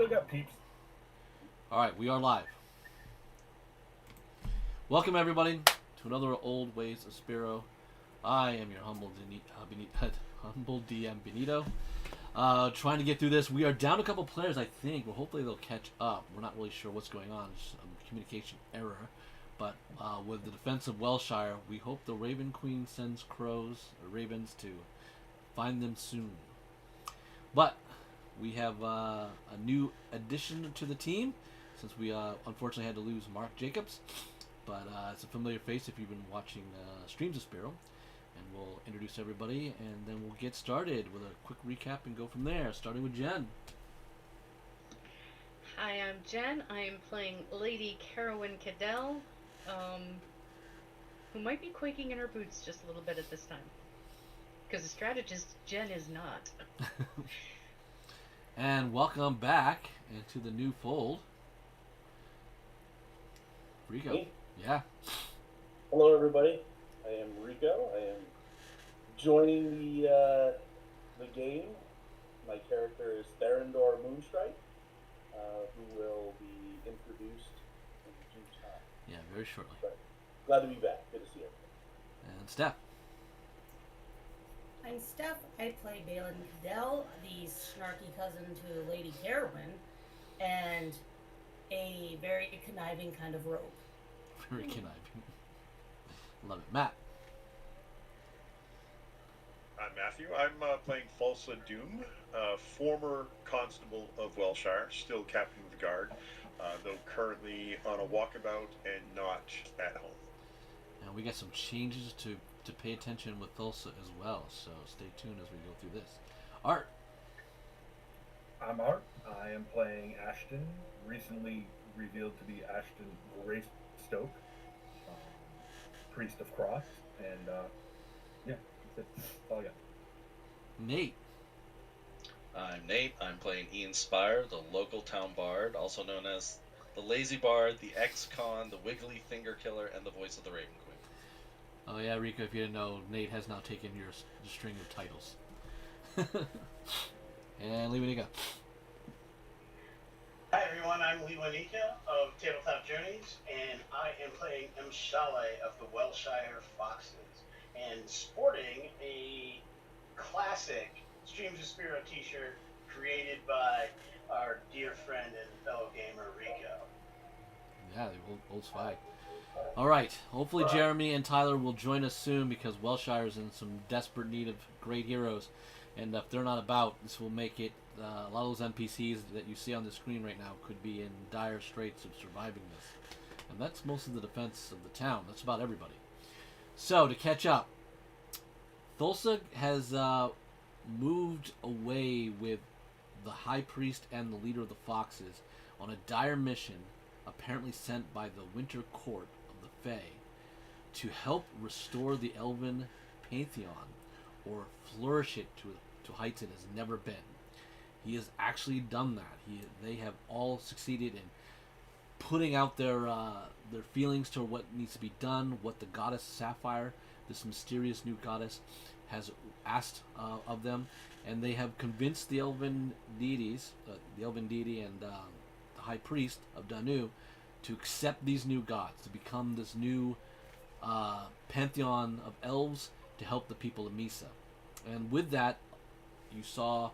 still got peeps. Alright, we are live. Welcome, everybody, to another Old Ways of Spero. I am your humble DM, Benito. Trying to get through this. We are down a couple players, I think. Well, hopefully they'll catch up. We're not really sure what's going on. It's a communication error. But with the defense of Welshire, we hope the Raven Queen sends crows, or ravens, to find them soon. But we have a new addition to the team, since we unfortunately had to lose Mark Jacobs. But it's a familiar face if you've been watching streams of Spero. And we'll introduce everybody, and then we'll get started with a quick recap and go from there, starting with Jen. Hi, I'm Jen. I am playing Lady Carowyn Cadell, who might be quaking in her boots just a little bit at this time. Because the strategist, Jen, is not. And welcome back into the new fold, Rico. Me? Yeah. Hello, everybody. I am Rico. I am joining the game. My character is Therendor Moonstrike, who will be introduced in due time. Yeah, very shortly. But glad to be back. Good to see everyone. And Steph. I'm Steph. I play Balin Cadell, the snarky cousin to Lady Carowyn, and a very conniving kind of rogue. Very conniving. Love it. Matt. I'm Matthew. I'm playing Falsa Doom, former constable of Welshire, still captain of the guard, though currently on a walkabout and not at home. And we got some changes to pay attention with Thulsa as well, so stay tuned as we go through this. Art. I'm Art. I am playing Ashton, recently revealed to be Ashton Greystoke, Priest of Cross, and yeah, that's it. That's all I got. Nate. I'm Nate. I'm playing Ian Spire, the local town bard, also known as the Lazy Bard, the ex-con, the Wiggly Finger Killer, and the voice of the Raven Queen. Oh yeah, Rico, if you didn't know, Nate has now taken your string of titles. And Lewanika. Hi everyone, I'm Lewanika of Tabletop Journeys, and I am playing Mshale of the Welshire Foxes, and sporting a classic Streams of Spero t-shirt created by our dear friend and fellow gamer Rico. Yeah, the old swag. Alright, hopefully Jeremy and Tyler will join us soon, because Welshire is in some desperate need of great heroes. And if they're not about, this will make it, a lot of those NPCs that you see on the screen right now could be in dire straits of surviving this. And that's most of the defense of the town. That's about everybody. So, to catch up, Thulsa has moved away with the High Priest and the leader of the Foxes on a dire mission, apparently sent by the Winter Court of the Fae, to help restore the Elven Pantheon, or flourish it to heights it has never been. He has actually done that. They have all succeeded in putting out their feelings to what needs to be done, what the goddess Sapphire, this mysterious new goddess, has asked of them, and they have convinced the Elven deities, the Elven deity and the High Priest of Danu, to accept these new gods, to become this new pantheon of elves to help the people of Misa. And with that, you saw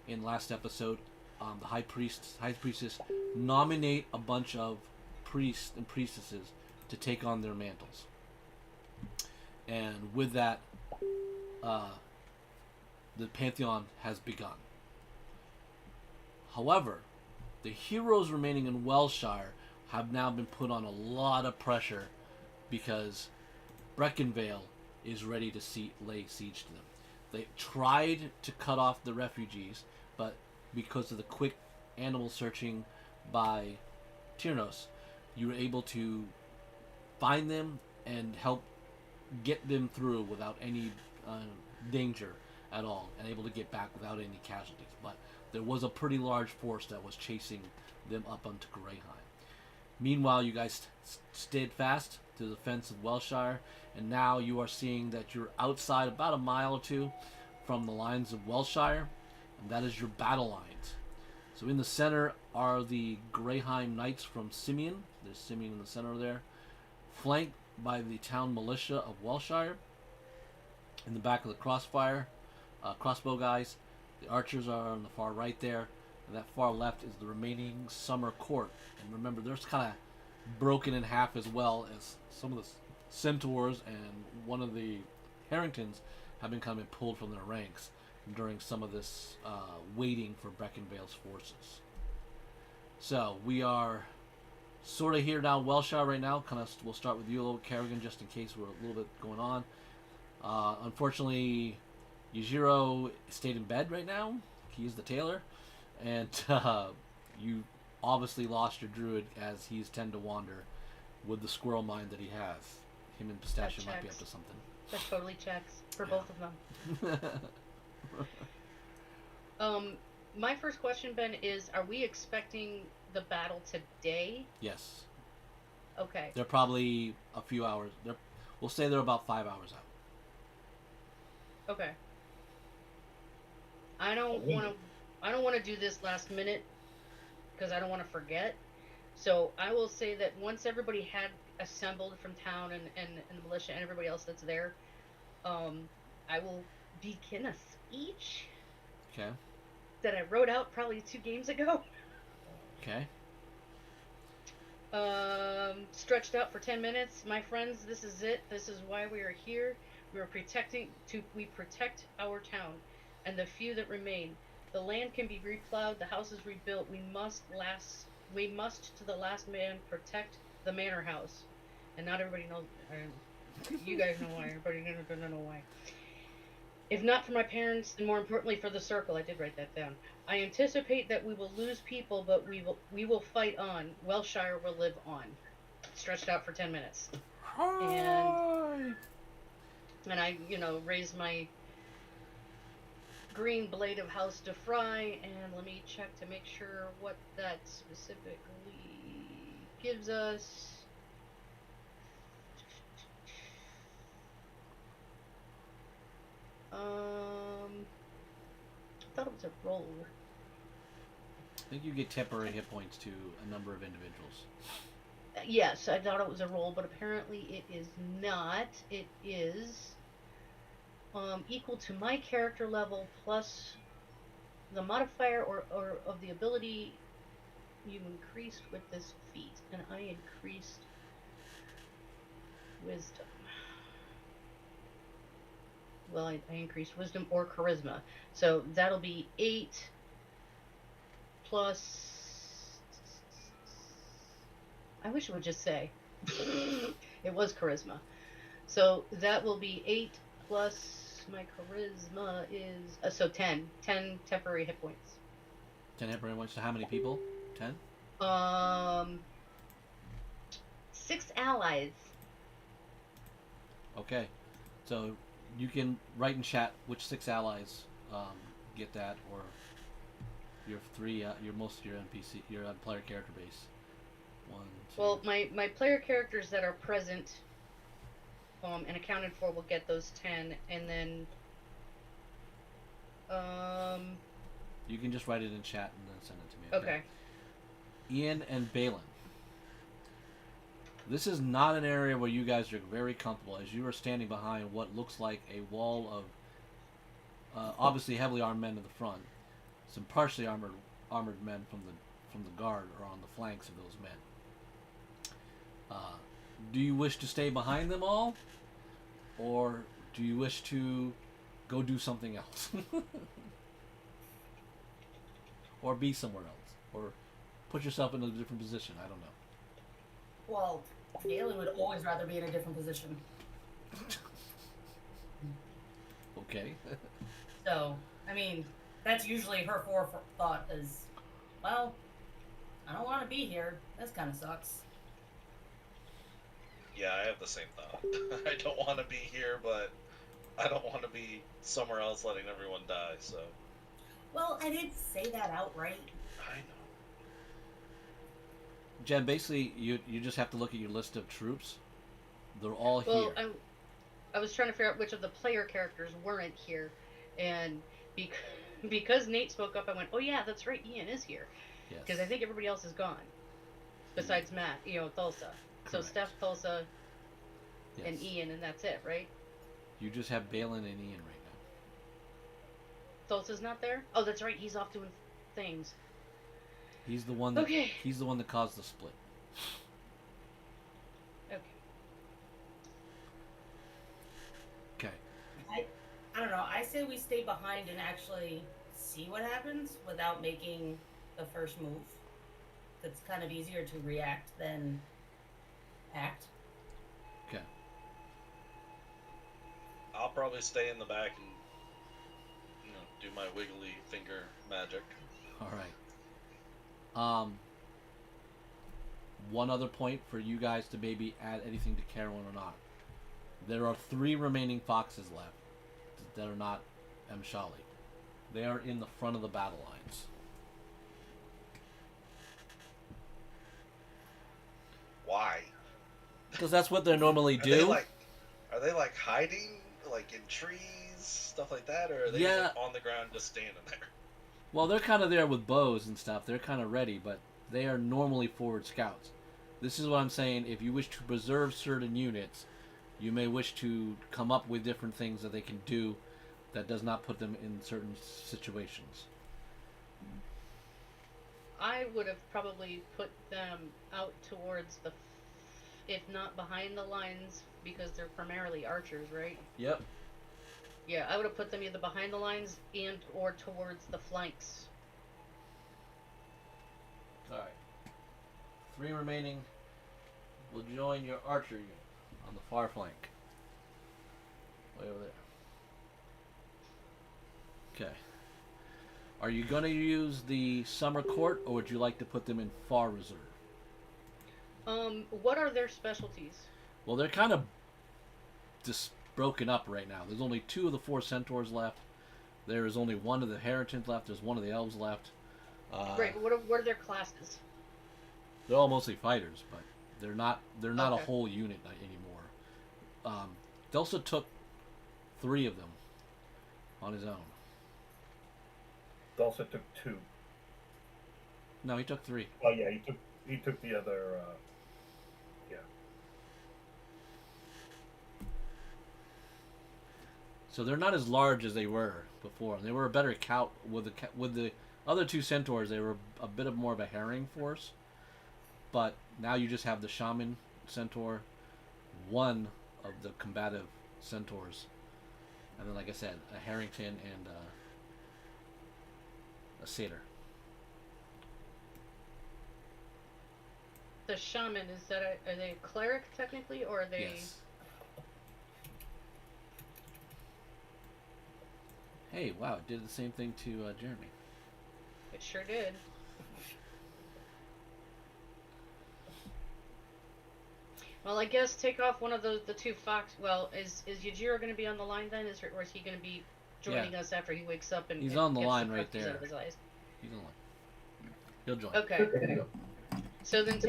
in last episode, the High Priestess nominate a bunch of priests and priestesses to take on their mantles. And with that, the Pantheon has begun. However, the heroes remaining in Welshire have now been put on a lot of pressure, because Breckinvale is ready to lay siege to them. They tried to cut off the refugees, but because of the quick animal searching by Tyrnos, you were able to find them and help get them through without any danger at all, and able to get back without any casualties. But there was a pretty large force that was chasing them up onto Greyheim. Meanwhile, you guys stayed fast to the defense of Welshire, and now you are seeing that you're outside about a mile or two from the lines of Welshire, and that is your battle lines. So in the center are the Greyheim Knights from Simeon. There's Simeon in the center there. Flanked by the town militia of Welshire. In the back of the crossbow guys. The archers are on the far right there. And that far left is the remaining summer court. And remember, there's kind of broken in half as well, as some of the centaurs and one of the Harringtons have been kind of pulled from their ranks during some of this waiting for Breckinvale's forces. So we are sort of here now, Welshire right now. We'll start with you a little, Kerrigan, just in case we're a little bit going on. Unfortunately, Yujiro stayed in bed right now. He is the tailor, and you obviously lost your druid, as he's tend to wander with the squirrel mind that he has. Him and Pistachio might be up to something. That totally checks for both of them. My first question, Ben, is: are we expecting the battle today? Yes. Okay. They're probably a few hours. We'll say they're about 5 hours out. Okay. I don't want to do this last minute because I don't want to forget. So I will say that once everybody had assembled from town and the militia and everybody else that's there, I will begin a speech. Okay. That I wrote out probably 2 games ago. Okay. Stretched out for 10 minutes. My friends, this is it. This is why we are here. We protect our town and the few that remain. The land can be replowed, the houses rebuilt. We must to the last man protect the manor house. And not everybody knows. You guys know why. Everybody doesn't know why. If not for my parents, and more importantly for the circle, I did write that down. I anticipate that we will lose people, but we will fight on. Welshire will live on. Stretched out for 10 minutes. And I, raised my green blade of House de Fry, and let me check to make sure what that specifically gives us. I thought it was a roll. I think you get temporary hit points to a number of individuals. Yes, I thought it was a roll, but apparently it is not. It is equal to my character level plus the modifier or of the ability you increased with this feat, and I increased wisdom. Well, I increased wisdom or charisma, so that'll be 8 plus. I wish it would just say it was charisma, so that will be 8 plus my charisma is so 10 temporary hit points. 10 temporary hit points to how many people? 10? 6 allies. Okay, so you can write in chat which 6 allies get that, or your 3, most of your NPC, your player character base. 1, 2. Well, my player characters that are present and accounted for will get those 10, and then you can just write it in chat and then send it to me. Okay. Ian and Balin. This is not an area where you guys are very comfortable, as you are standing behind what looks like a wall of obviously heavily armed men in the front. Some partially armored men from the guard are on the flanks of those men. Do you wish to stay behind them all, or do you wish to go do something else, or be somewhere else, or put yourself in a different position? I don't know. Well, Galen would always rather be in a different position. Okay. So, I mean, that's usually her forethought is, well, I don't want to be here. This kind of sucks. Yeah, I have the same thought. I don't want to be here, but I don't want to be somewhere else letting everyone die, so. Well, I didn't say that outright. I know. Jen, basically, you just have to look at your list of troops. They're all Well, here. I was trying to figure out which of the player characters weren't here, and because Nate spoke up, I went, oh yeah, that's right, Ian is here. Yes. Because I think everybody else is gone. Besides Matt, Thulsa. So Correct. Steph, Thulsa, Yes. and Ian, and that's it, right? You just have Balin and Ian right now. Thulsa's not there? Oh, that's right, he's off doing things. He's the one that Okay. He's the one that caused the split. Okay. Okay. I don't know. I say we stay behind and actually see what happens without making the first move. It's kind of easier to react than act. Okay. I'll probably stay in the back and do my wiggly finger magic. All right. One other point for you guys to maybe add anything to Carolyn or not. There are 3 remaining foxes left that are not Mshali. They are in the front of the battle lines. Why? Because that's what they normally Are do. they like hiding, like in trees, stuff like that, or are they Yeah. just, like, on the ground just standing there? Well, they're kind of there with bows and stuff. They're kind of ready, but they are normally forward scouts. This is what I'm saying. If you wish to preserve certain units, you may wish to come up with different things that they can do that does not put them in certain situations. I would have probably put them out towards if not behind the lines, because they're primarily archers, right? Yep. Yeah, I would have put them either behind the lines and or towards the flanks. All right. 3 remaining will join your archer unit on the far flank. Way over there. Okay. Are you going to use the summer court, or would you like to put them in far reserve? What are their specialties? Well, they're kind of just broken up right now. There's only 2 of the 4 centaurs left. There is only 1 of the Heritons left. There's 1 of the elves left. Right, but what are their classes? They're all mostly fighters, but they're not a Okay. whole unit anymore. Delsa took 3 of them on his own. Dulcet took 2. No, he took 3. Oh yeah, he took the other. Yeah. So they're not as large as they were before. They were a better count with the other 2 centaurs. They were a bit more of a harrying force, but now you just have the shaman centaur, 1 of the combative centaurs, and then, like I said, a Harrington and a satyr. The shaman, are they a cleric technically, or are they? Yes. Hey, wow! It did the same thing to Jeremy. It sure did. Well, I guess take off one of the 2 fox. Well, is Yajiro going to be on the line then, or is he going to be joining us after he wakes up and He's and on the gets line the right crutches there. out of his eyes? He's on. He'll join. Okay. So then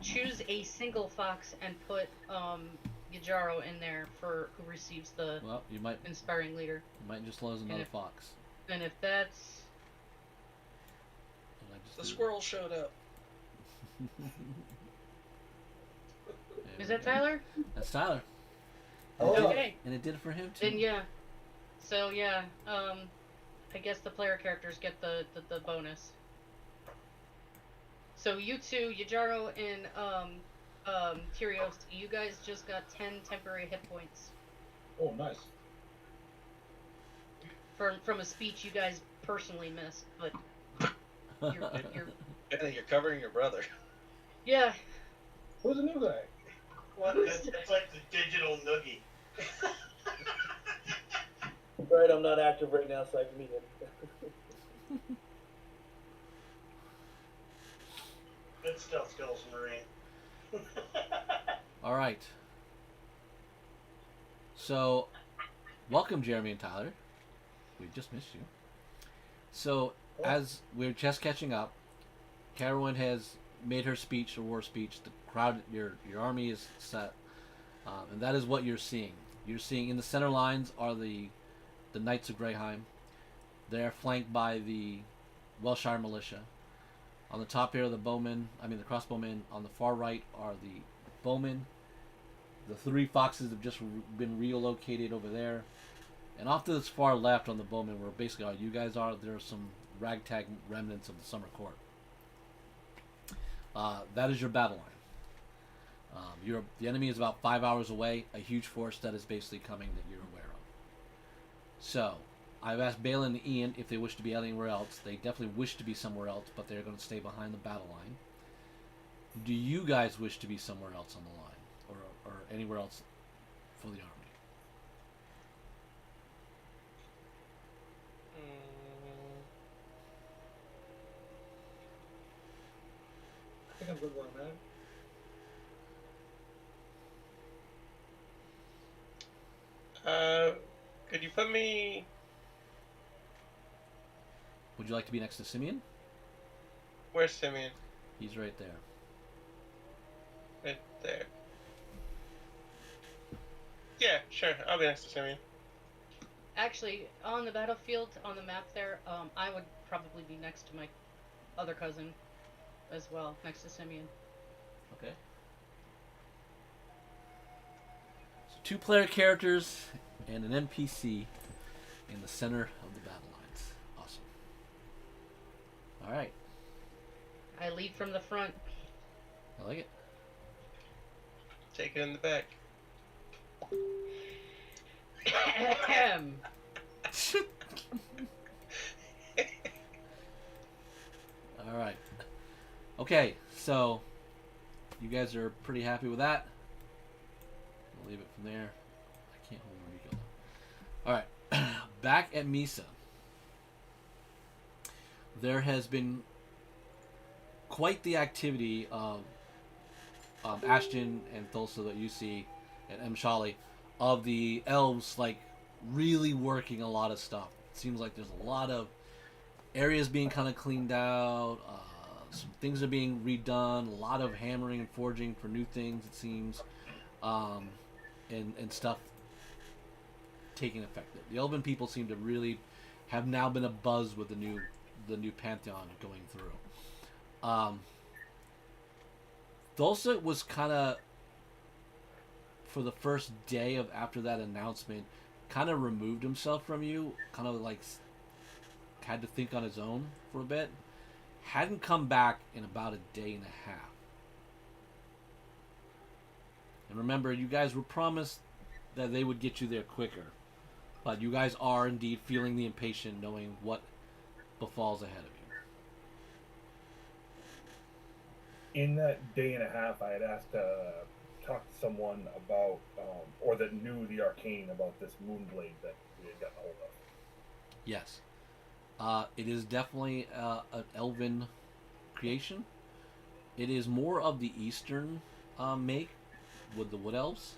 choose a single fox and put Yajiro in there for who receives the Well, you might inspiring leader. just lose another if- fox. And if that's What did I just The do? squirrel showed up. There is we that go. Tyler? That's Tyler, Oh, Okay. and it did it for him too. Then yeah. So yeah, I guess the player characters get the bonus. So you 2, Yajiro and Tyrios, you guys just got 10 temporary hit points Oh, nice. from a speech you guys personally missed, but you're Benny, you're covering your brother. yeah. Who's the new guy? What? It's like the digital noogie. Right, I'm not active right now, so I can meet him. Good stealth skills, Marine. All right. So, welcome, Jeremy and Tyler. We just missed you. So, as we're just catching up, Carolyn has made her speech, her war speech. The crowd, your army is set, and that is what you're seeing. You're seeing in the center lines are the Knights of Greyheim. They're flanked by the Welshire militia. On the top here are the bowmen. I mean the crossbowmen. On the far right are the bowmen. The 3 foxes have just been relocated over there. And off to this far left on the bowmen, where basically all you guys are, there are some ragtag remnants of the summer court. That is your battle line. The enemy is about 5 hours away. A huge force that is basically coming that you're aware of. So, I've asked Balin and Ian if they wish to be anywhere else. They definitely wish to be somewhere else, but they're going to stay behind the battle line. Do you guys wish to be somewhere else on the line, or anywhere else for the army? I think I'm good where I'm at. Could you put me? Would you like to be next to Simeon? Where's Simeon? He's right there. Right there. Yeah, sure. I'll be next to Simeon. Actually, on the battlefield, on the map there, I would probably be next to my other cousin as well, next to Simeon. Okay. So 2-player characters and an NPC in the center of the battle lines. Awesome. Alright. I lead from the front. I like it. Take it in the back. Alright. Okay, so you guys are pretty happy with that. I'll leave it from there. I can't hold Rico now. Alright. Back at Misa. There has been quite the activity of Ashton and Thulsa that you see and Shali of the elves like really working a lot of stuff. It seems like there's a lot of areas being kind of cleaned out. Some things are being redone. A lot of hammering and forging for new things. It seems, and stuff taking effect. The elven people seem to really have now been abuzz with the new pantheon going through. Thulsa was kind of, for the first day of after that announcement, kind of removed himself from you, kind of like had to think on his own for a bit. Hadn't come back in about a day and a half. And remember, you guys were promised that they would get you there quicker. But you guys are indeed feeling the impatient, knowing what befalls ahead of you. In that day and a half, I had asked to talk to someone about, or that knew the arcane about this moonblade that we had gotten hold of. Yes. It is definitely an elven creation. It is more of the eastern make with the wood elves.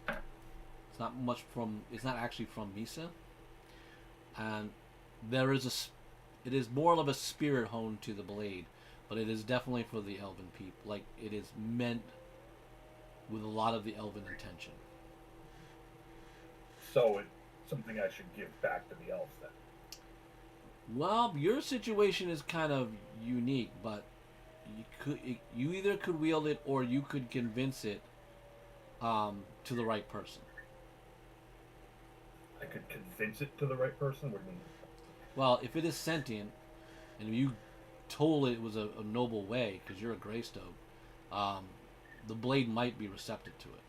It's not much from. It's not actually from Misa. And there is it is more of a spirit honed to the blade, but it is definitely for the elven people. Like it is meant with a lot of the elven intention. So it's something I should give back to the elves then. Well, your situation is kind of unique, but you either could wield it or you could convince it to the right person. I could convince it to the right person? What do you mean? Well, if it is sentient, and you told it was a noble way, because you're a Greystoke, the blade might be receptive to it.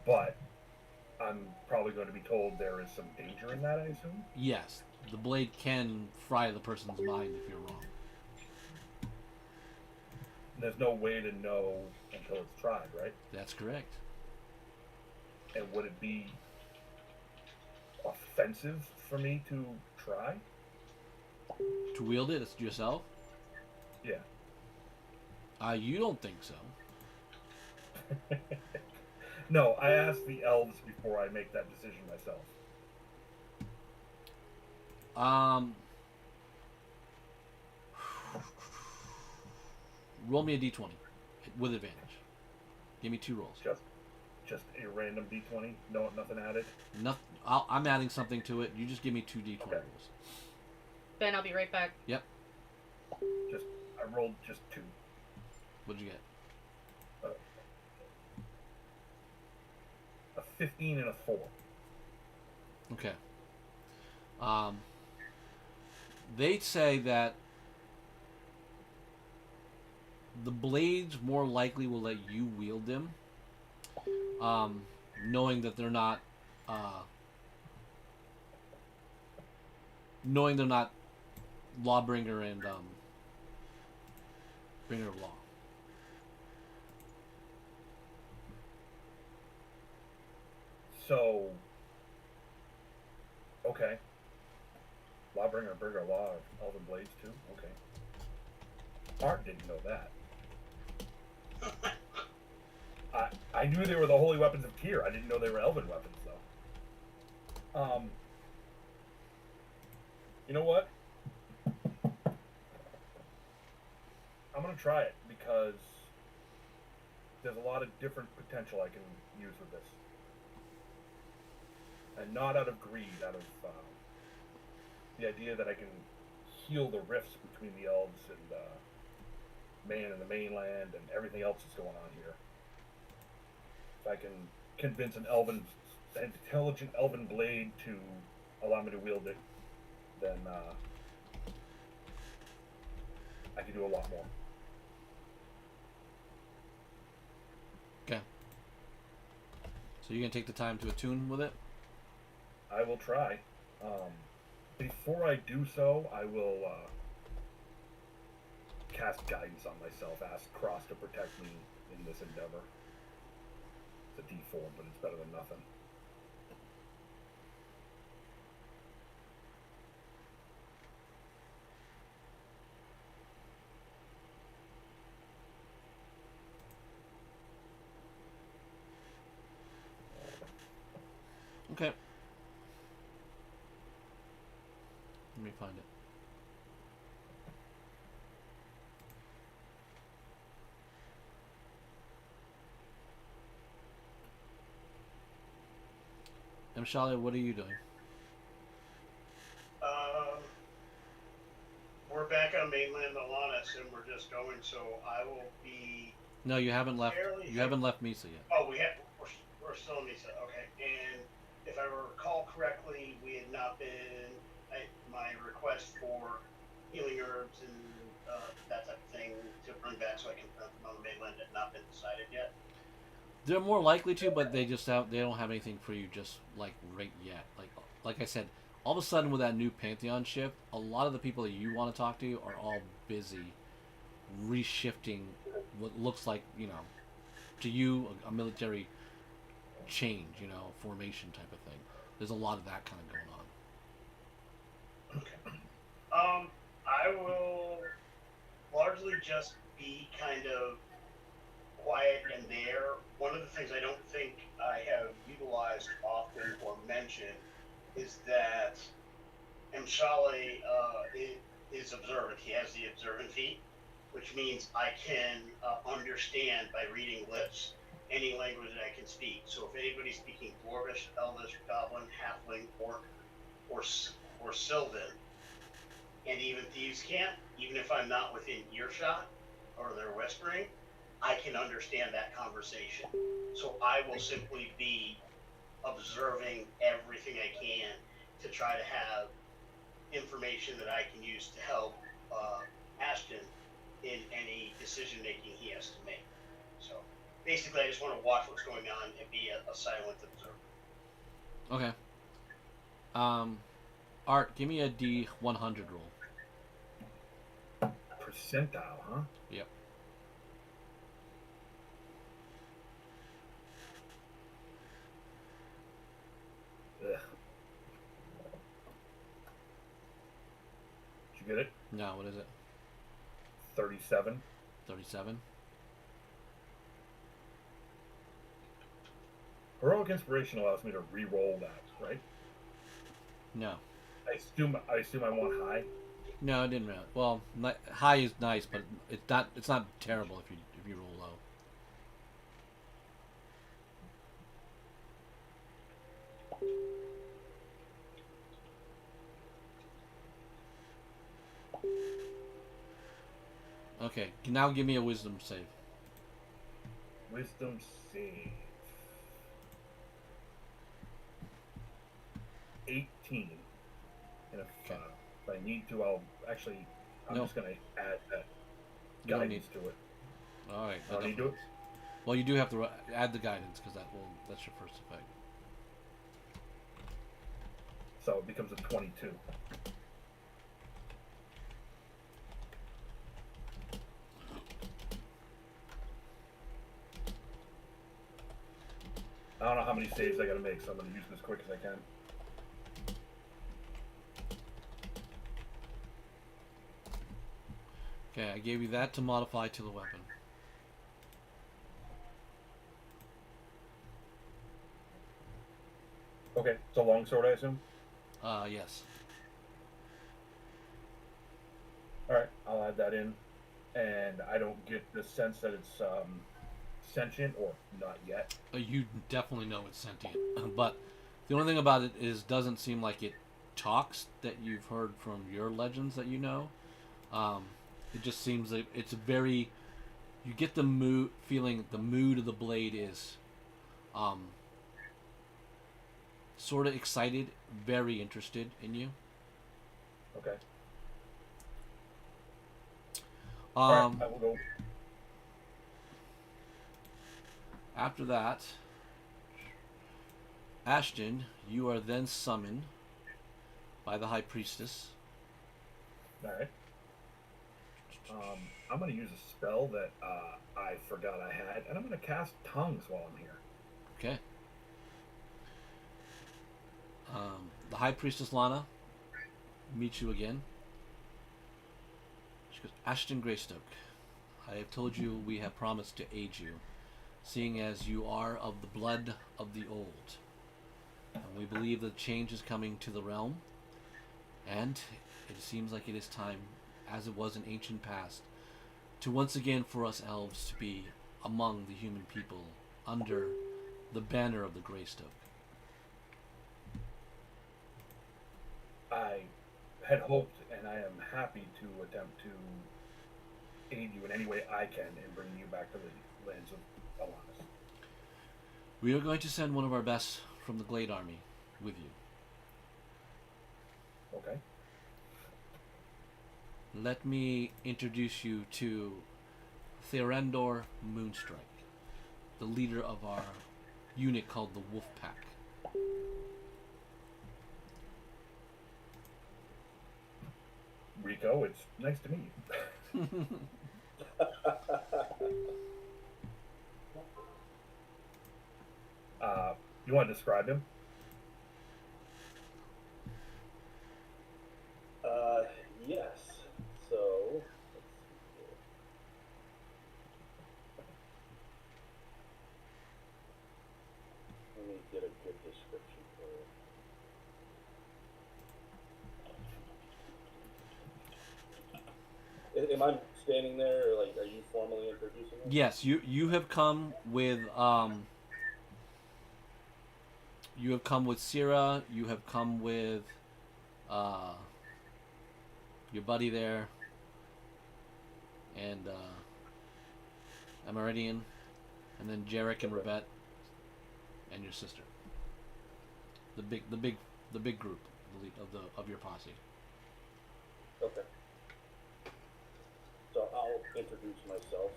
But I'm probably going to be told there is some danger in that, I assume? Yes, the blade can fry the person's mind if you're wrong. There's no way to know until it's tried, right? That's correct. And would it be offensive for me to try? To wield it yourself? Yeah. You don't think so. No, I asked the elves before I make that decision myself. Roll me a d20 with advantage. Give me 2 rolls. Just just a random d20. No, nothing added. Nothing. I'm adding something to it. You just give me 2 d20 Okay. rolls. Ben, I'll be right back. Yep. I rolled just 2. What'd you get? A 15 and a 4. Okay. They say that the blades more likely will let you wield them, knowing that they're not, lawbringer and bringer of law. So, okay. Lawbringer, Bringer, Law, Elven Blades too? Okay. Art didn't know that. I knew they were the holy weapons of Tyr. I didn't know they were elven weapons, though. You know what? I'm gonna try it because there's a lot of different potential I can use with this, and not out of greed, out of the idea that I can heal the rifts between the elves and man and the mainland and everything else that's going on here. If I can convince an intelligent elven blade to allow me to wield it, then I can do a lot more. Okay. So you're gonna take the time to attune with it? I will try. Before I do so, I will cast guidance on myself. Ask Cross to protect me in this endeavor. It's a D4, but it's better than nothing. Okay. Let me find it. Shale, what are you doing? We're back on mainland Alanis, and we're just going. So I will be. No, you haven't left. You haven't left Misa yet. Oh, we're still in Misa. Okay, and if I recall correctly, we had not been. My request for healing herbs and that type of thing to bring back so I can plant them on the mainland had not been decided yet. They're more likely to, but they don't have anything for you just like right yet. Like I said, all of a sudden with that new Pantheon shift, a lot of the people that you want to talk to are all busy reshifting what looks like, to you a military change, formation type of thing. There's a lot of that kind of going on. Okay. I will largely just be kind of quiet and there. One of the things I don't think I have utilized often or mentioned is that Mshale is observant. He has the observant feat, which means I can understand by reading lips any language that I can speak. So if anybody's speaking Dwarvish, Elvish, Goblin, Halfling, Orc, or Sylvan, and even thieves can't, even if I'm not within earshot or they're whispering, I can understand that conversation. So I will simply be observing everything I can to try to have information that I can use to help Ashton in any decision making he has to make. So basically, I just want to watch what's going on and be a silent observer. Okay. Art, give me a D100 roll. Percentile, huh? Yep. Ugh. Did you get it? No, what is it? 37. 37? Heroic Inspiration allows me to re-roll that, right? No. I assume I want high. No, I didn't really. Well, high is nice, but it's not terrible if you roll low. Okay, now give me a wisdom save. Wisdom save. 18. And Okay. if I need to, I'll actually. I'm No. just gonna add that You don't guidance to it. All right. I don't need to do it. Well, you do have to add the guidance because that's your first effect. So it becomes a 22. I don't know how many saves I gotta make, so I'm gonna use this as quick as I can. Okay, I gave you that to modify to the weapon. Okay, it's a longsword, I assume. Yes. Alright, I'll add that in. And I don't get the sense that it's sentient, or not yet. You definitely know it's sentient, but the only thing about it is doesn't seem like it talks that you've heard from your legends that you know. It just seems like it's a very. You get the mood feeling. The mood of the blade is, sort of excited, very interested in you. Okay. Alright, I will go. After that, Ashton, you are then summoned by the High Priestess. Alright. I'm going to use a spell that I forgot I had, and I'm going to cast Tongues while I'm here. Okay. The High Priestess Lana meets you again. She goes, Ashton Greystoke, I have told you we have promised to aid you, seeing as you are of the blood of the old. And we believe that change is coming to the realm, and it seems like it is time, as it was in ancient past, to once again for us elves to be among the human people under the banner of the Greystoke. I had hoped, and I am happy to attempt to aid you in any way I can in bringing you back to the lands of Alanis. We are going to send one of our best from the Glade Army with you. Okay. Let me introduce you to Therendor Moonstrike, the leader of our unit called the Wolf Pack. Rico, it's nice to meet you. You want to describe him? Yes. So, let's see here. Let me get a good description for you. Am I standing there, or like, are you formally introducing me? Yes, you have come with you have come with Syrah, you have come with your buddy there, and Amaridian, and then Jarek and Rebet, and your sister. The big group, the lead of your posse. Okay. So I'll introduce myself.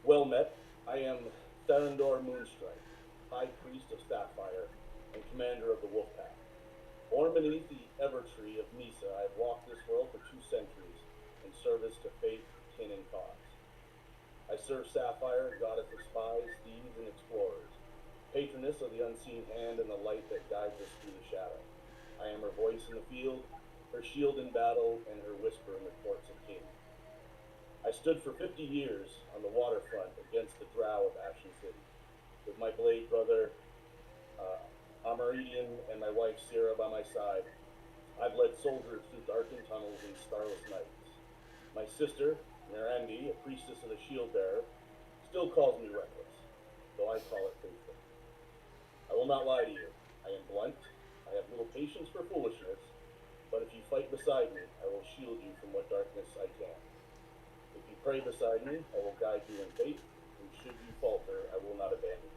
Well met. I am Therendor Moonstrike, High Priest of Sapphire and Commander of the Wolfpack. Born beneath the Evertree of Misa, I have walked this world for 2 centuries in service to faith, kin, and cause. I serve Sapphire, goddess of spies, thieves, and explorers, patroness of the unseen hand and the light that guides us through the shadow. I am her voice in the field, her shield in battle, and her whisper in the courts of kings. I stood for 50 years on the waterfront against the drow of Ashen City, with my blade brother, Amaridian, and my wife Syrah by my side. I've led soldiers through darkened tunnels and starless nights. My sister, Mirandi, a priestess of the Shield Bearer, still calls me reckless, though I call it faithful. I will not lie to you. I am blunt. I have little patience for foolishness, But if you fight beside me, I will shield you from what darkness I can. If you pray beside me, I will guide you in faith, and should you falter, I will not abandon you.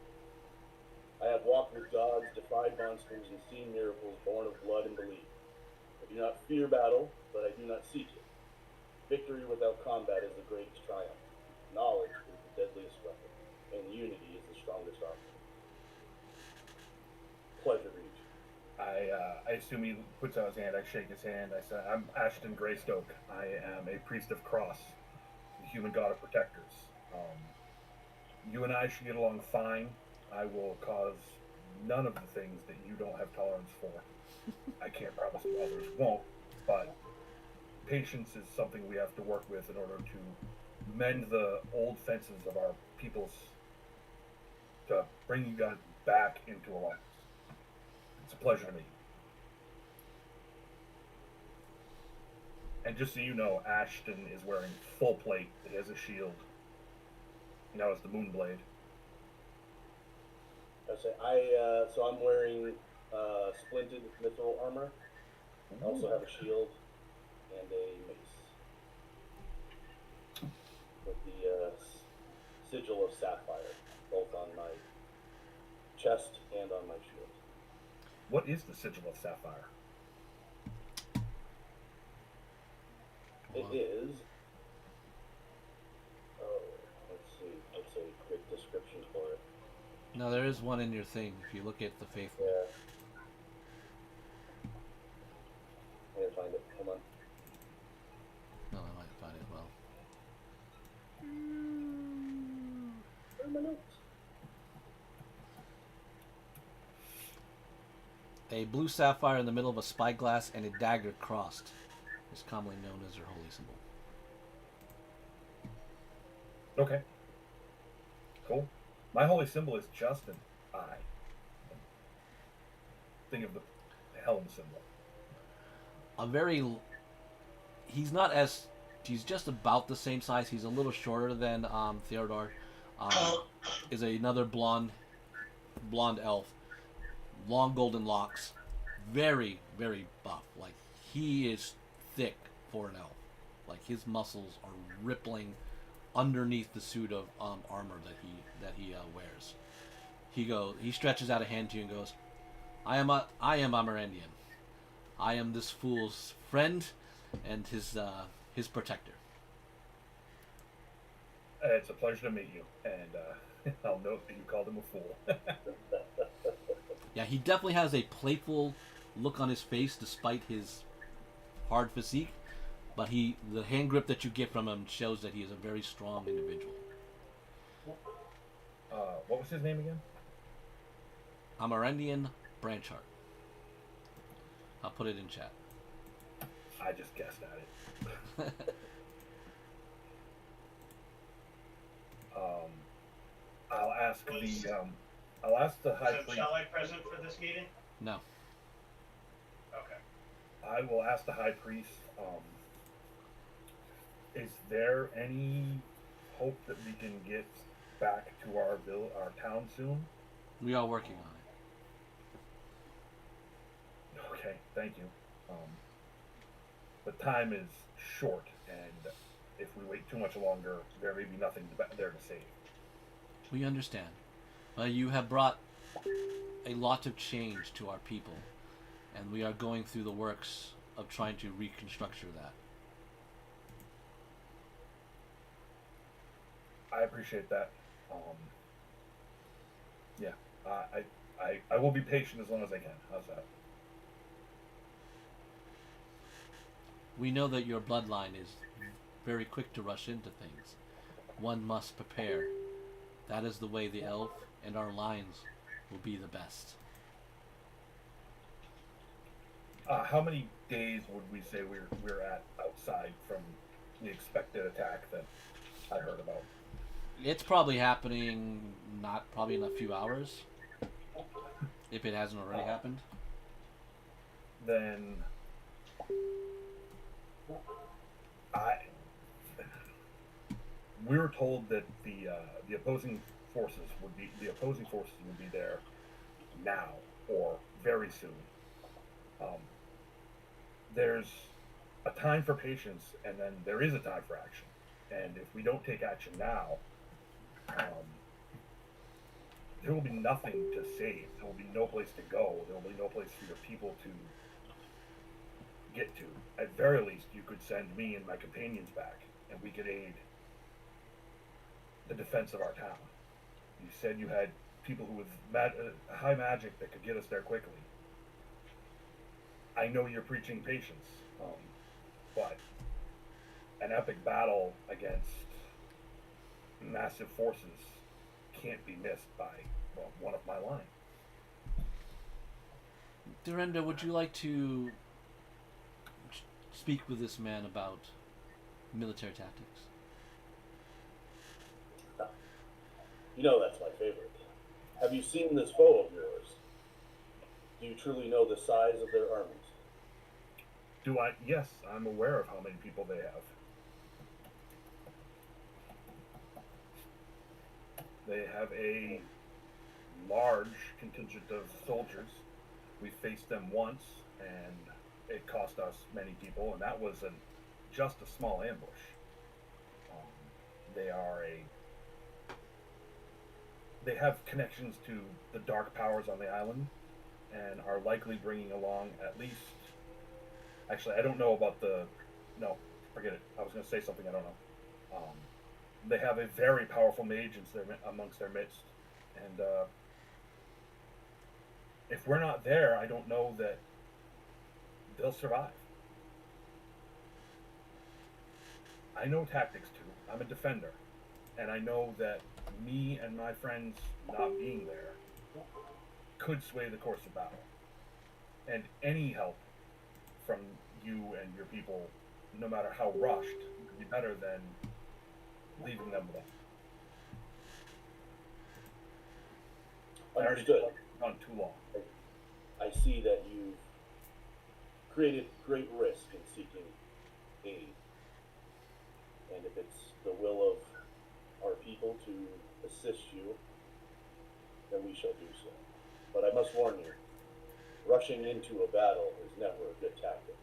I have walked with gods, defied monsters, and seen miracles born of blood and belief. I do not fear battle, but I do not seek it. Victory without combat is the greatest triumph. Knowledge is the deadliest weapon, and unity is the strongest armor. Pleasure to meet you. I assume he puts out his hand. I shake his hand. I say, I'm Ashton Greystoke. I am a priest of Cross, the human god of protectors. You and I should get along fine. I will cause none of the things that you don't have tolerance for. I can't promise you others won't, but patience is something we have to work with in order to mend the old fences of our peoples, to bring you guys back into alliance. It's a pleasure to meet you. And just so you know, Ashton is wearing full plate. He has a shield. Now it's the Moonblade. So I'm wearing splinted mithril armor. I also have a shield and a mace with the sigil of sapphire, both on my chest and on my shield. What is the sigil of sapphire? It is. Oh, let's see. Let's say a quick description for it. No, there is one in your thing. If you look at the faithful. Yeah. I gotta find it. Come on. No, I might find it as well. Where are my notes? A blue sapphire in the middle of a spyglass and a dagger crossed is commonly known as her holy symbol. Okay. Cool. My holy symbol is just an eye. Think of the helm symbol. He's just about the same size. He's a little shorter than Theodore. Is another blonde elf. Long golden locks. Very, very buff. Like, he is thick for an elf. Like, his muscles are rippling underneath the suit of armor that he wears. He stretches out a hand to you and goes, I am Amerandian. I am this fool's friend and his protector. It's a pleasure to meet you, and I'll note that you called him a fool. Yeah, he definitely has a playful look on his face despite his hard physique, but the hand grip that you get from him shows that he is a very strong individual. What was his name again? Amerandian Branchheart. I'll put it in chat. I just guessed at it. I'll ask the high priest. Shall I present for this meeting? No. Okay. I will ask the high priest. Is there any hope that we can get back to our town soon? We are working on it. Okay, thank you. But time is short, and if we wait too much longer, there may be nothing there to save. We understand. You have brought a lot of change to our people, and we are going through the works of trying to reconstruct that. I appreciate that. Yeah, I will be patient as long as I can. How's that? We know that your bloodline is very quick to rush into things. One must prepare. That is the way the elf and our lines will be the best. How many days would we say we're at outside from the expected attack that I heard about? It's probably happening, probably in a few hours, if it hasn't already happened. Then we were told that the opposing forces would be there now or very soon. there's a time for patience, and then there is a time for action. And if we don't take action now, um, there will be nothing to save. There will be no place to go. There will be no place for your people to get to. At very least, you could send me and my companions back, and we could aid the defense of our town. You said you had people who with high magic that could get us there quickly. I know you're preaching patience, but an epic battle against massive forces can't be missed by, well, one of my line. Durenda, would you like to speak with this man about military tactics? You know that's my favorite. Have you seen this foe of yours? Do you truly know the size of their armies? Do I? Yes, I'm aware of how many people they have. They have a large contingent of soldiers. We faced them once, and it cost us many people, and that was just a small ambush. They have connections to the dark powers on the island, and are likely bringing along at least. Actually, I don't know about no, forget it. I was going to say something I don't know. They have a very powerful mage amongst their midst, and if we're not there, I don't know that they'll survive. I know tactics too. I'm a defender, and I know that me and my friends not being there could sway the course of battle. And any help from you and your people, no matter how rushed, would be better than leaving them alone. Understood. Gone too long. I see that you've created great risk in seeking aid. And if it's the will of our people to assist you, then we shall do so. But I must warn you, rushing into a battle is never a good tactic.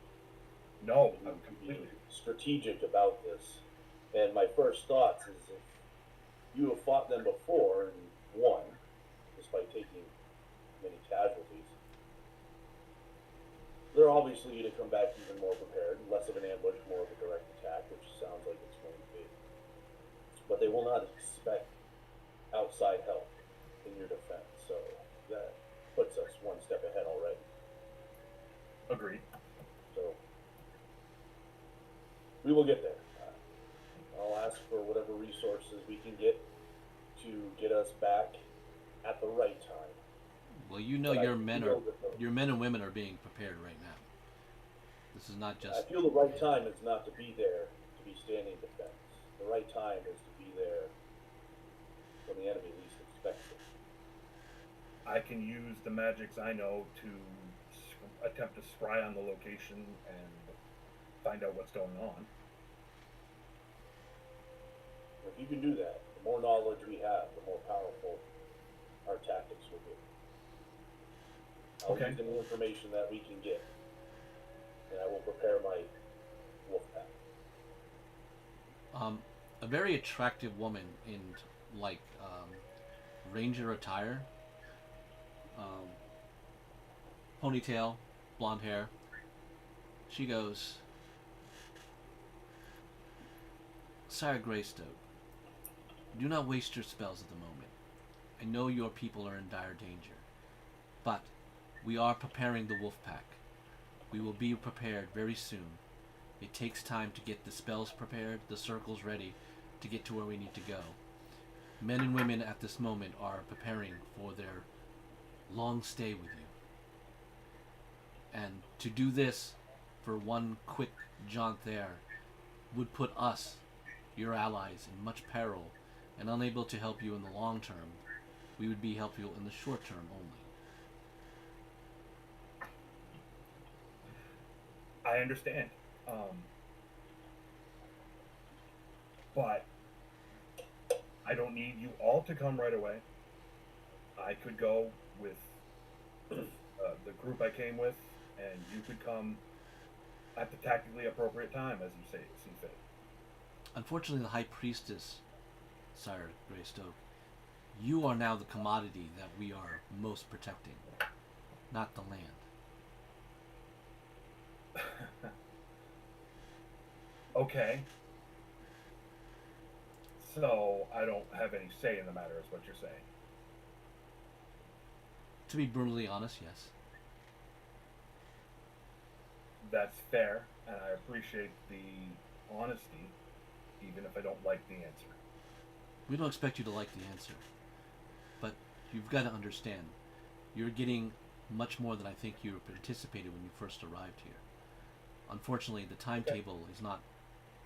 No, You I'm need to completely. be strategic about this. And my first thoughts is if you have fought them before and won, despite taking many casualties, they're obviously going to come back even more prepared, less of an ambush, more of a direct attack, which sounds like it's going to be. But they will not expect outside help in your defense, so that puts us one step ahead already. Agreed. So we will get there. I'll ask for whatever resources we can get to get us back at the right time. Well, you know But your men and women are being prepared right now. This is not just. I feel the right time is not to be there to be standing defense. The right time is to be there when the enemy least expects it. I can use the magics I know to attempt to spry on the location and find out what's going on. If you can do that, the more knowledge we have, the more powerful our tactics will be. I'll Okay. use any information that we can get, and I will prepare my wolf pack. A very attractive woman in ranger attire, ponytail, blonde hair. She goes, Sire Greystoke, do not waste your spells at the moment. I know your people are in dire danger, but we are preparing the wolf pack. We will be prepared very soon. It takes time to get the spells prepared, the circles ready, to get to where we need to go. Men and women at this moment are preparing for their long stay with you. And to do this for one quick jaunt there would put us, your allies, in much peril and unable to help you in the long term. We would be helpful in the short term only. I understand. But I don't need you all to come right away. I could go with the group I came with, and you could come at the tactically appropriate time, as you say, see fit. Unfortunately, the High Priestess, Sire Greystoke, you are now the commodity that we are most protecting, not the land. Okay. So I don't have any say in the matter, is what you're saying. To be brutally honest, yes. That's fair, and I appreciate the honesty, even if I don't like the answer. We don't expect you to like the answer, but you've got to understand, you're getting much more than I think you anticipated when you first arrived here. Unfortunately, the timetable is not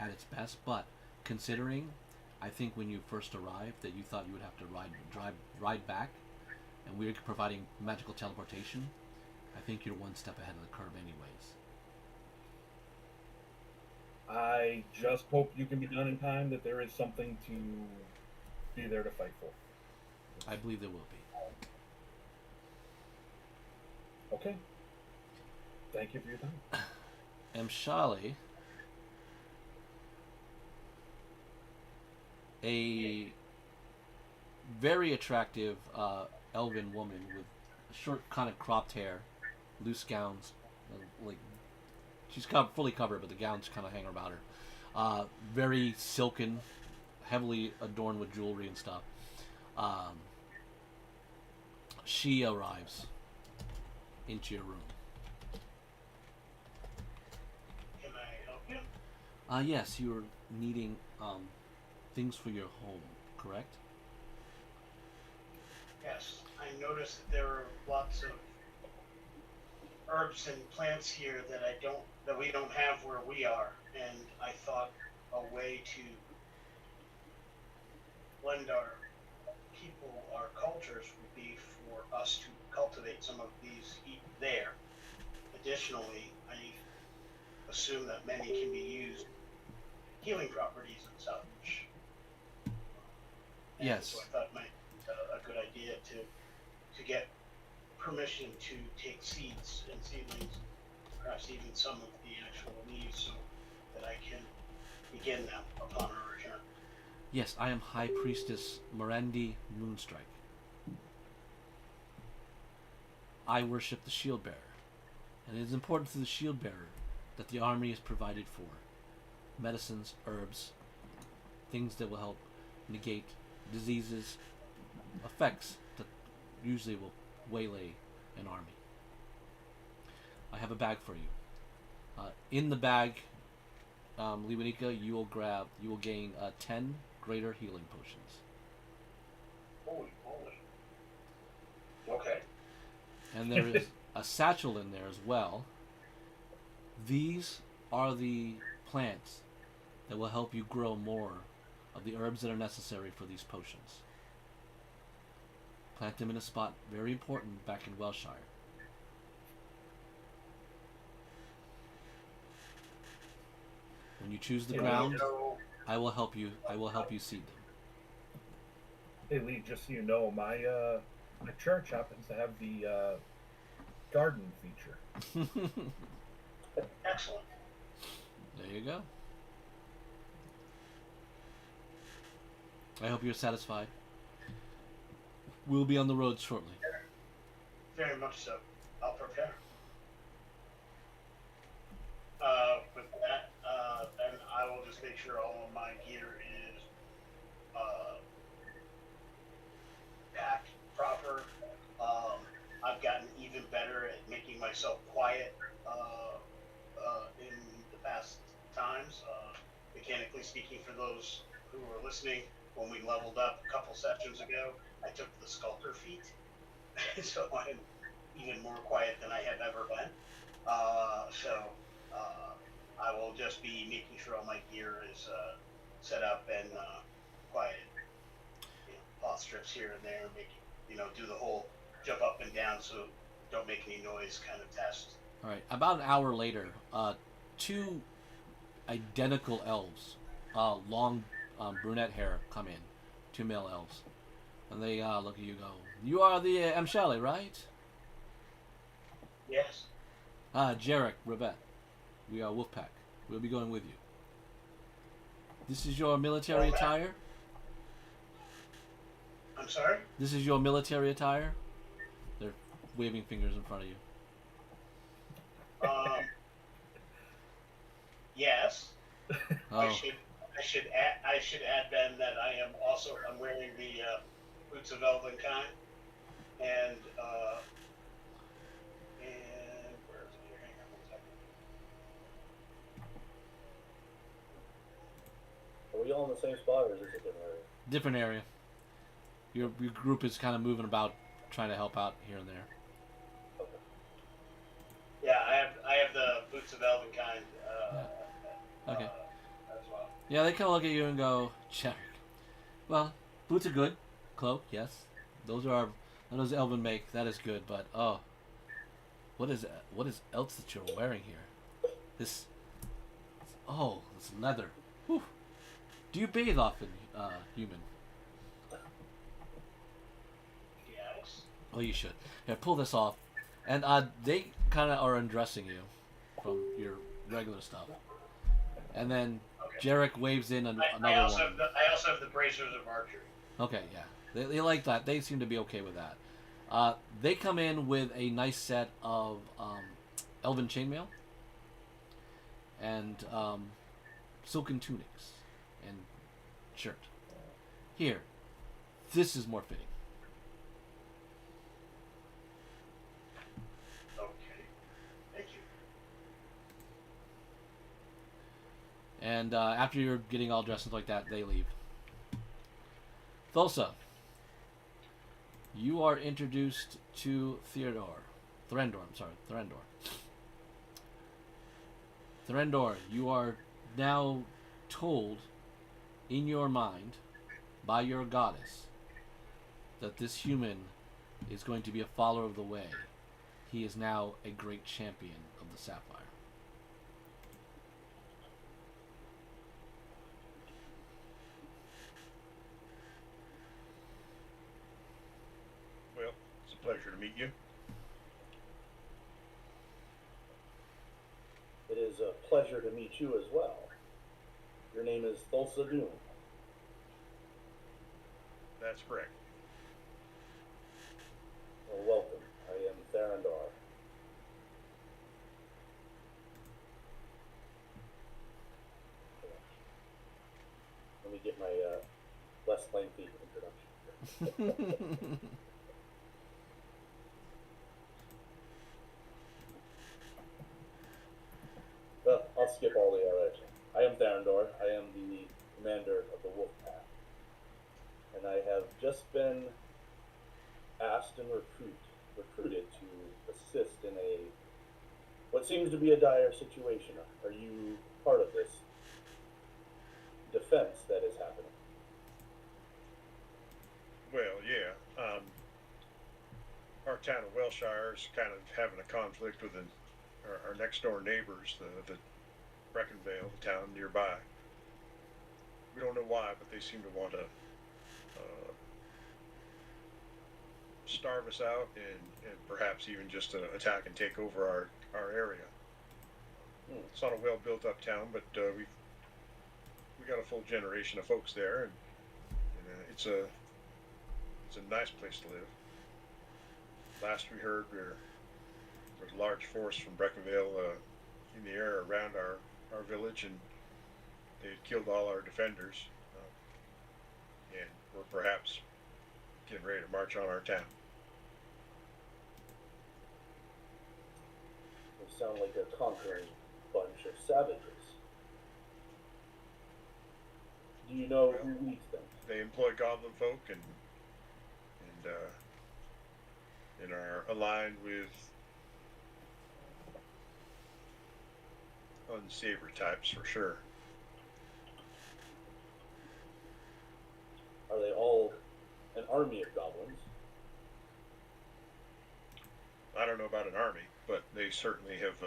at its best, but considering, I think when you first arrived that you thought you would have to ride back, and we're providing magical teleportation, I think you're one step ahead of the curve anyways. I just hope you can be done in time, that there is something to be there to fight for. I believe there will be. Okay. Thank you for your time. Mshali, a very attractive elven woman with short, kind of cropped hair, loose gowns, like she's fully covered, but the gowns kind of hang about her. Very silken, heavily adorned with jewelry and stuff. She arrives into your room. Can I help you? Yes, you were needing things for your home, correct? Yes. I noticed that there are lots of herbs and plants here that we don't have where we are, and I thought a way to blend our people, our cultures, would be for us to cultivate some of these there. Additionally, I assume that many can be used healing properties and such. Yes. So I thought it might be a good idea to get permission to take seeds and seedlings, perhaps even some of the actual leaves, so that I can begin them upon our return. Yes, I am High Priestess Mirendi Moonstrike. I worship the Shield Bearer, and it is important to the Shield Bearer that the army is provided for medicines, herbs, things that will help negate diseases, effects that usually will waylay an army. I have a bag for you. In the bag, Liwanika, you will gain 10 greater healing potions. Holy moly. Okay. And there is a satchel in there as well. These are the plants that will help you grow more of the herbs that are necessary for these potions. Plant them in a spot very important back in Welshire. When you choose the ground, I will help you. I will help you seed them. Hey Lee, just so you know, my church happens to have the garden feature. Excellent. There you go. I hope you're satisfied. We'll be on the road shortly. Very much so. I'll prepare. With that, then I will just make sure all of my gear is packed proper. I've gotten even better at making myself quiet in the past times. Mechanically speaking, for those who are listening, when we leveled up a couple sessions ago, I took the sculptor feat, so I'm even more quiet than I have ever been. I will just be making sure all my gear is set up and quiet. Cloth strips here and there, making, do the whole jump up and down so don't make any noise kind of test. All right. About an hour later, two identical elves, long brunette hair, come in. Two male elves, and they look at you. And go, "You are the Mshali, right?" Yes. Jarek, Rebet. We are Wolfpack. We'll be going with you. This is your military Well, attire? I'm sorry? This is your military attire? They're waving fingers in front of you. Yes. Oh, I should add, Ben, that I'm wearing the boots of Elvenkind, and where is it here? Hang on 1 second. Are we all in the same spot, or is this a different area? different area. Your group is kind of moving about, trying to help out here and there. Yeah, I have the boots of Elvenkind. Okay. As well. Yeah, they kind of look at you and go, Jared. Well, boots are good. Cloak, yes. Those elven make. That is good. But what is else that you're wearing here? This leather. Whew. Do you bathe often, human? Yes. Oh, you should. Here, pull this off. And they kind of are undressing you from your regular stuff. And then Okay. Jarek waves in another I also one. I also have the bracers of archery. Okay, yeah. They like that. They seem to be okay with that. They come in with a nice set of elven chainmail and silken tunics and shirt. Here, this is more fitting. Okay. Thank you. And after you're getting all dressed and like that, they leave. Thulsa, you are introduced to Threndor, you are now told in your mind by your goddess that this human is going to be a follower of the way. He is now a great champion of the Sapphire. Well, it's a pleasure to meet you. It is a pleasure to meet you as well. Your name is Thulsa Doom. That's correct. Well, welcome. I am Therendor. Let me get my less lengthy introduction. Well, I'll skip all the LH. I am Therendor. I am the commander of the Wolf Pack. And I have just been asked and recruited to assist in what seems to be a dire situation. Are you part of this defense that is happening? Well, yeah. Our town of Welshire is kind of having a conflict with our next door neighbors, the Breckinvale, the town nearby. We don't know why, but they seem to want to starve us out and perhaps even just attack and take over our area. It's not a well built up town, but we got a full generation of folks there, and it's a nice place to live. Last we heard, there was a large force from Breckinvale in the air around our village, and they had killed all our defenders, and were perhaps getting ready to march on our town. They sound like a conquering bunch of savages. Do you know who leads them? They employ goblin folk and are aligned with unsavory types for sure. Are they all an army of goblins? I don't know about an army, but they certainly have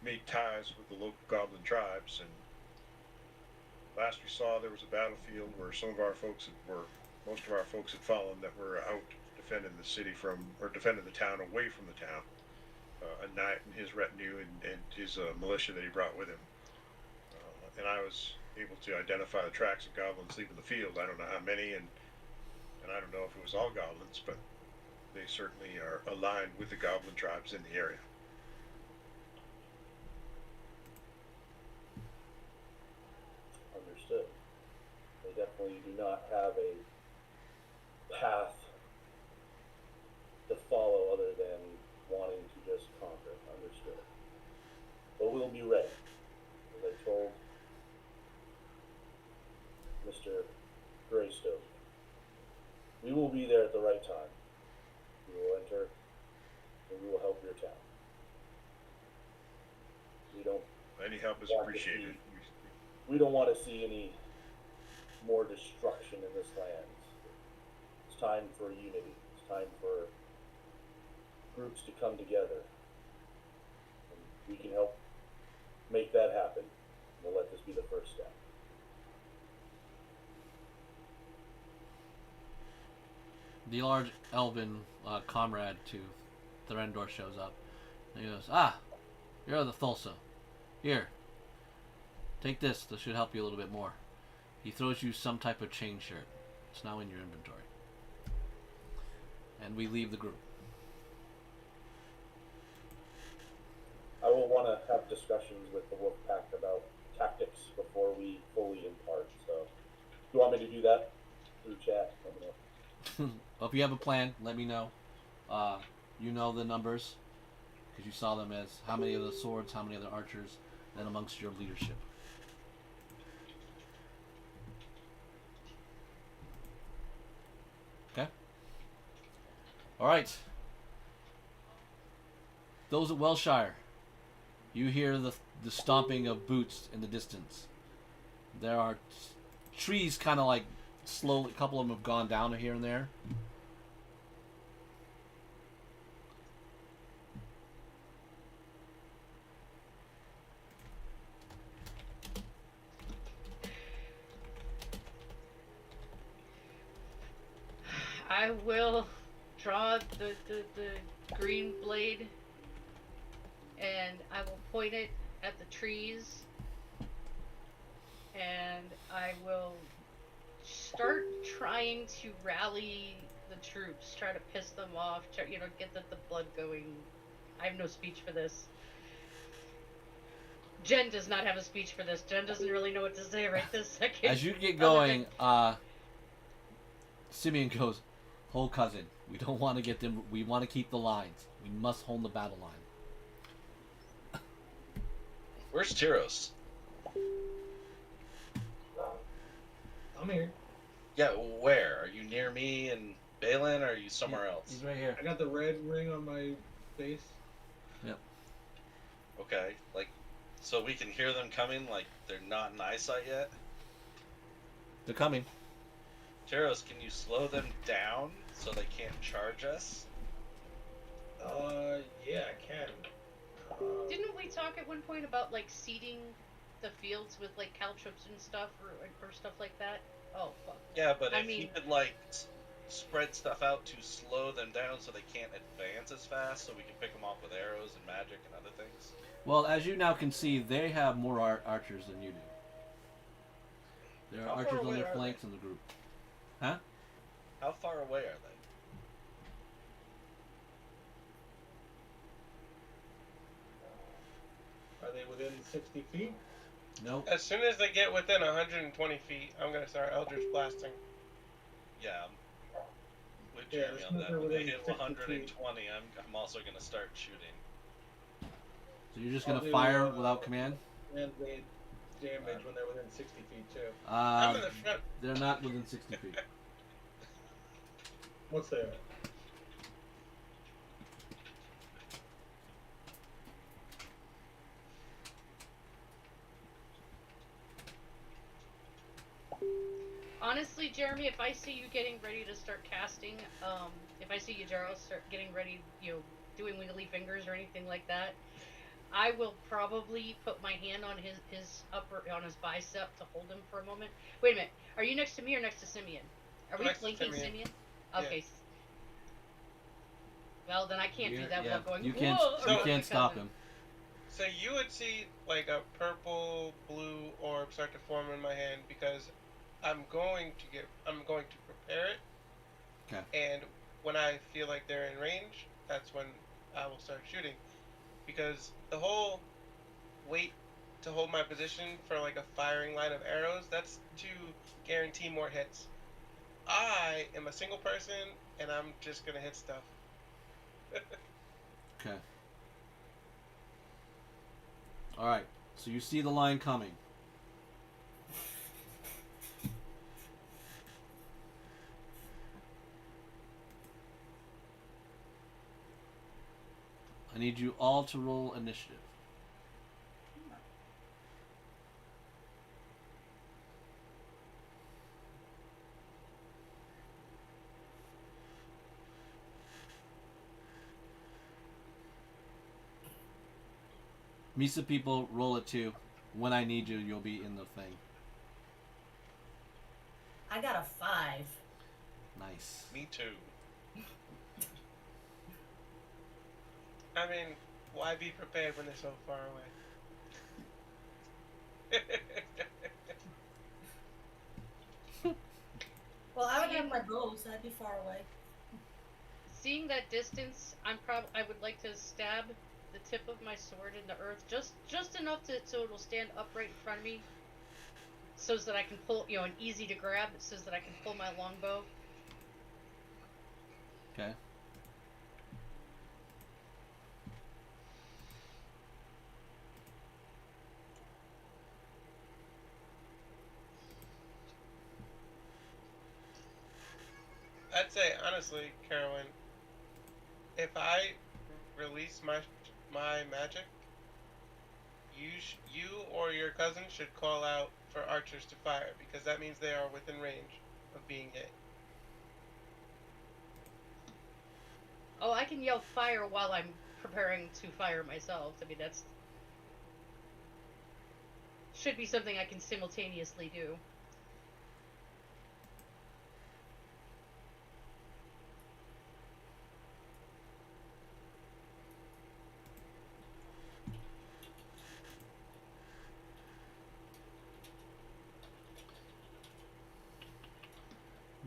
made ties with the local goblin tribes. And last we saw, there was a battlefield where most of our folks had fallen that were out defending the city defending the town away from the town. a knight and his retinue and his militia that he brought with him. And I was able to identify the tracks of goblins leaving the field. I don't know how many, and I don't know if it was all goblins, but they certainly are aligned with the goblin tribes in the area. Understood. They definitely do not have a path to follow other than wanting to just conquer. Understood. But we'll be ready. As I told Mr. Greystoke, we will be there at the right time. We will enter and we will help your town. We don't Any help is want to appreciated. we don't want to see any more destruction in this land. It's time for unity. It's time for groups to come together. And we can help make that happen. We'll let this be the first step. The large elven comrade to Therendor shows up. And he goes, "Ah, you're the Thulsa. Here, take this. This should help you a little bit more." He throws you some type of chain shirt. It's now in your inventory. And we leave the group. I will want to have discussions with the wolf pack about tactics before we fully impart. So, you want me to do that through chat? Let me know. Well, if you have a plan, let me know. You know the numbers because you saw them as how many of the swords, how many of the archers, and amongst your leadership. Okay. All right. Those at Wellshire, you hear the stomping of boots in the distance. There are trees kind of like slowly, a couple of them have gone down here and there. I will draw the green blade and I will point it at the trees and I will start trying to rally the troops, try to piss them off, try, get the blood going. I have no speech for this. Jen does not have a speech for this. Jen doesn't really know what to say right this second. As you get going, Simeon goes, "Hold, cousin. We don't want to get them. We want to keep the lines. We must hold the battle line." Where's Tyros? I'm here. Yeah, where? Are you near me and Balin, or are you somewhere else? He's right here. I got the red ring on my face. Yep. Okay, so we can hear them coming, they're not in eyesight yet? They're coming. Tyros, can you slow them down so they can't charge us? Yeah, I can. Didn't we talk at one point about seeding the fields with caltrops and stuff or stuff like that? Oh fuck. Yeah, but if you could spread stuff out to slow them down so they can't advance as fast, so we can pick them off with arrows and magic and other things. Well, as you now can see, they have more archers than you do. There are How far archers on away their are flanks in the group. Huh? How far away are they? Are they within 60 feet? Nope. As soon as they get within 120 feet, I'm gonna start Eldritch blasting. Yeah, with Yeah, Jeremy as on soon as that. they're When they within hit 60 120, I'm also gonna start shooting. So you're just I'll gonna do, fire without command? And they damage when they're within 60 feet too. I'm in the front. They're not within 60 feet. What's there? Honestly, Jeremy, if I see you getting ready to start casting, if I see you, Gerald, start getting ready, doing wiggly fingers or anything like that, I will probably put my hand on on his bicep to hold him for a moment. Wait a minute, are you next to me or next to Simeon? Are we Next to flanking Simeon. Simeon? Yeah. Okay. Well, then I can't do that without going. You can't. "Whoa," You around my can't stop cousin. him. So you would see like a purple blue orb start to form in my hand because I'm going to prepare it, Okay. and when I feel like they're in range, that's when I will start shooting. Because the whole wait to hold my position for like a firing line of arrows, that's to guarantee more hits. I am a single person and I'm just gonna hit stuff. Okay. All right. So you see the line coming. I need you all to roll initiative. Misa people, roll it too. When I need you, you'll be in the thing. I got a 5. Nice. Me too. I mean, why be prepared when they're so far away? Well, I would have my bow, so I'd be far away. Seeing that distance, I would like to stab the tip of my sword in the earth, just enough so it'll stand upright in front of me, so that I can pull, and easy to grab, so that I can pull my longbow. Okay. I'd say honestly, Carolyn, if I release my magic, you or your cousin should call out for archers to fire because that means they are within range of being hit. Oh, I can yell fire while I'm preparing to fire myself. I mean, that's should be something I can simultaneously do.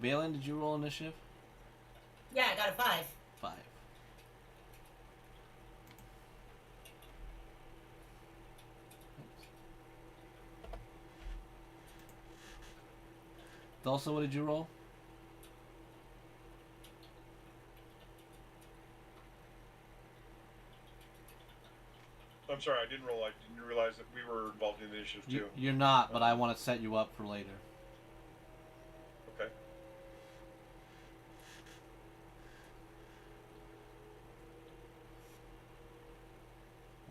Balin, did you roll initiative? Yeah, I got a 5. 5. Thulsa, what did you roll? I'm sorry, I didn't roll. I didn't realize that we were involved in the initiative too. You're not, but I want to set you up for later. Okay.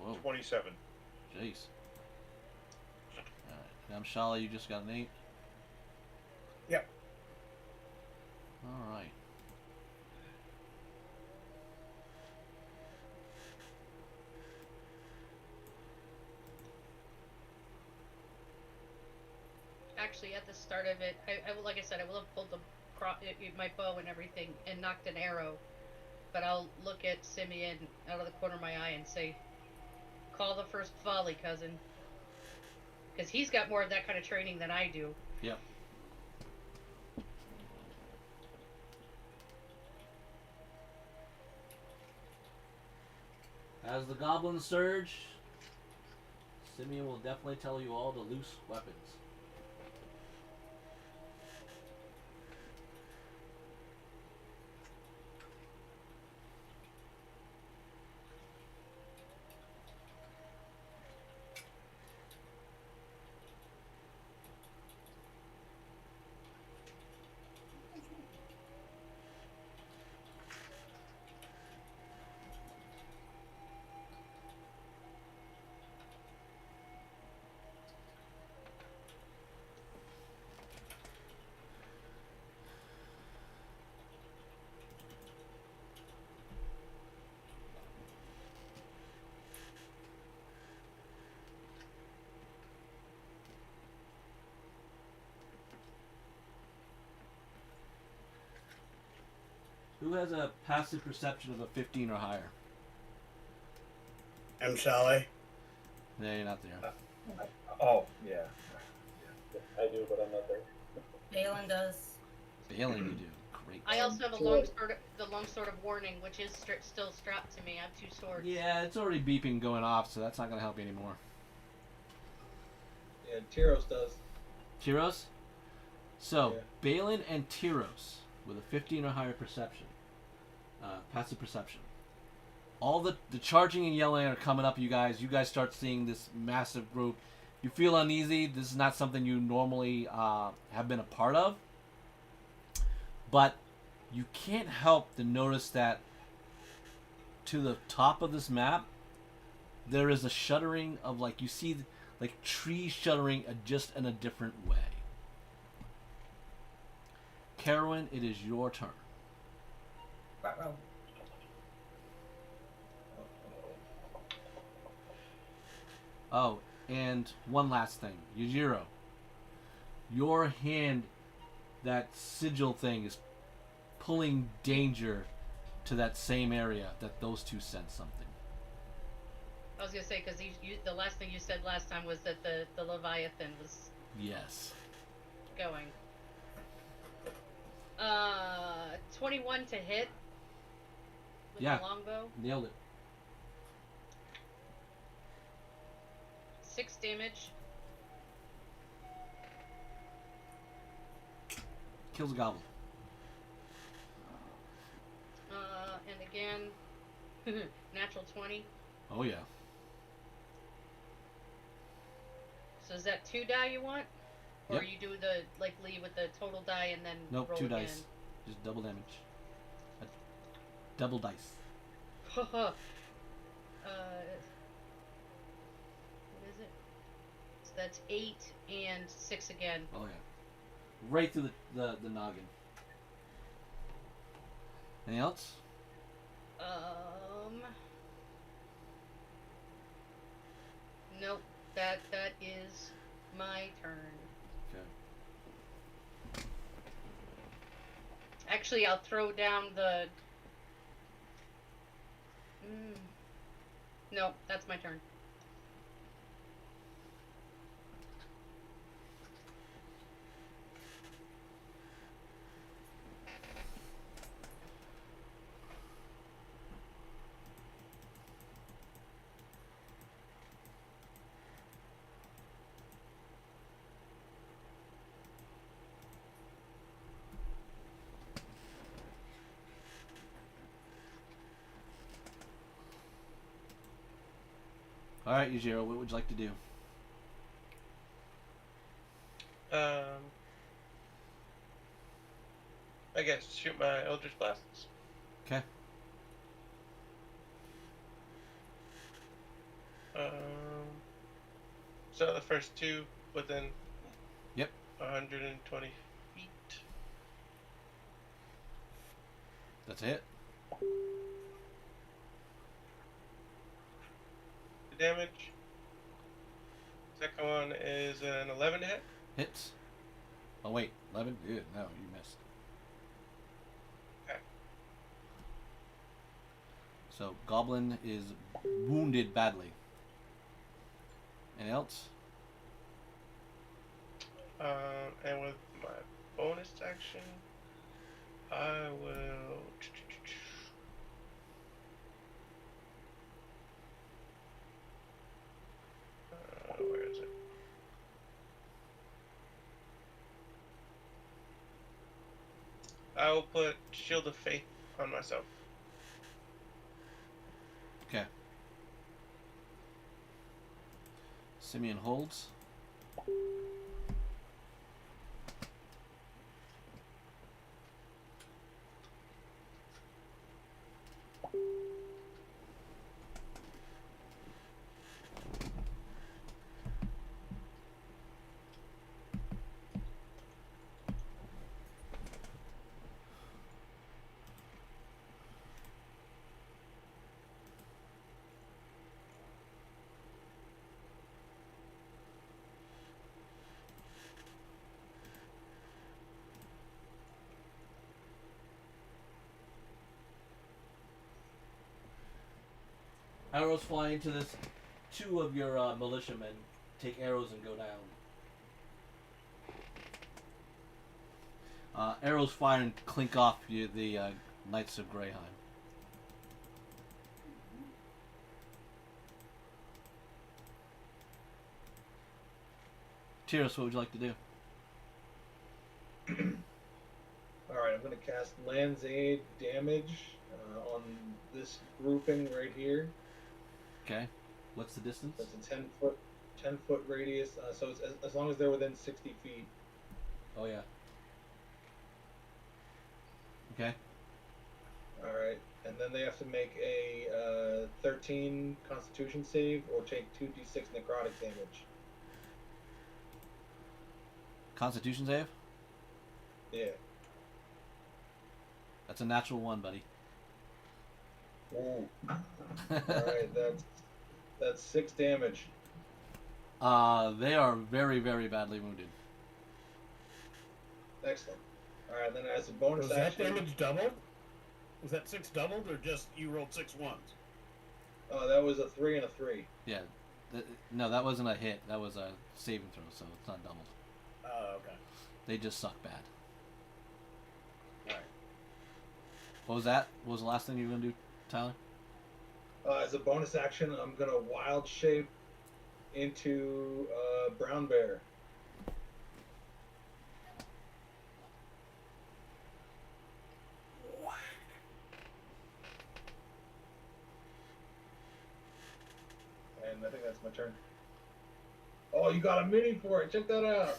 Whoa. 27. Jeez. Alright. Now, Shala, you just got an 8. Yep. Alright. Actually, at the start of it, like I said, I will have pulled my bow and everything and knocked an arrow. But I'll look at Simeon out of the corner of my eye and say, "Call the first volley, cousin," because he's got more of that kind of training than I do. Yep. As the goblins surge, Simeon will definitely tell you all to loose weapons. Who has a passive perception of a 15 or higher? Chalet. No, you're not there. Oh, yeah. I do, but I'm not there. Balin does. Balin, you do. Great. I also have a the long sword of warning, which is still strapped to me. I have 2 swords. Yeah, it's already beeping going off, so that's not going to help you anymore. Yeah, Tyros does. Tyros? So, Yeah. Balin and Tyros with a 15 or higher perception. Passive perception. All the charging and yelling are coming up, you guys. You guys start seeing this massive group. You feel uneasy. This is not something you normally have been a part of. But you can't help to notice that to the top of this map, there is a shuddering of, like, you see, like, trees shuddering just in a different way. Carowin, it is your turn. Ruh-roh. Oh, and one last thing. Yujiro, your hand, that sigil thing, is pulling danger to that same area that those two sense something. I was gonna say because the last thing you said last time was that the Leviathan was Yes. going. 21 to hit with Yeah. the longbow. Nailed it. 6 damage. Kills a goblin. And again, natural 20. Oh, yeah. So is that 2 die you want? Or Yep. you do the, like, leave with the total die and then Nope, roll 2 again? dice. Just double damage. Double dice. What is it? So that's 8 and 6 again. Oh, yeah. Right through the noggin. Anything else? Nope. That is my turn. Okay. Actually, I'll throw down the. No, that's my turn. Alright, Yujiro, what would you like to do? I guess shoot my Eldritch Blasts. Okay. So the first 2 within. Yep. 120 feet. That's it. The damage. Second one is an 11 to hit. Hits. Oh, wait. 11? Ew, no, you missed. Okay. So, Goblin is wounded badly. Anything else? And with my bonus action, I will. Where is it? I will put Shield of Faith on myself. Okay. Simeon holds. Arrows fly into this. 2 of your militiamen take arrows and go down. Arrows fire and clink off the Knights of Greyheim. Tyrus, what would you like to do? Alright, I'm going to cast Land's Aid damage on this grouping right here. Okay. What's the distance? That's a 10-foot radius, so it's as long as they're within 60 feet. Oh, yeah. Okay. Alright, and then they have to make a 13 Constitution save or take 2d6 necrotic damage. Constitution save? Yeah. That's a natural 1, buddy. Ooh. Alright, that's 6 damage. They are very, very badly wounded. Excellent. Alright, then as a bonus Was action... that damage doubled? Was that 6 doubled, or just you rolled 6 ones? that was a 3 and a 3. Yeah. No, that wasn't a hit. That was a saving throw, so it's not doubled. Oh, okay. They just suck bad. Alright. What was that? What was the last thing you were going to do, Tyler? As a bonus action, I'm going to wild shape into Brown Bear. And I think that's my turn. Oh, you got a mini for it. Check that out.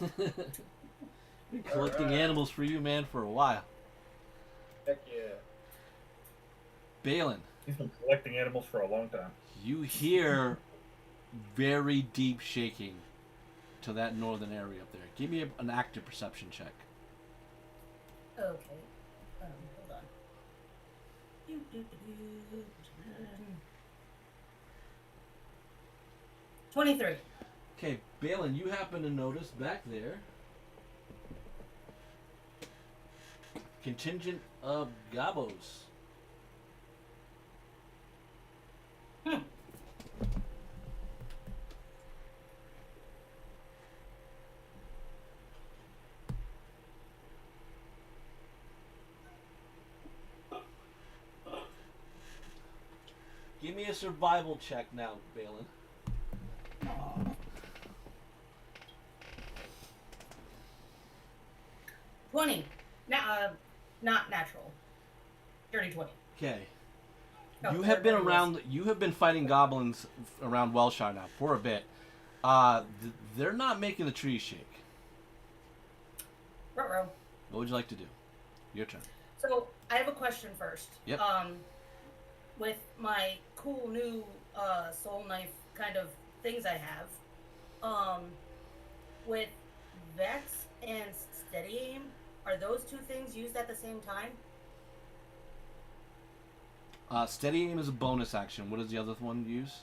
Been collecting Alright. animals for you, man, for a while. Heck yeah. Balin, He's been collecting animals for a long time. you hear very deep shaking to that northern area up there. Give me an active perception check. Okay. Hold on. 23. Okay, Balin, you happen to notice back there contingent of gobos. Give me a survival check now, Balin. 20. Not natural. Dirty 20. Okay. No, You have been dirty around. You have been fighting goblins around Welshire now for a bit. They're not making the trees shake. Ruh-roh. What would you like to do? Your turn. So I have a question first. Yep. With my cool new soul knife kind of things I have, with Vex and Steady Aim, are those two things used at the same time? Steady aim is a bonus action. What does the other one use?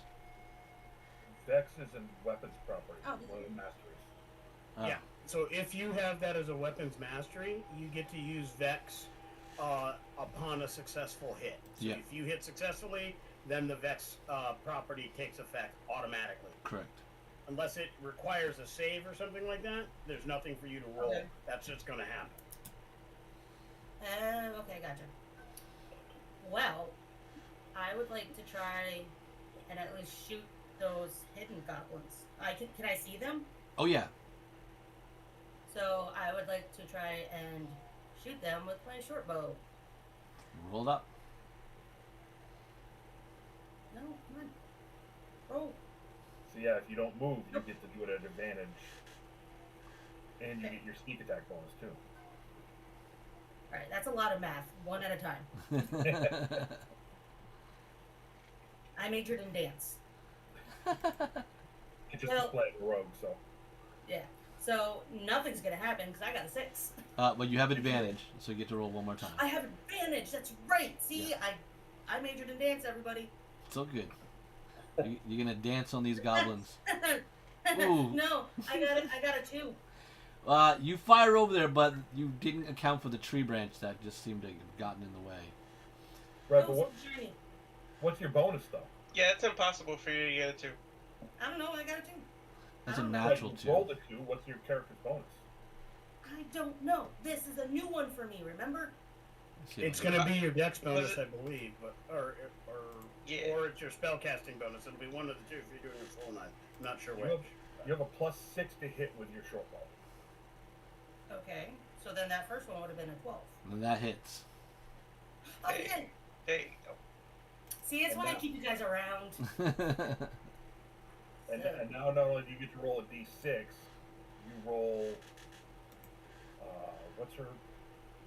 Vex is a weapons property. Oh. One of the masteries. Oh. Yeah. So if you have that as a weapons mastery, you get to use Vex upon a successful hit. So Yeah. if you hit successfully, then the Vex property takes effect automatically. Correct. Unless it requires a save or something like that, there's nothing for you to roll. Okay. That's just going to happen. Okay, gotcha. Well, I would like to try and at least shoot those hidden goblins. Can I see them? Oh yeah. So I would like to try and shoot them with my short bow. Roll it up. No, come on. Roll. So yeah, if you don't move, you get to do it at advantage. And you Okay. get your sneak attack bonus too. Alright, that's a lot of math. One at a time. I majored in dance. It's just Well- playing a rogue, so. Yeah. So nothing's gonna happen because I got a 6. But you have advantage, so you get to roll one more time. I have advantage. That's right. See, I majored in dance, everybody. It's all good. You're gonna dance on these goblins. Ooh. No, I got a 2. You fire over there, but you didn't account for the tree branch that just seemed to have gotten in the way. Right, Oh, but so shiny. what's your bonus though? Yeah, it's impossible for you to get it to. I don't know. I got a 2. That's a I don't know. natural Like, 2. roll the 2. What's your character's bonus? I don't know. This is a new one for me. Remember? It's going to be your dex bonus, it- I believe, but Yeah. or it's your spellcasting bonus. It'll be one of the two if you're doing a full 9. I'm not sure You which. have a +6 to hit with your short bow. Okay. So then that first one would have been a 12. And that hits. Oh, you did. There you go. See, that's And why I now- keep you guys around. And now not only do you get to roll a d6, you roll. What's her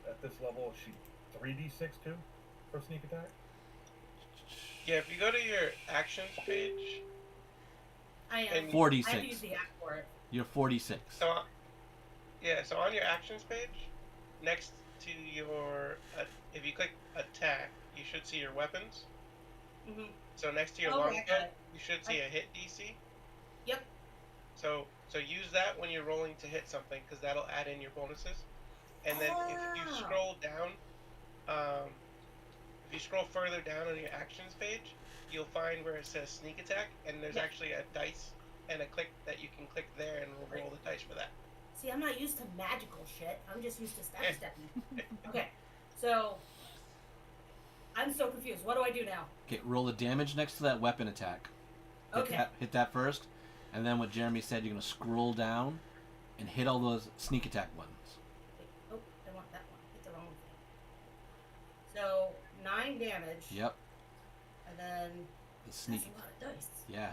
at this level? Is she 3d6 too for sneak attack? Yeah, if you go to your actions page, I am. And- 46. I have to use the app for it. You're 46. so so on your actions page, next to your, if you click attack, you should see your weapons. Mm-hmm. So next to your Oh, long I got gun, it. you should see a hit DC. Yep. So use that when you're rolling to hit something, because that'll add in your bonuses. And then if you Ah. scroll down, if you scroll further down on your actions page, you'll find where it says sneak attack, and there's Yeah. actually a dice and a click that you can click there and roll the dice for that. See, I'm not used to magical shit. I'm just used to stab stepping. Okay. So I'm so confused. What do I do now? Okay, roll the damage next to that weapon attack. Okay. Hit that first, and then what Jeremy said, you're going to scroll down and hit all those sneak attack buttons. Oh, I want that one. Hit the wrong thing. So 9 damage. Yep, And then the sneak. that's a lot of dice. Yeah.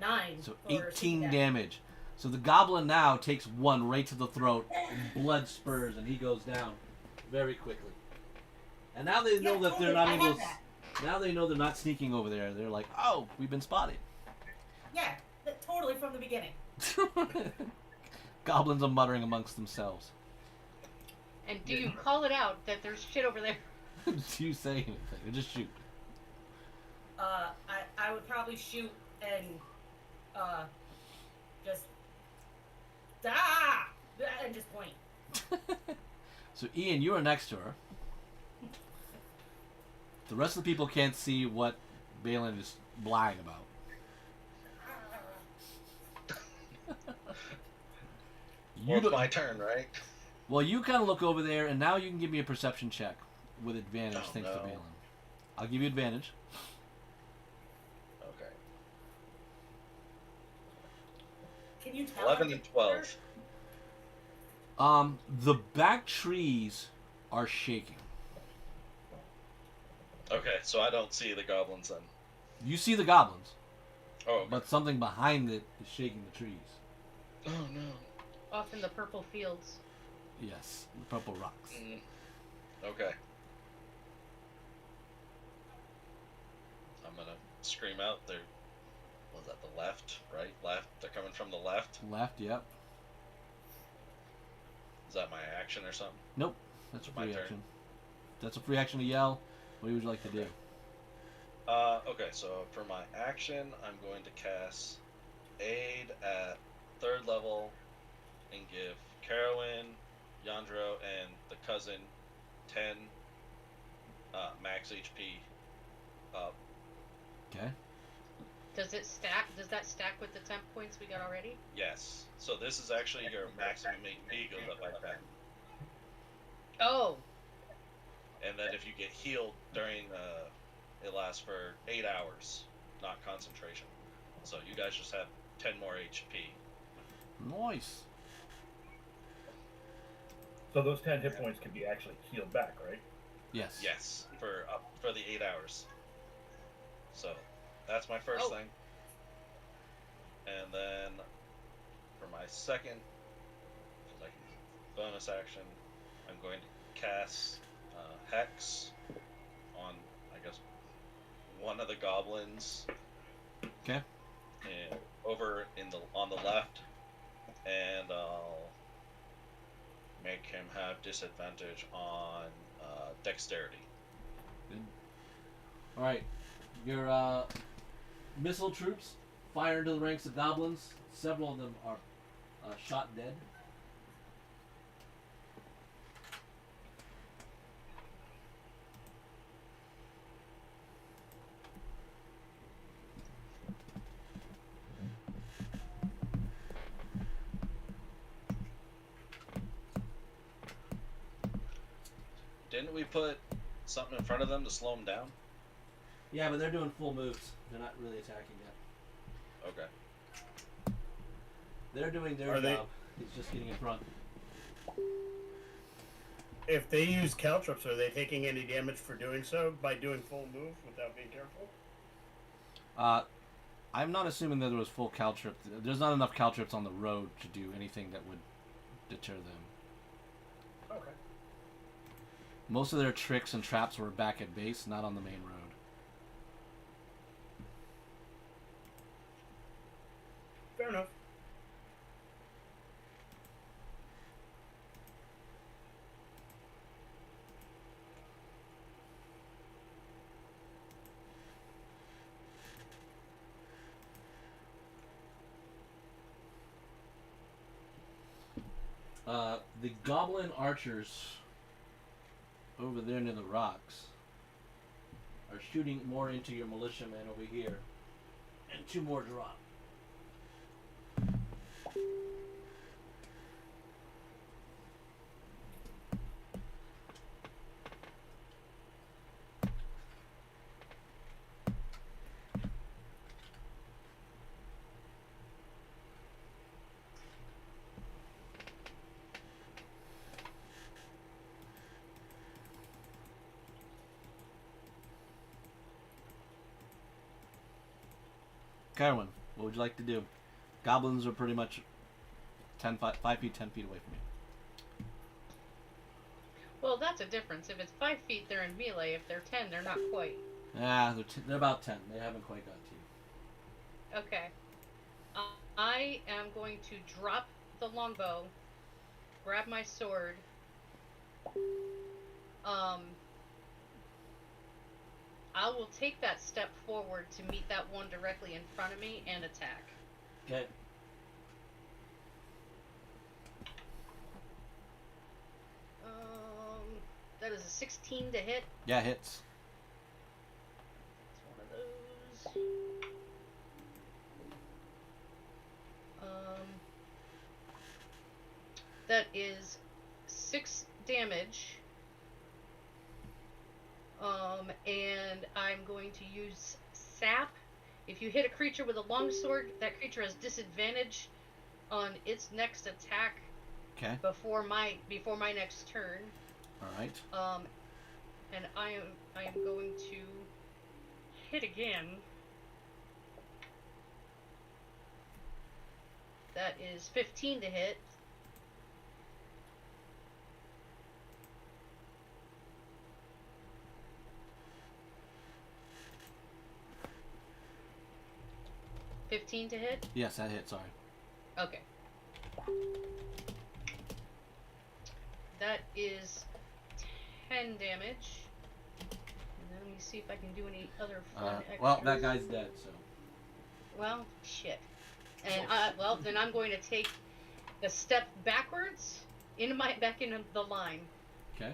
9. So for 18 sneak attack. damage. So the goblin now takes 1 right to the throat, and blood spurs, and he goes down very quickly. And now they know that they're totally. not I able have to. that. Now they know they're not sneaking over there. They're like, oh, we've been spotted. Yeah, totally from the beginning. Goblins are muttering amongst themselves. And do you call it out that there's shit over there? Do you say anything? Or just shoot? I would probably shoot and just and just point. So Ian, you are next to her. The rest of the people can't see what Balin is lying about. Well, it's my turn, right? Well, you kind of look over there, and now you can give me a perception check with advantage, Oh, thanks to no. Balin. I'll give you advantage. Okay. Can you tell? 11 and 12. The back trees are shaking. Okay, so I don't see the goblins then. You see the goblins, Oh, okay. but something behind it is shaking the trees. Oh no. Off in the purple fields. Yes, the purple rocks. Okay. I'm gonna scream out. They're, was that the left, right, left? They're coming from the left. Left, yep. Is that my action or something? Nope, that's a My free turn. action. That's a free action to yell. What would you like to do? Okay, so for my action, I'm going to cast Aid at 3rd level and give Carowin, Yandro, and the cousin 10 max HP up. Okay. Does it stack? Does that stack with the temp points we got already? Yes. So this is actually your maximum HP goes up like that. Oh, And then if you get healed during, it lasts for 8 hours, not concentration. So you guys just have 10 more HP. Nice. So those 10 hit points can be actually healed back, right? Yes. Yes, for the 8 hours. So that's my first Oh. thing. And then for my second, like bonus action, I'm going to cast Hex on, I guess, one of the goblins. Okay. And over on the left, and I'll make him have disadvantage on dexterity. Good. All right. Your missile troops fire into the ranks of goblins. Several of them are shot dead. Didn't we put something in front of them to slow them down? Yeah, but they're doing full moves. They're not really attacking yet. Okay. They're doing their Are they- job. It's just getting in front. If they use caltrops, are they taking any damage for doing so by doing full move without being careful? I'm not assuming that there was full caltrip. There's not enough caltrips on the road to do anything that would deter them. Okay. Most of their tricks and traps were back at base, not on the main road. Fair enough. The goblin archers over there near the rocks are shooting more into your militiamen over here. And 2 more drop. Carwin, what would you like to do? Goblins are pretty much 5 feet, 10 feet away from you. Well, that's a difference. If it's 5 feet, they're in melee. If they're 10, they're not quite. Ah, they're about 10. They haven't quite got to you. Okay. I am going to drop the longbow, grab my sword. I will take that step forward to meet that one directly in front of me and attack. Okay. That is a 16 to hit. Yeah, hits. It's one of those. That is 6 damage. And I'm going to use sap. If you hit a creature with a longsword, that creature has disadvantage on its next attack. Okay. Before my next turn. All right. And I am going to hit again. That is 15 to hit. $15 to hit? Yes, that hit. Sorry. Okay. That is 10 damage. And then let me see if I can do any other fun extras. Well, that guy's dead, so. Well, shit. And well, then I'm going to take the step backwards back into the line. Okay.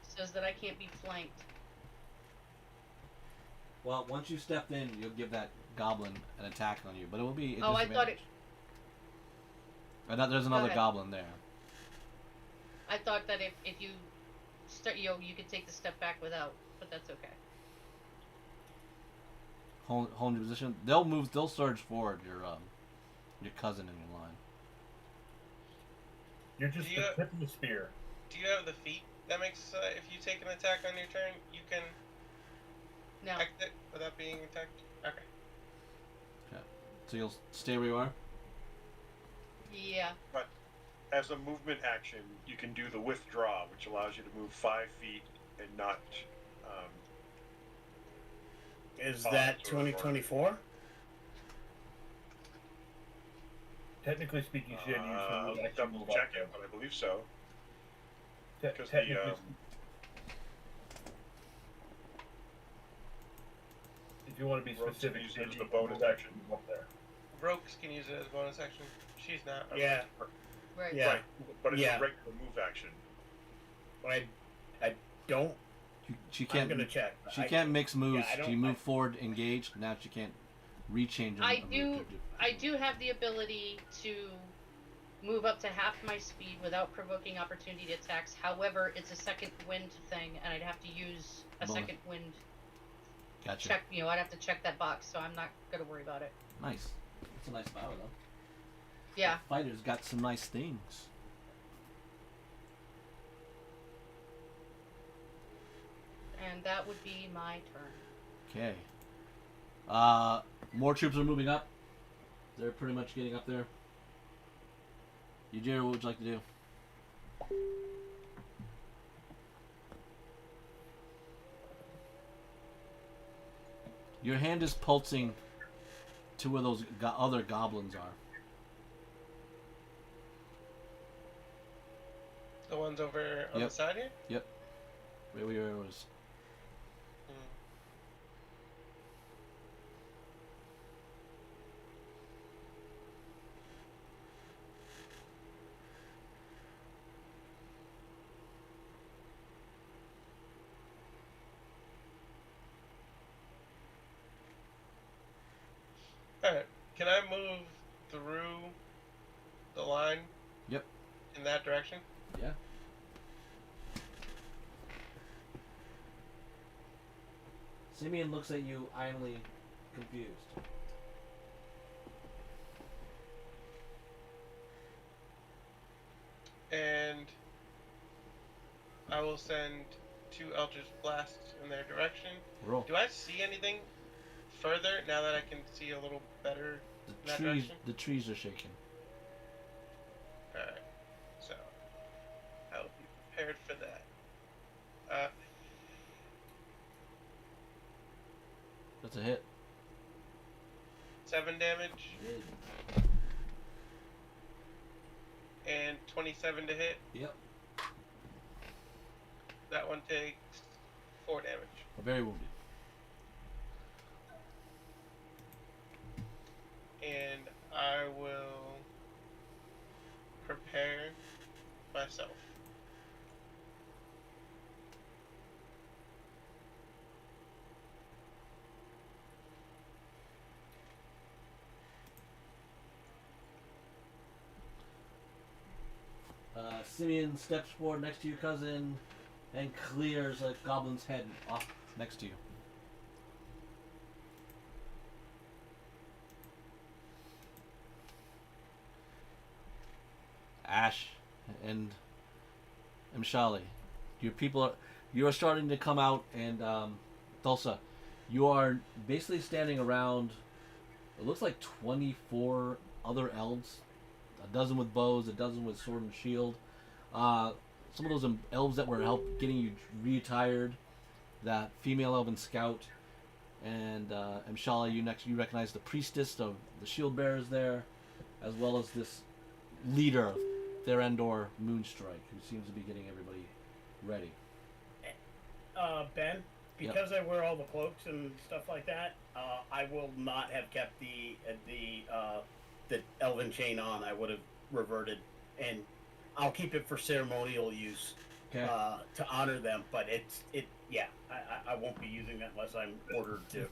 So that I can't be flanked. Well, once you stepped in, you'll give that goblin an attack on you, but it will be. Oh, I thought it. There's another goblin there. I thought that if you start, you could take the step back without, but that's okay. Hold your position. They'll surge forward your cousin in your line. You're just the tip of the spear. Do you have the feat that makes if you take an attack on your turn, you can exit without being attacked? Okay. Okay. So you'll stay where you are? Yeah. But as a movement action, you can do the withdraw, which allows you to move 5 feet and not. Is that 2024? Technically speaking, you should use the action double move check up there. it, but I believe so. Because Technically, if you want to be Rogues specific, use you it as need the to bonus move action. up there. Rogues can use it as a bonus action. She's not. Yeah. Right. Yeah. Right, but it's Yeah. a regular move action. I don't. She can't. I'm gonna check. She can't mix moves. I don't- She moved forward, engaged. Now she can't rechange. I do have the ability to move up to half my speed without provoking opportunity attacks. However, it's a second wind thing, and I'd have to use a Bonus. second wind Gotcha. check. You know, I'd have to check that box, so I'm not gonna worry about it. Nice. That's a nice power, though. Yeah. The fighter's got some nice things. And that would be my turn. Okay. More troops are moving up. They're pretty much getting up there. Yujiro, what would you like to do? Your hand is pulsing to where those other goblins are. The ones over on Yep. the side here? Yep. Where we was. Hmm. Alright, can I move through the line? Yep. In that direction? Yeah. Simeon looks at you, idly confused. And I will send 2 Eldritch Blasts in their direction. Roll. Do I see anything further now that I can see a little better in that direction? The trees are shaking. Alright, so I will be prepared for that. 'That's a hit. 7 damage and 27 to hit. Yep. That one takes 4 damage. Very wounded. And I will prepare myself. Simeon steps forward next to your cousin and clears a goblin's head off next to you. Ash and Mshali, you are starting to come out, and Thulsa, you are basically standing around. It looks like 24 other elves, a dozen with bows, a dozen with sword and shield. Some of those elves that were getting you retired, that female elven scout, and Mshala, you recognize the priestess of the shield bearers there, as well as this leader, Therendor Moonstrike, who seems to be getting everybody ready. Ben, because I wear all the cloaks and stuff like that, I will not have kept the elven chain on. I would have reverted, and I'll keep it for ceremonial use, Okay. to honor them. But I won't be using that unless I'm ordered to.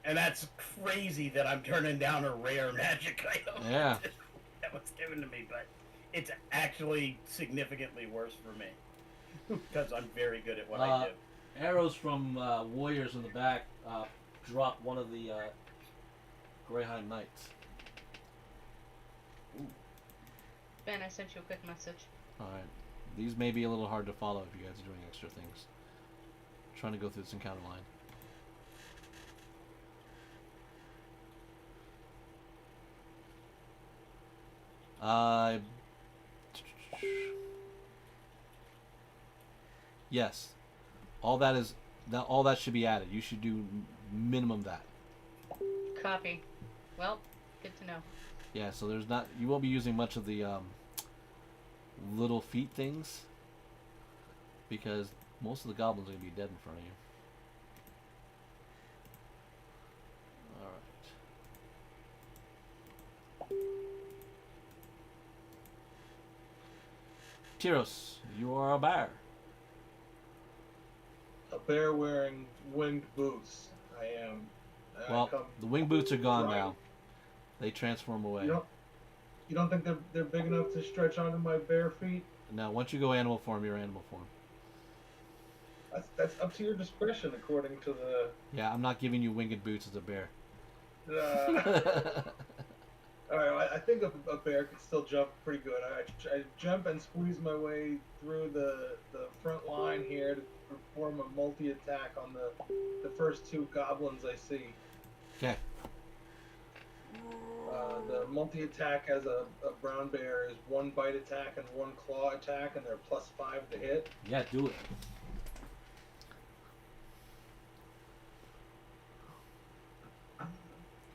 And that's crazy that I'm turning down a rare magic item. Yeah. That was given to me, but it's actually significantly worse for me because I'm very good at what I do. Arrows from warriors in the back drop one of the Greyheim Knights. Ben, I sent you a quick message. Alright. These may be a little hard to follow if you guys are doing extra things. Trying to go through this encounter line. Yes. All that should be added. You should do minimum that. Copy. Well, good to know. Yeah, so you won't be using much of the little feet things because most of the goblins are going to be dead in front of you. Alright. Tyros, you are a bear. A bear wearing winged boots. I am. Well, the wing boots are gone Right. now. They transform away. You don't think they're big enough to stretch onto my bare feet? Now, once you go animal form, you're animal form. That's up to your discretion, according to the. Yeah, I'm not giving you winged boots as a bear. All right, well, I think a bear can still jump pretty good. I jump and squeeze my way through the front line here to perform a multi-attack on the first two goblins I see. Okay. The multi-attack as a brown bear is 1 bite attack and 1 claw attack, and they're +5 to hit. Yeah, do it.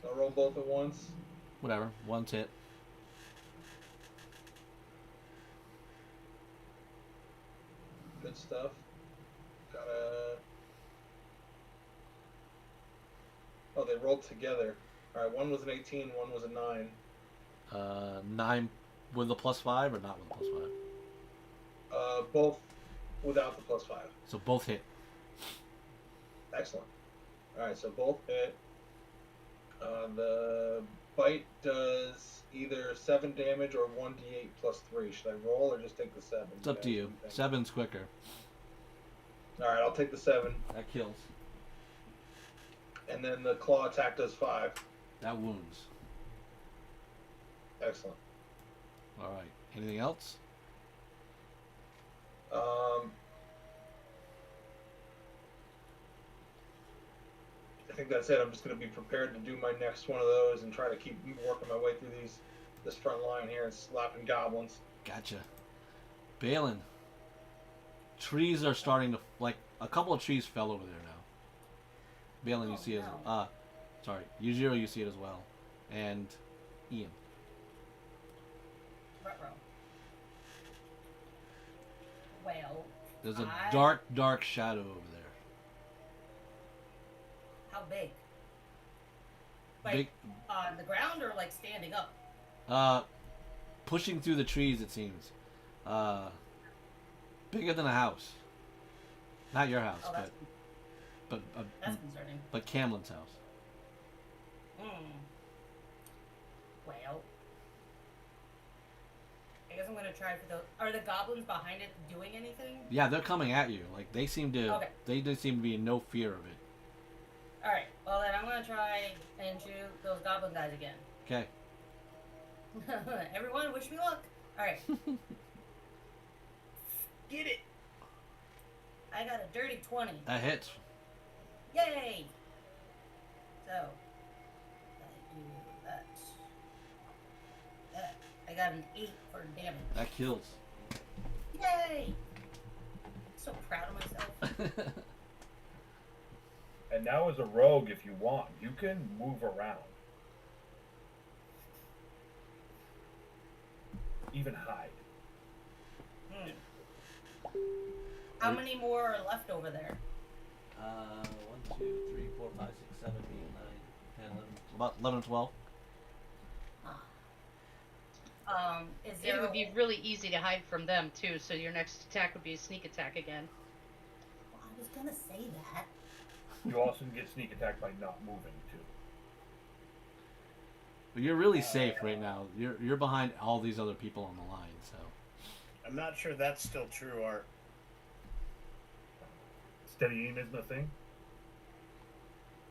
I'll roll both at once. Whatever. One's hit. Good stuff. Oh, they rolled together. Alright, one was an 18, one was a 9. 9 with a +5 or not with a +5? Both without the +5. So both hit. Excellent. Alright, so both hit. The bite does either 7 damage or 1d8 +3. Should I roll or just take the 7? It's up to you. 7's quicker. Alright, I'll take the 7. That kills. And then the claw attack does 5. That wounds. Excellent. Alright. Anything else? I think that's it. I'm just going to be prepared to do my next one of those and try to keep working my way through this front line here and slapping goblins. Gotcha. Balin. Trees are starting to, like, a couple of trees fell over there now. Balin, you see it as, sorry, Yujiro, you see it as well. And Ian. Well, there's a dark shadow over there. How big? Like Big, on the ground or like standing up? pushing through the trees, it seems. Bigger than a house. Not your house, but that's concerning. But Camlin's house. Well, I guess I'm gonna try for those. Are the goblins behind it doing anything? Yeah, they're coming at you. Like they seem to. Okay. They just seem to be in no fear of it. All right. Well, then I'm gonna try and shoot those goblin guys again. Okay. Everyone, wish me luck. All right. Get it. I got a dirty 20. That hits. Yay! So, I do that. I got an 8 for damage. That kills. Yay! So proud of myself. And now as a rogue, if you want, you can move around. Even hide. How many more are left over there? 1, 2, 3, 4, 5, 6, 7, 8, 9, 10, 11. About 11 or 12. Is there It would be really easy to hide from them too, so your next attack would be a sneak attack again. Well, I was gonna say that. You also get sneak attack by not moving too. But you're really safe right now. You're behind all these other people on the line, so. I'm not sure that's still true, Art. Steady aim isn't a thing?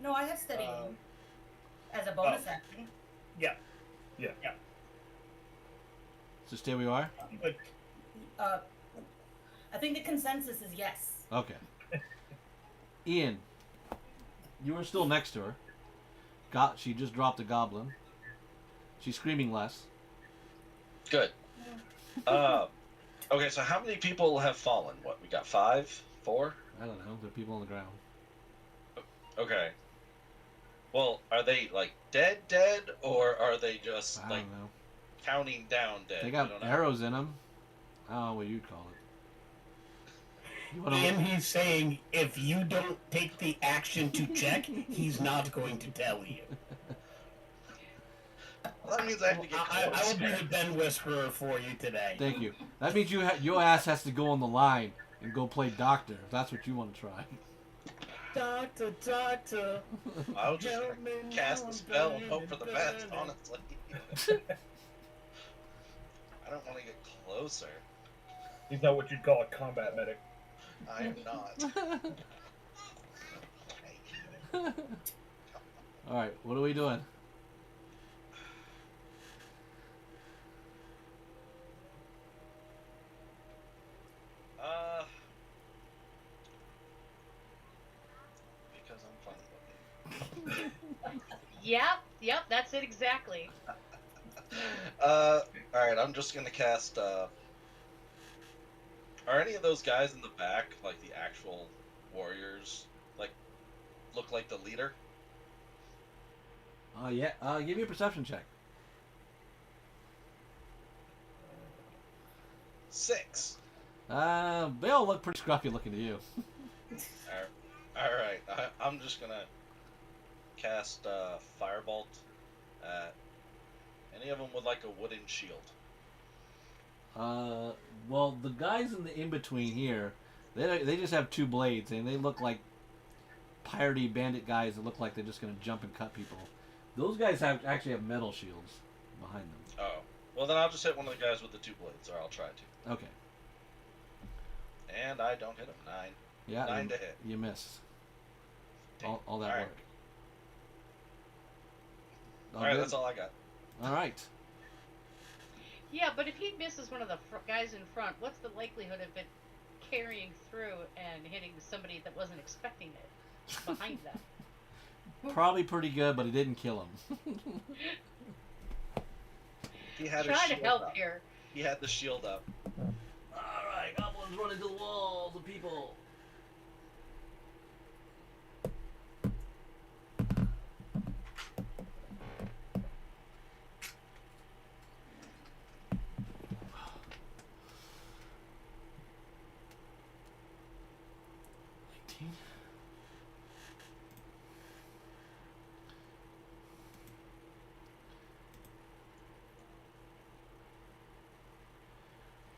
No, I have steady aim as a bonus action. Yeah. Yeah. So stay where you are? But I think the consensus is yes. Okay. Ian, you were still next to her. She just dropped a goblin. She's screaming less. Good. Okay, so how many people have fallen? What, we got 5? 4? I don't know. There are people on the ground. Okay. Well, are they, like, dead, or are they just, I like, don't know. counting down dead? They We got don't know. arrows in them. I don't know what you'd call it. You wanna and he's saying if you don't take the action to check, he's not going to tell you. Well, that means I have to get I close. will be the Ben Whisperer for you today. Thank you. That means your ass has to go on the line and go play doctor, if that's what you want to try. Doctor, doctor. I was just Help gonna me cast now, a I'm spell and hope burning, for the best, burning. honestly. I don't want to get closer. He's not what you'd call a combat medic. I am not. All right, what are we doing? Because I'm funny looking. Yep, that's it exactly. Alright, I'm just gonna cast, are any of those guys in the back, like the actual warriors, like, look like the leader? Yeah. Give me a perception check. 6. They all look pretty scruffy looking to you. Alright, I'm just gonna cast, Firebolt at any of them with, like, a wooden shield. Well, the guys in the in-between here, they just have 2 blades, and they look like piratey bandit guys that look like they're just gonna jump and cut people. Those guys actually have metal shields behind them. Oh. Well, then I'll just hit one of the guys with the 2 blades, or I'll try to. Okay. And I don't hit him. 9. Yeah. 9 to hit. You miss. Dang. All that All right. work. Alright, that's all I got. All right. Yeah, but if he misses one of the guys in front, what's the likelihood of it carrying through and hitting somebody that wasn't expecting it behind them? Probably pretty good, but it didn't kill him. He had Trying his to shield help up. here. He had the shield up. Alright, goblins running to the walls of people.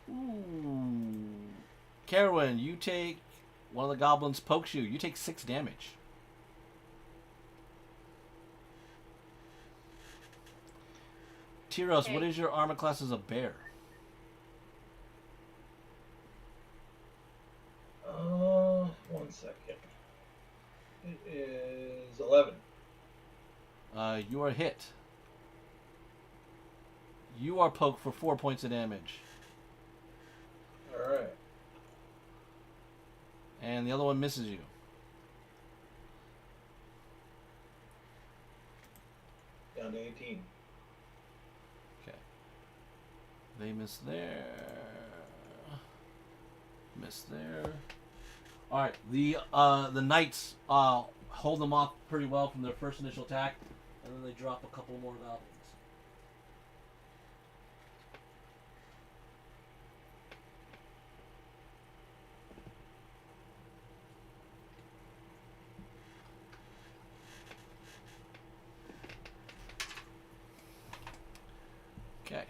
Ooh. Carowin, you take... One of the goblins pokes you. You take 6 damage. Tyros, what Okay. is your armor class as a bear? One second. It is 11. You are hit. You are poked for 4 points of damage. Alright. And the other one misses you. Down to 18. Okay. They miss there. Miss there. Alright, the knights hold them off pretty well from their first initial attack, and then they drop a couple more goblins. Okay.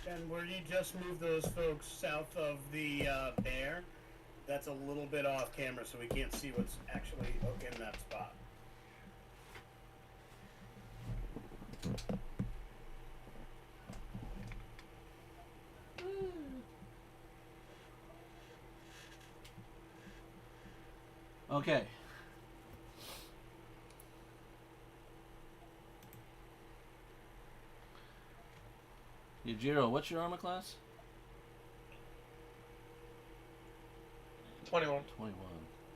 And where you just moved those folks south of the bear, that's a little bit off camera, so we can't see what's actually in that spot. Okay. Yujiro, what's your armor class? 21. 21.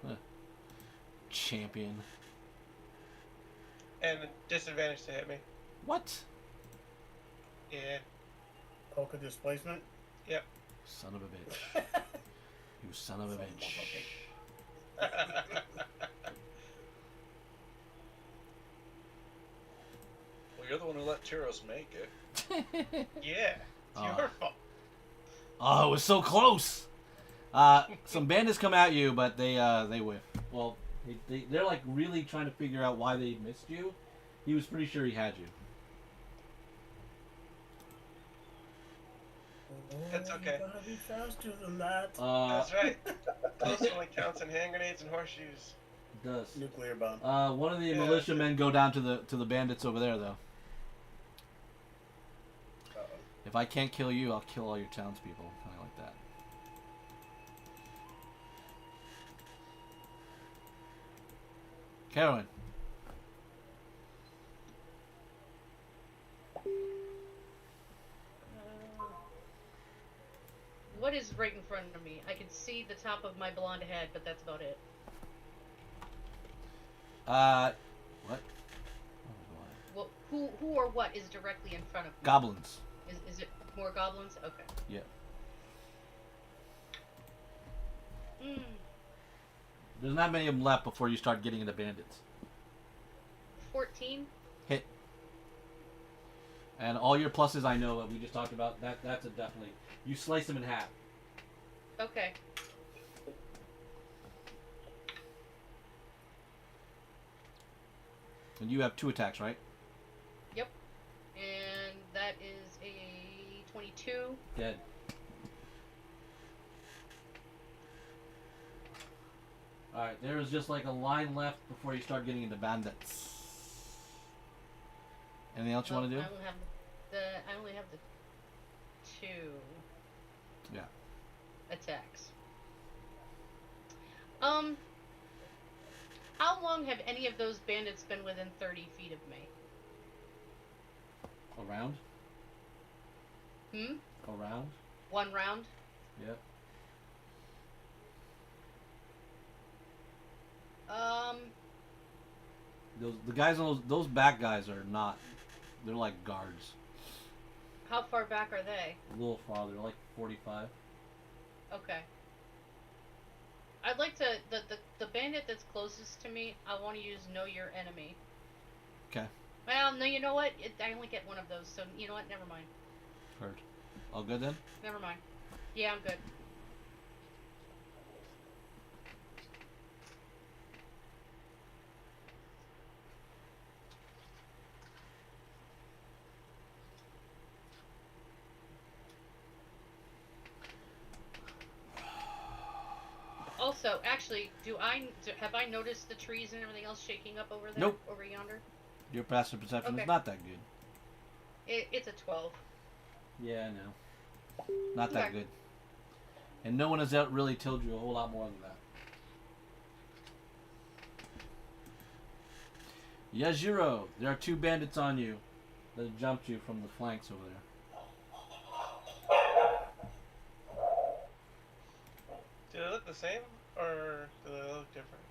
Huh. Champion. And disadvantage to hit me. What? Yeah. Polka displacement? Yep. Son of a bitch. You son of a bitch. Well, you're the one who let Tyros make it. Yeah. It's Oh. your fault. Oh, it was so close. Some bandits come at you, but they whiff. Well, They're like really trying to figure out why they missed you. He was pretty sure he had you. That's okay. You gotta be faster than that. That's right. Those only counts in hand grenades and horseshoes. It does. Nuclear bomb. One of the Yeah, militiamen go down to the bandits over there though. If I can't kill you, I'll kill all your townspeople. Kind of like that. Carolyn. What is right in front of me? I can see the top of my blonde head, but that's about it. What? Well, who or what is directly in front of me? Goblins. Is it more goblins? Okay. Yeah. Hmm. There's not many of them left before you start getting into bandits. 14. Hit. And all your pluses I know that we just talked about. That's a definitely. You slice them in half. Okay. And you have 2 attacks, right? Yep. And that is a 22. Dead. Alright, there's just like a line left before you start getting into bandits. Anything else you want to do? I only have the 2 Yeah. attacks. How long have any of those bandits been within 30 feet of me? Around? Hmm? Around? 1 round? Yep. The guys on those back guys are not. They're like guards. How far back are they? A little farther, like 45. Okay. I'd like to the bandit that's closest to me. I want to use Know Your Enemy. Okay. Well, no, you know what? I only get one of those, so you know what? Never mind. Heard. All good then? Never mind. Yeah, I'm good. Also, actually, have I noticed the trees and everything else shaking up over there? Nope. Over yonder? Your passive perception Okay. is not that good. It's a 12. Yeah, I know. Not that Okay. good. And no one has really told you a whole lot more than that. Yajiro, there are 2 bandits on you that jumped you from the flanks over there. Do they look the same or do they look different?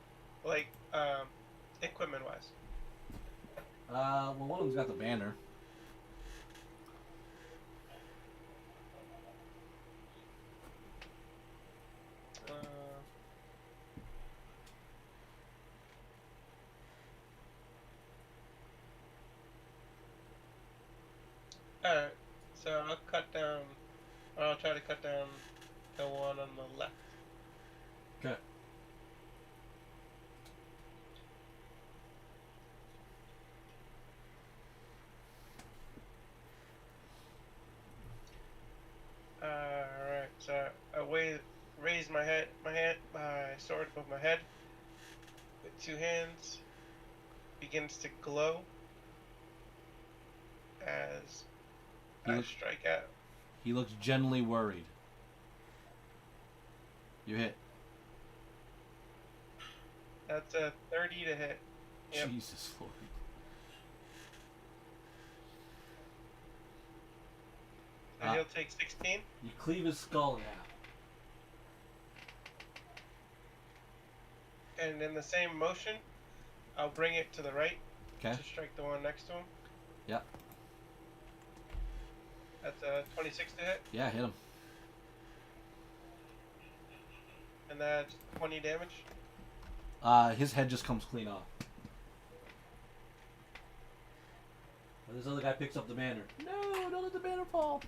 Like, equipment wise. Well, one of them's got the banner. Alright, so I'll cut down, or I'll try to cut down the one on the left. Okay. Alright, so I raise my sword above my head with 2 hands, begins to glow as I You- strike out. He looks genuinely worried. You hit. That's a 30 to hit. Yep. Jesus Lord. So he'll take 16. You cleave his skull in half. And in the same motion, I'll bring it to the right Okay. to strike the one next to him. Yep. That's a 26 to hit, Yeah, hit him. and that's 20 damage. His head just comes clean off. And this other guy picks up the banner. No, don't let the banner fall.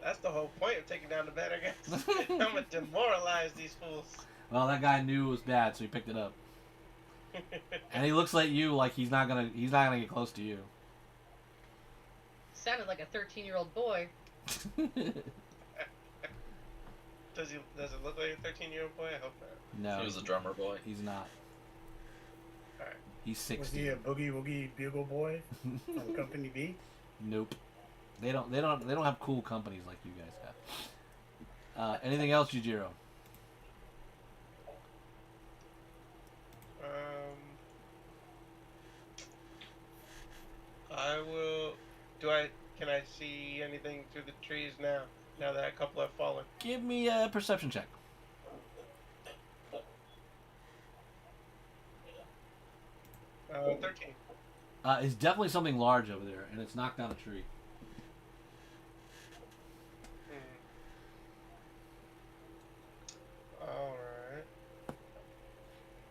That's the whole point of taking down the banner, guys. I'm gonna demoralize these fools. Well, that guy knew it was bad, so he picked it up. And he looks at you like he's not gonna get close to you. Sounded like a 13-year-old boy. Does it look like a 13-year-old boy? I hope not. No, He was a drummer boy. he's not. Alright. He's Was 60. he a boogie woogie bugle boy from Company B? Nope. They don't have cool companies like you guys have. Anything else, Jujiro? I will. Can I see anything through the trees now? Now that a couple have fallen. Give me a perception check. 13. It's definitely something large over there, and it's knocked down a tree.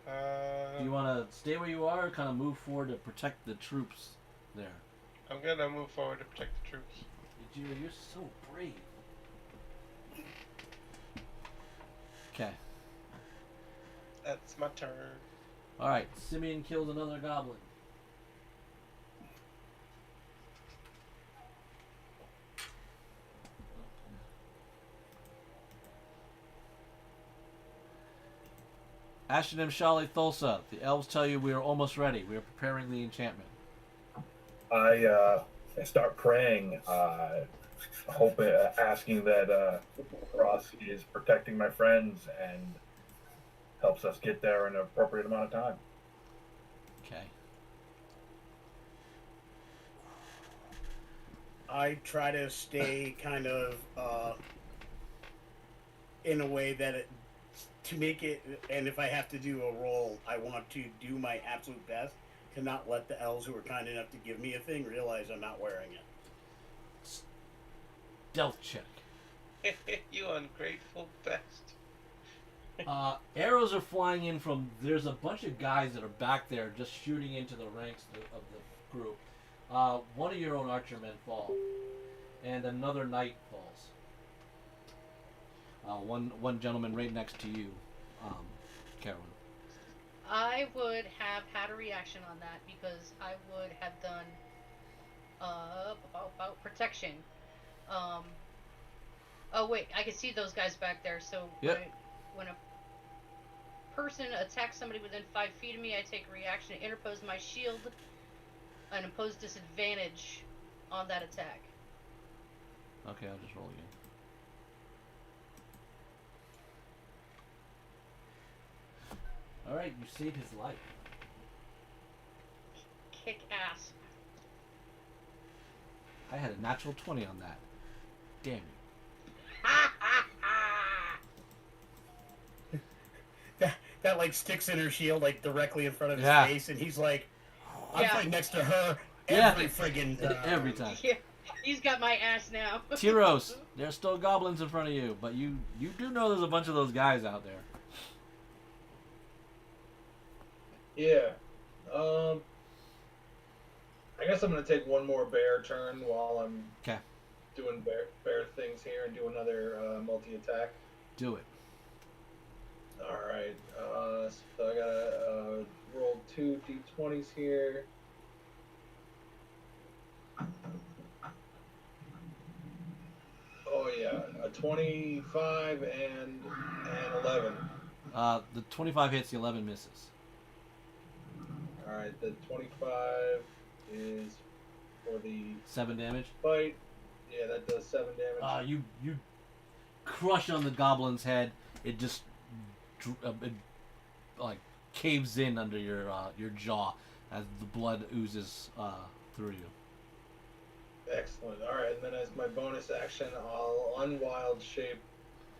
Alright. Do you want to stay where you are, or kind of move forward to protect the troops there? I'm gonna move forward to protect the troops. Jujiro, you're so brave. Okay. That's my turn. Alright, Simeon kills another goblin. Ashton Shali Thulsa, the elves tell you we are almost ready. We are preparing the enchantment. I start praying, asking that Ross is protecting my friends and helps us get there in an appropriate amount of time. Okay. I try to stay kind of in a way that to make it, and if I have to do a roll, I want to do my absolute best to not let the elves who are kind enough to give me a thing realize I'm not wearing it. Stealth check. You ungrateful best. Arrows are flying in from. There's a bunch of guys that are back there just shooting into the ranks of the group. One of your own archer men fall, and another knight falls. One gentleman right next to you, Carolyn. I would have had a reaction on that because I would have done about protection. Oh wait, I can see those guys back there. So Yep. when a person attacks somebody within 5 feet of me, I take a reaction to interpose my shield and impose disadvantage on that attack. Okay, I'll just roll again. Alright, you saved his life. Kick ass. I had a natural 20 on that. Damn you. That like sticks in her shield like directly in front of his Yeah. face, and he's like, I'm Yeah. fighting next to her Yeah. every friggin' time. Every time. Yeah, he's got my ass now. Tyros, there's still goblins in front of you, but you do know there's a bunch of those guys out there. Yeah. I guess I'm gonna take one more bear turn while I'm Okay. doing bear things here and do another multi-attack. Do it. Alright, so I gotta roll 2 d20s here. Oh yeah, a 25 and 11. The 25 hits, the 11 misses. Alright, the 25 is for the 7 damage. fight. Yeah, that does 7 damage. You crush on the goblin's head. It just it, like caves in under your jaw as the blood oozes through you. Excellent. Alright, and then as my bonus action, I'll unwild shape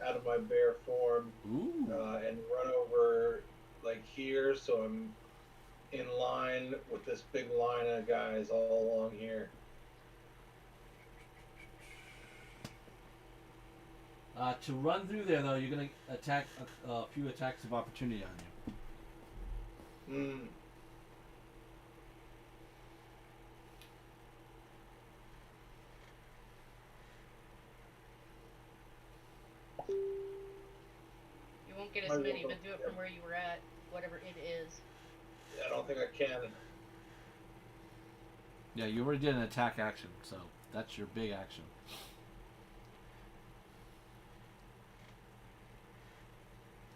out of my bear form Ooh. and run over like here, so I'm in line with this big line of guys all along here. To run through there, though, you're gonna attack a few attacks of opportunity on you. You won't don't get as Might as well many, go- but do it from where you were at, whatever it is. I don't think I can. Yeah, you already did an attack action, so that's your big action.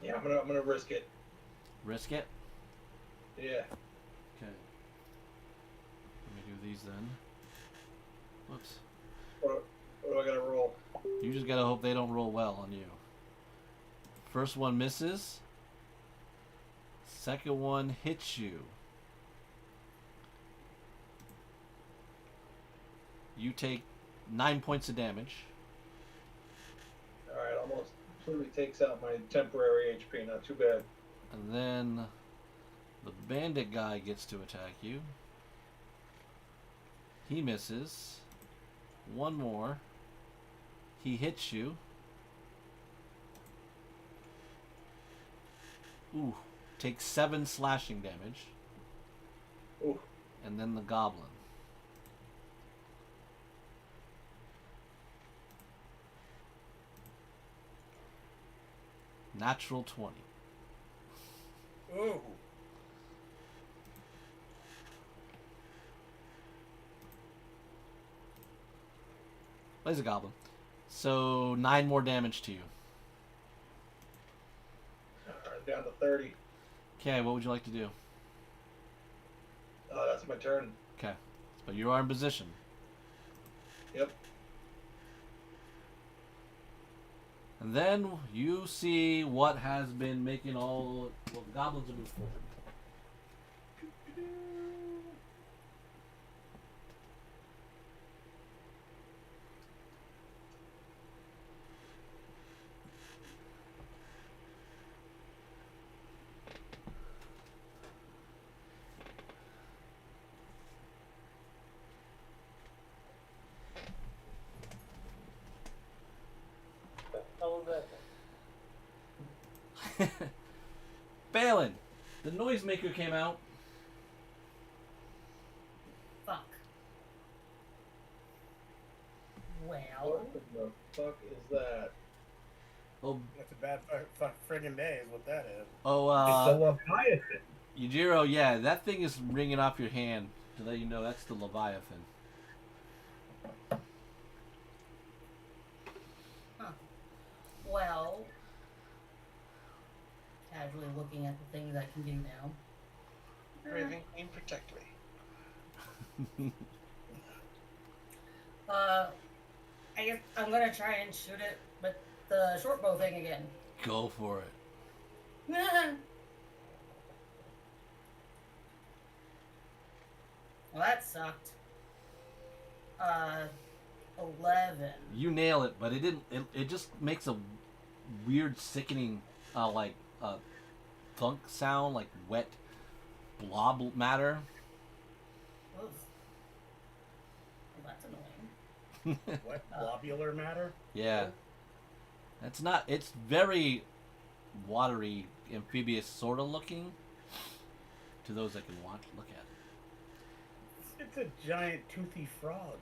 Yeah, I'm gonna risk it. Risk it? Yeah. Okay. Let me do these then. Whoops. What do I gotta roll? You just gotta hope they don't roll well on you. First one misses. Second one hits you. You take 9 points of damage. Alright, almost completely takes out my temporary HP, not too bad. And then the bandit guy gets to attack you. He misses. One more. He hits you. Ooh. Takes 7 slashing damage. Ooh. And then the goblin. Natural 20. Ooh. Plays a goblin. So 9 more damage to you. Alright, down to 30. Okay, what would you like to do? That's my turn. Okay. But you are in position. Yep. And then you see what has been making all the goblins move forward. How was that? Balin, the noisemaker came out. Fuck. Well, What the fuck is that? Oh, That's a bad friggin' day, is what that is. It's the Leviathan. Yujiro, yeah, that thing is ringing off your hand to let you know that's the Leviathan. well. Casually looking at the things I can do now. Raven Queen, protect me. I guess I'm gonna try and shoot it with the short bow thing again. Go for it. Well, that sucked. 11. You nail it, but it didn't. It just makes a weird, sickening, thunk sound, like wet blob matter. Oof. Well, that's annoying. What? Globular matter? Yeah. That's not. It's very watery, amphibious sort of looking. To those that can look at it It's a giant toothy frog.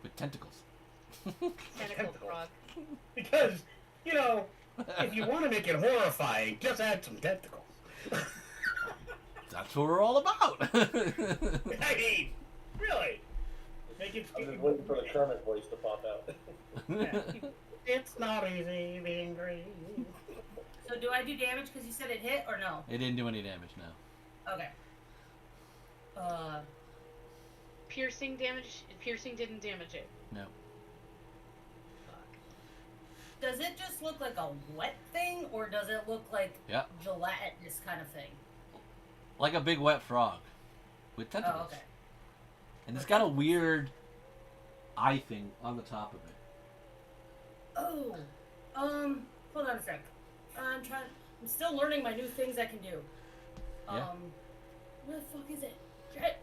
with tentacles. Tentacle frog. Because, you know, if you want to make it horrifying, just add some tentacles. That's what we're all about. I mean, really. Make it I'm just waiting for the Kermit voice to pop out. It's not easy being green. So do I do damage because you said it hit or no? It didn't do any damage now. Okay. Piercing damage. Piercing didn't damage it. No. Does it just look like a wet thing, or does it look like Yeah. gelatinous kind of thing? Like a big wet frog with tentacles. Oh, okay. And it's got a weird eye thing on the top of it. Oh, hold on a sec. I'm still learning my new things I can do. Yeah. Where the fuck is it? Jet!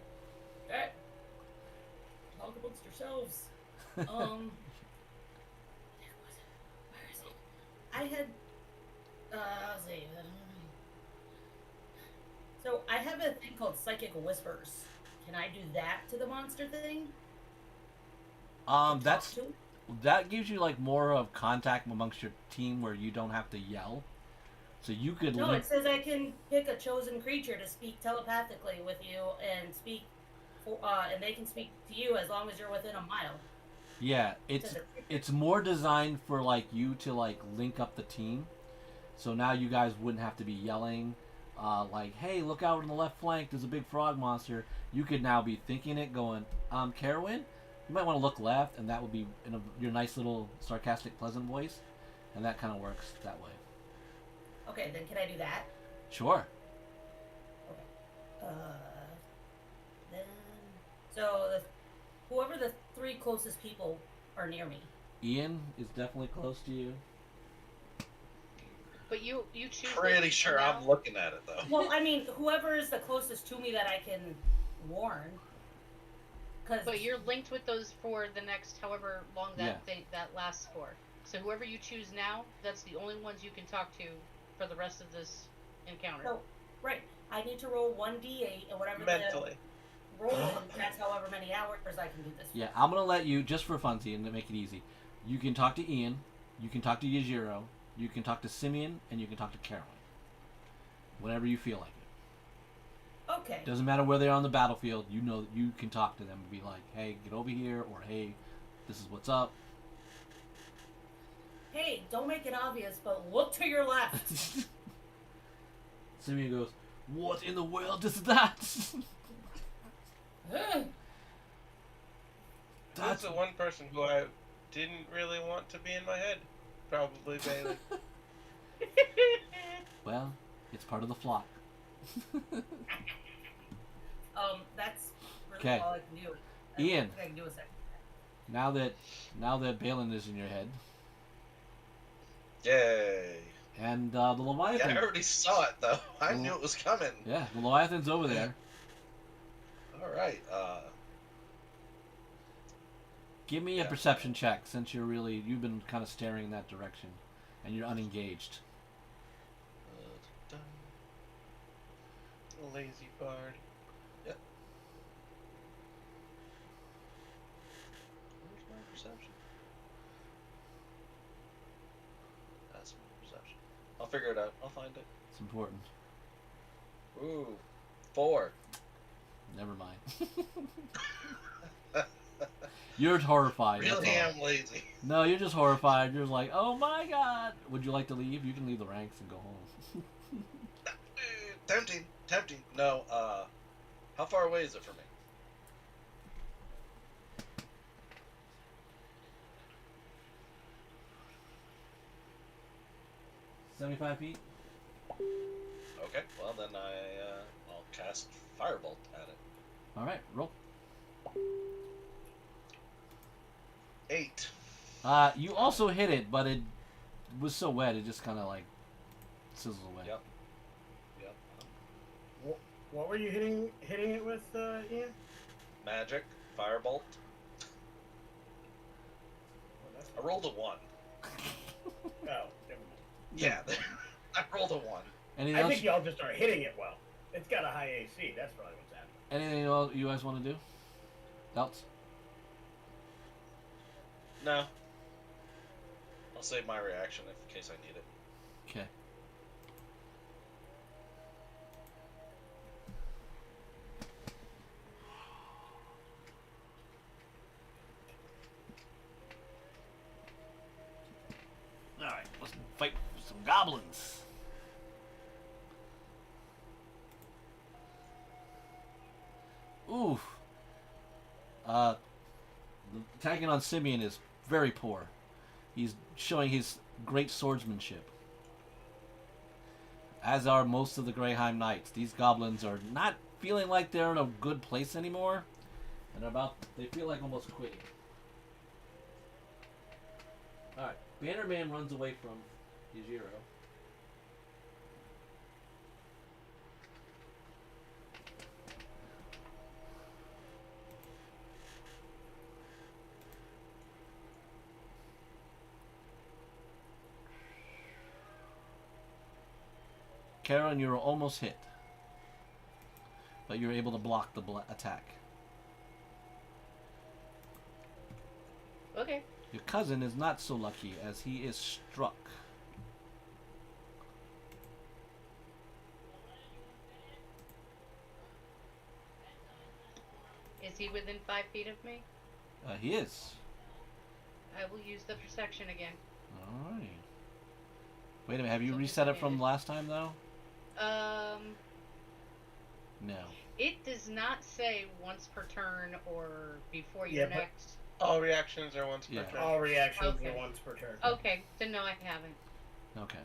Talk amongst yourselves. Where was it? Where is it? I had, let's see. So I have a thing called Psychic Whispers. Can I do that to the monster thing? That's that gives you like more of contact amongst your team where you don't have to yell. So you could No, link. it says I can pick a chosen creature to speak telepathically with you and speak, and they can speak to you as long as you're within a mile. Yeah, It it's says it's more designed for like you to like link up the team. So now you guys wouldn't have to be yelling, like, "Hey, look out on the left flank! There's a big frog monster." You could now be thinking it, going, Carowin, you might want to look left, and that would be in your nice little sarcastic, pleasant voice, and that kind of works that way. Okay, then can I do that? Sure. Okay. Then so whoever the 3 closest people are near me. Ian is definitely close to you. But you choose. Pretty sure now? I'm looking at it though. Well, I mean, whoever is the closest to me that I can warn. But you're linked with those for the next however long that Yeah. that lasts for. So whoever you choose now, that's the only ones you can talk to for the rest of this encounter. So, right. I need to roll 1d8 and whatever Mentally. the roll is, that's however many hours I can do this. Yeah, I'm gonna let you, just for funsies and to make it easy, you can talk to Ian, you can talk to Yajiro, you can talk to Simeon, and you can talk to Carolyn. Whenever you feel like it. Okay. Doesn't matter where they are on the battlefield, you know you can talk to them and be like, hey, get over here, or hey, this is what's up. Hey, don't make it obvious, but look to your left. Simeon goes, what in the world is that? That's the one person who I didn't really want to be in my head. Probably Bailey. Well, it's part of the flock. That's really Okay. all I can do. Ian. I don't think I can do a second. Now that Balin is in your head, Yay! and the Yeah, Leviathan. I already saw it though. I knew it was coming. Yeah, the Leviathan's over there. All right. Give me a perception check, since you've been kind of staring in that direction, and you're unengaged. Lazy bard. Yep. Where's my perception? That's my perception. I'll figure it out. I'll find it. It's important. Ooh, 4. Never mind. You're horrified. that's Really all. am lazy. No, you're just horrified. You're just like, oh my god. Would you like to leave? You can leave the ranks and go home. Tempting. No, how far away is it from me? $75 feet. Okay, well then I'll cast Firebolt at it. All right, roll. 8. You also hit it, but it was so wet, it just kind of like sizzles away. Yep. What were you hitting it with, Ian? Magic, Firebolt. I rolled a 1. Oh, never mind. Yeah, I rolled a 1. Anything I else? think y'all just are hitting it well. It's got a high AC. That's probably what's happening. Anything else you guys want to do? Else? No. I'll save my reaction in case I need it. Okay. Alright, let's fight some goblins. Oof. Attacking on Simeon is very poor. He's showing his great swordsmanship. As are most of the Greyheim Knights. These goblins are not feeling like they're in a good place anymore. And they feel like almost quitting. Alright, Bannerman runs away from Yajiro. Karen, you're almost hit. But you're able to block the attack. Okay. Your cousin is not so lucky as he is struck. Is he within 5 feet of me? He is. I will use the perception again. Alright. Wait a minute, have you So reset it from disadvantage. last time, though? No. It does not say once per turn or before Yeah, your but- next. All reactions are once Yeah. per turn. All reactions Okay. are once per turn. Okay, then no, I haven't. Okay.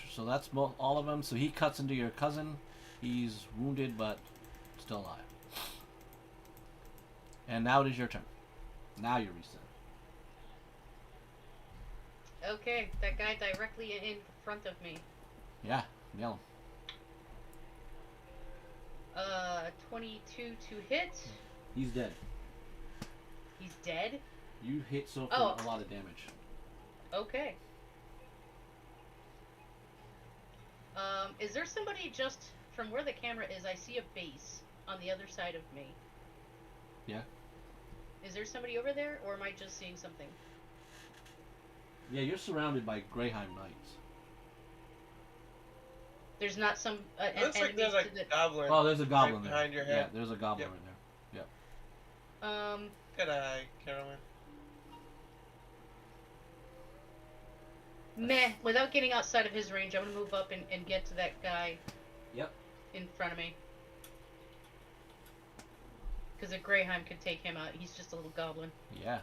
So that's all of them. So he cuts into your cousin. He's wounded, but still alive. And now it is your turn. Now you're reset. Okay, that guy directly in front of me. Yeah, nail him. 22 to hit. He's dead. He's dead? You hit so for Oh. a lot of damage. Okay. Is there somebody just from where the camera is? I see a base on the other side of me. Yeah. Is there somebody over there, or am I just seeing something? Yeah, you're surrounded by Greyheim Knights. There's not some It looks like there's enemies a to the. goblin Oh, there's a goblin right there. behind your Yeah, head. there's a goblin Yep. right there. Good eye, Carolyn. Meh. Without getting outside of his range, I'm gonna move up and get to that guy Yep. in front of me. Because a Greyheim could take him out. He's just a little goblin. Yeah.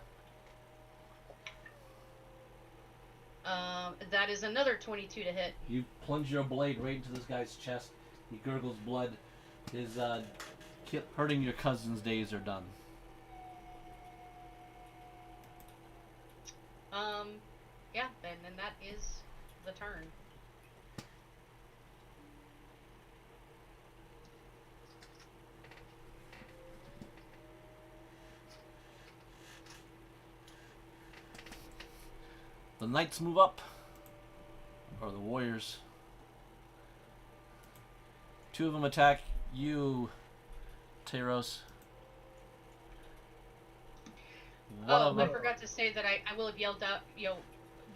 That is another 22 to hit. You plunge your blade right into this guy's chest. He gurgles blood. His hurting your cousin's days are done. Yeah, then that is the turn. The knights move up. Or the warriors. 2 of them attack you, Teros. One of I them. forgot to say that I will have yelled out,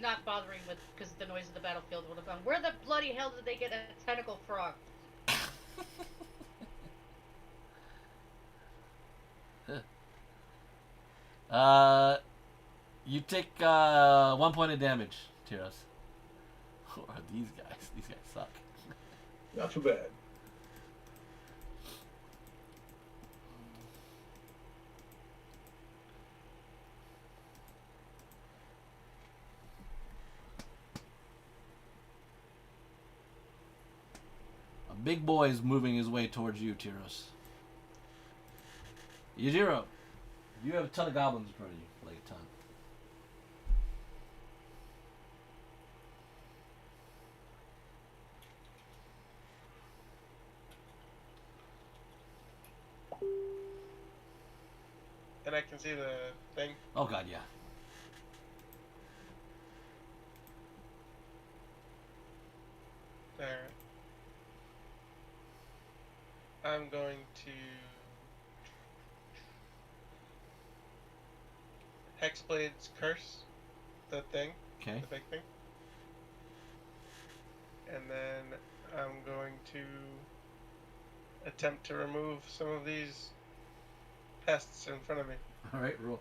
not bothering with, because the noise of the battlefield would have gone, where the bloody hell did they get a tentacle frog? You take 1 point of damage, Teros. Who are these guys? These guys suck. Not too bad. A big boy is moving his way towards you, Teros. Yajiro, you have a ton of goblins in front of you. Like a ton. And I can see the thing. Oh god, yeah. Alright. I'm going to Hexblade's Curse, the thing, Okay. the big thing. And then I'm going to attempt to remove some of these pests in front of me. Alright, roll.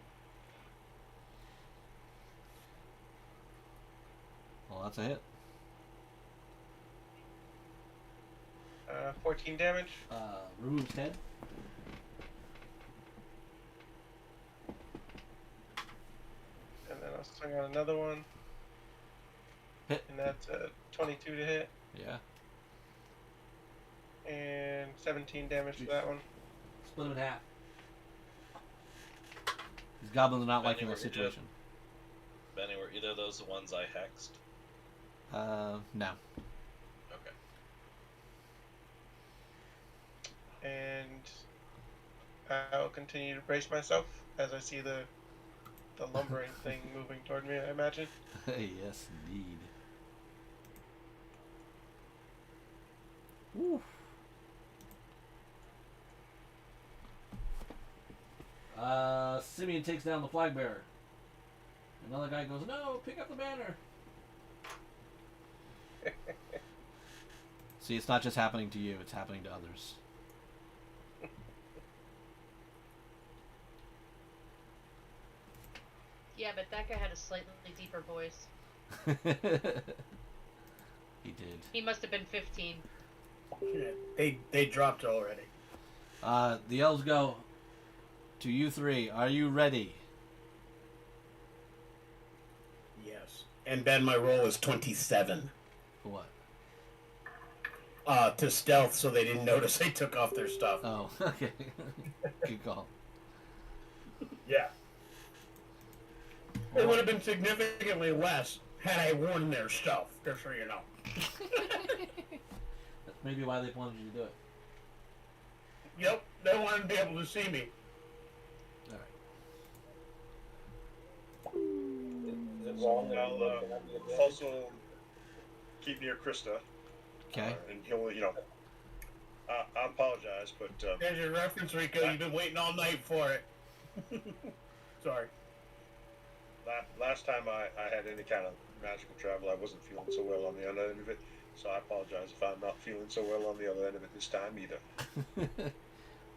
Well, that's a hit. 14 damage. Removes head. And then I'll swing on another one. Hit. And that's a 22 to hit. Yeah. And 17 damage to that one. Split him in half. These goblins are not liking Benny, the were either- situation. Benny, were either of those the ones I hexed? No. Okay. And I'll continue to brace myself as I see the lumbering thing moving toward me, I imagine. Yes, indeed. Woo. Simeon takes down the flag bearer. Another guy goes, "No, pick up the banner." See, it's not just happening to you; it's happening to others. Yeah, but that guy had a slightly deeper voice. He did. He must have been 15. They dropped already. The elves go to you three. Are you ready? Yes. And Ben, my roll is 27. For what? To stealth, so they didn't notice I took off their stuff. Oh, okay. Good call. Yeah. It would have been significantly less had I worn their stuff, just so you know. That's maybe why they wanted you to do it. Yep, they wanted to be able to see me. All right. Is it wrong that I'll I'm not the advantage? also keep near Krista. Okay. And he'll, I apologize, but There's your reference, Rico. You've been waiting all night for it. Sorry. last time I had any kind of magical travel, I wasn't feeling so well on the other end of it. So I apologize if I'm not feeling so well on the other end of it this time either.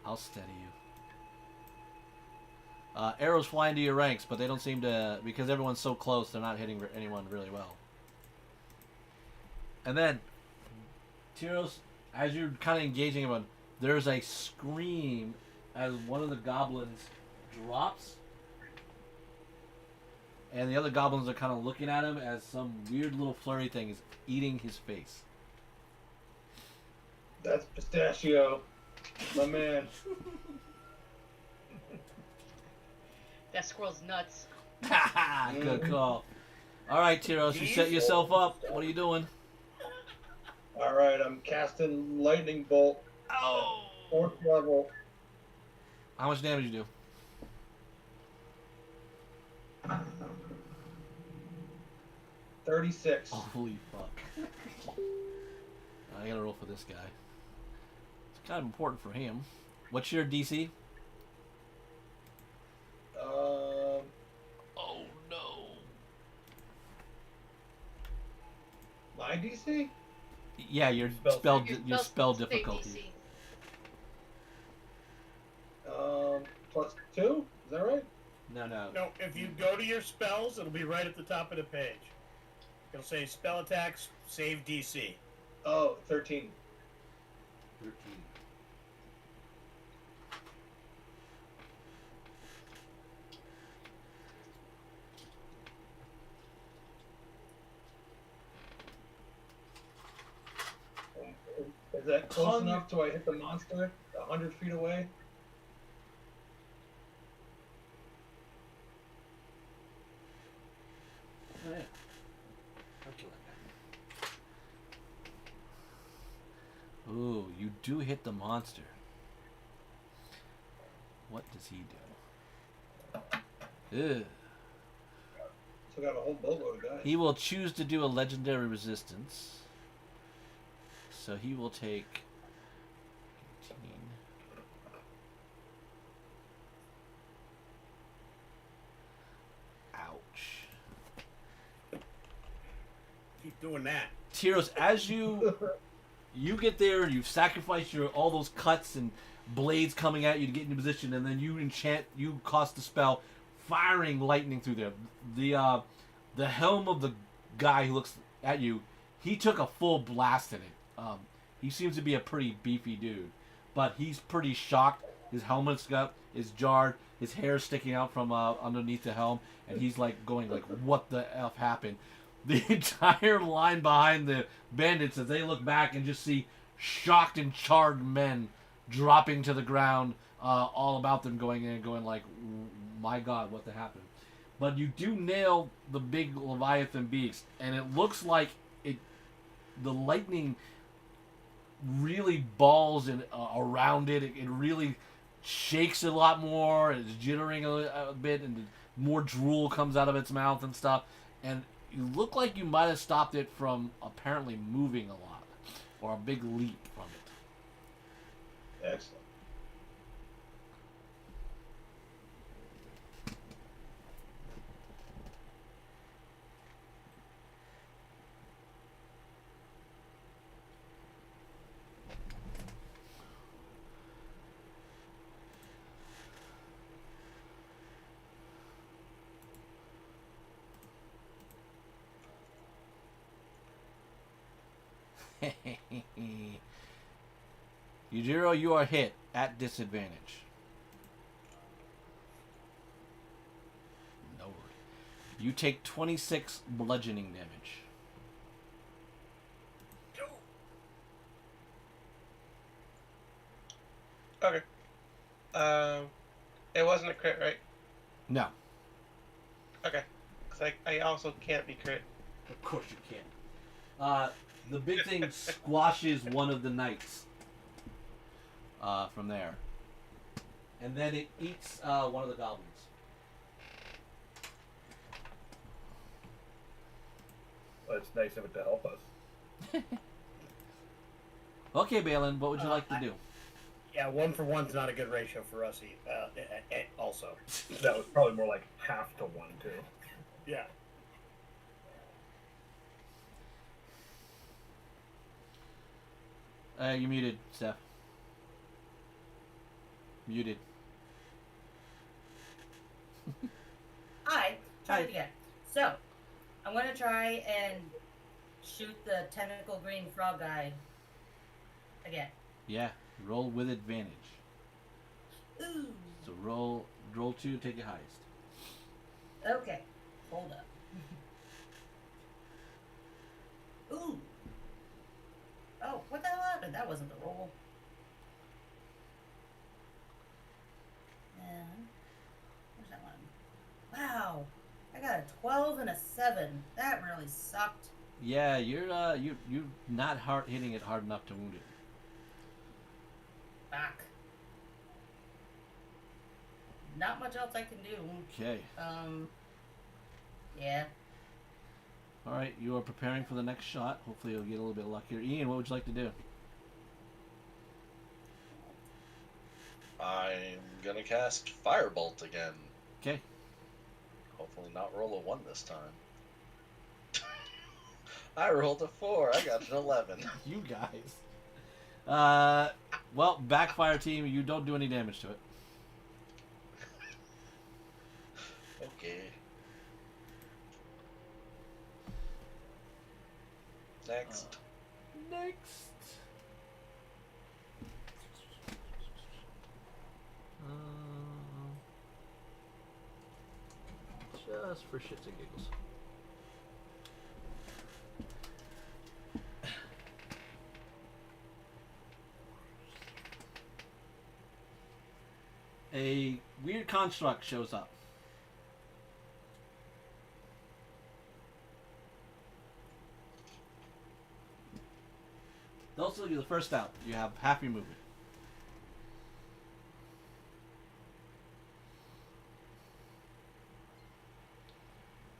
I'll steady you. Arrows fly into your ranks, but they don't seem to, because everyone's so close, they're not hitting anyone really well. And then, Tyros, as you're kind of engaging everyone, there's a scream as one of the goblins drops, and the other goblins are kind of looking at him as some weird little flurry thing is eating his face. That's Pistachio, my man. That squirrel's nuts. Good call. All right, Tyros, you set yourself up. What are you doing? All right, I'm casting lightning bolt. Oh! 4th level. How much damage you do? 36. Holy fuck. I gotta roll for this guy. It's kind of important for him. What's your DC? Oh no. My DC? Yeah, your Your spell save difficulty. +2? Is that right? No. No, if you go to your spells, it'll be right at the top of the page. It'll say spell attacks, save DC. Oh, 13. 13. Is that close enough till I hit the monster? 100 feet away? Oh, yeah. Ooh, you do hit the monster. What does he do? Ugh. So I got a whole boatload of guys. He will choose to do a legendary resistance. So he will take 18. Ouch. Keep doing that. Tyros, as you get there, you've sacrificed all those cuts and blades coming at you to get into position, and then you cast the spell, firing lightning through there. The helm of the guy who looks at you, he took a full blast in it. He seems to be a pretty beefy dude, but he's pretty shocked. His helmet's is jarred, his hair's sticking out from underneath the helm, and he's like going like, "What the f happened?" The entire line behind the bandits, as they look back and just see shocked and charred men dropping to the ground, all about them going in and going like, "My God, what the happened?" But you do nail the big Leviathan beast, and it looks like the lightning really balls in around it. It really shakes it a lot more. It's jittering a bit, and more drool comes out of its mouth and stuff. And you look like you might have stopped it from apparently moving a lot, or a big leap from it. Excellent. Yujiro, you are hit at disadvantage. Lord. You take 26 bludgeoning damage. Okay. It wasn't a crit, right? No. Okay. Because I also can't be crit. Of course you can. The big thing squashes one of the knights from there. And then it eats one of the goblins. Well, it's nice of it to help us. Okay, Balin, what would you like to do? Yeah, 1 for 1's not a good ratio for us. Also, That was probably more like half to 1 too. yeah. You're muted, Steph. Muted. Hi, try Hi. it again. So, I'm gonna try and shoot the tentacle green frog guy again. Yeah, roll with advantage. Ooh. So roll 2, take your highest. Okay, hold up. Ooh. Oh, what the hell happened? That wasn't the roll. Where's that one? Wow, I got a 12 and a 7. That really sucked. Yeah, you're not hitting it hard enough to wound it. Back. Not much else I can do. Okay. Yeah. All right, you are preparing for the next shot. Hopefully, you'll get a little bit luckier. Ian, what would you like to do? I'm gonna cast Firebolt again. Okay. Hopefully not roll a 1 this time. I rolled a 4. I got an 11. You guys. Well, backfire team, you don't do any damage to it. Okay. Next. Next. Just for shits and giggles. A weird construct shows up. Those are the first out. You have half your movement.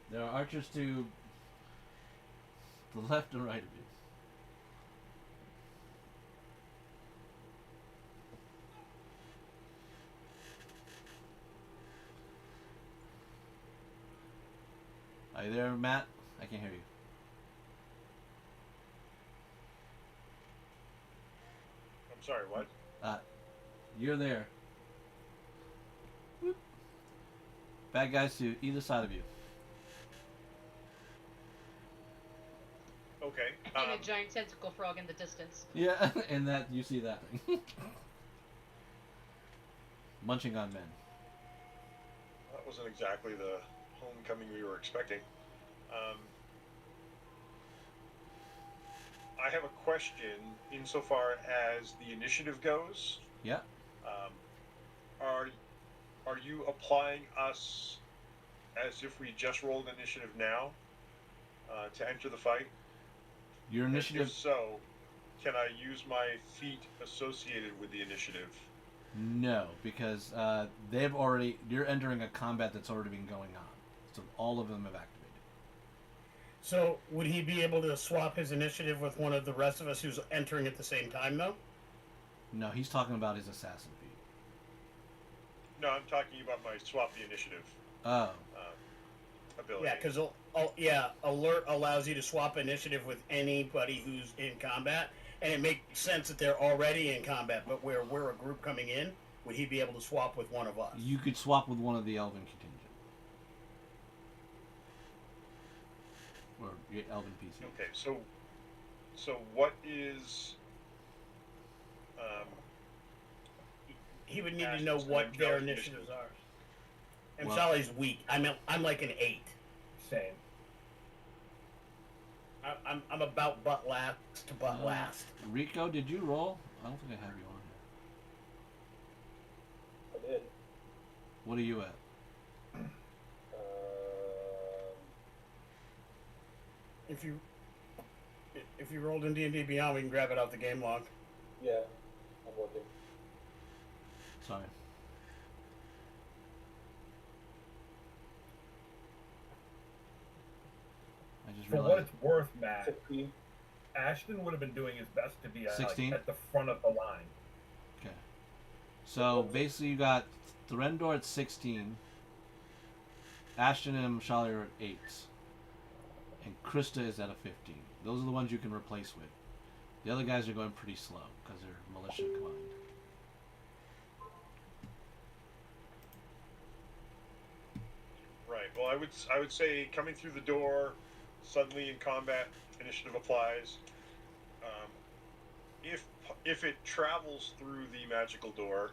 There are archers to the left and right of you. Are you there, Matt? I can't hear you. I'm sorry, what? You're there. Whoop. Bad guys to either side of you. Okay. And a giant tentacle frog in the distance. Yeah, and that you see that thing. Munching on men. That wasn't exactly the homecoming we were expecting. I have a question insofar as the initiative goes. Yeah. Are you applying us as if we just rolled initiative now to enter the fight? Your And initiative. if so, can I use my feat associated with the initiative? No, because you're entering a combat that's already been going on. So all of them have activated. So, would he be able to swap his initiative with one of the rest of us who's entering at the same time, though? No, he's talking about his assassin feat. No, I'm talking about my swap the initiative Oh. ability. Yeah, because alert allows you to swap initiative with anybody who's in combat, and it makes sense that they're already in combat. But where we're a group coming in, would he be able to swap with one of us? You could swap with one of the elven contingent. Or your elven PC. Okay, So what is? Um, He would need to Ashton's know what and their Mshally's initiatives are. And Well- Charlie's weak. I'm like an 8. Same. I'm about butt last to butt last. Rico, did you roll? I don't think I have you on here. I did. What are you at? If you rolled in D&D Beyond, we can grab it off the game log. Yeah, I'm looking. Sorry. I just For what realized. it's worth, Matt, 16. Ashton would have been doing his best to be like, 16? at the front of the line. Okay. So basically, you got Threndor at 16, Ashton and Mshali are at 8, and Krista is at a 15. Those are the ones you can replace with. The other guys are going pretty slow because they're militia combined. right. Well, I would say coming through the door, suddenly in combat, initiative applies. If it travels through the magical door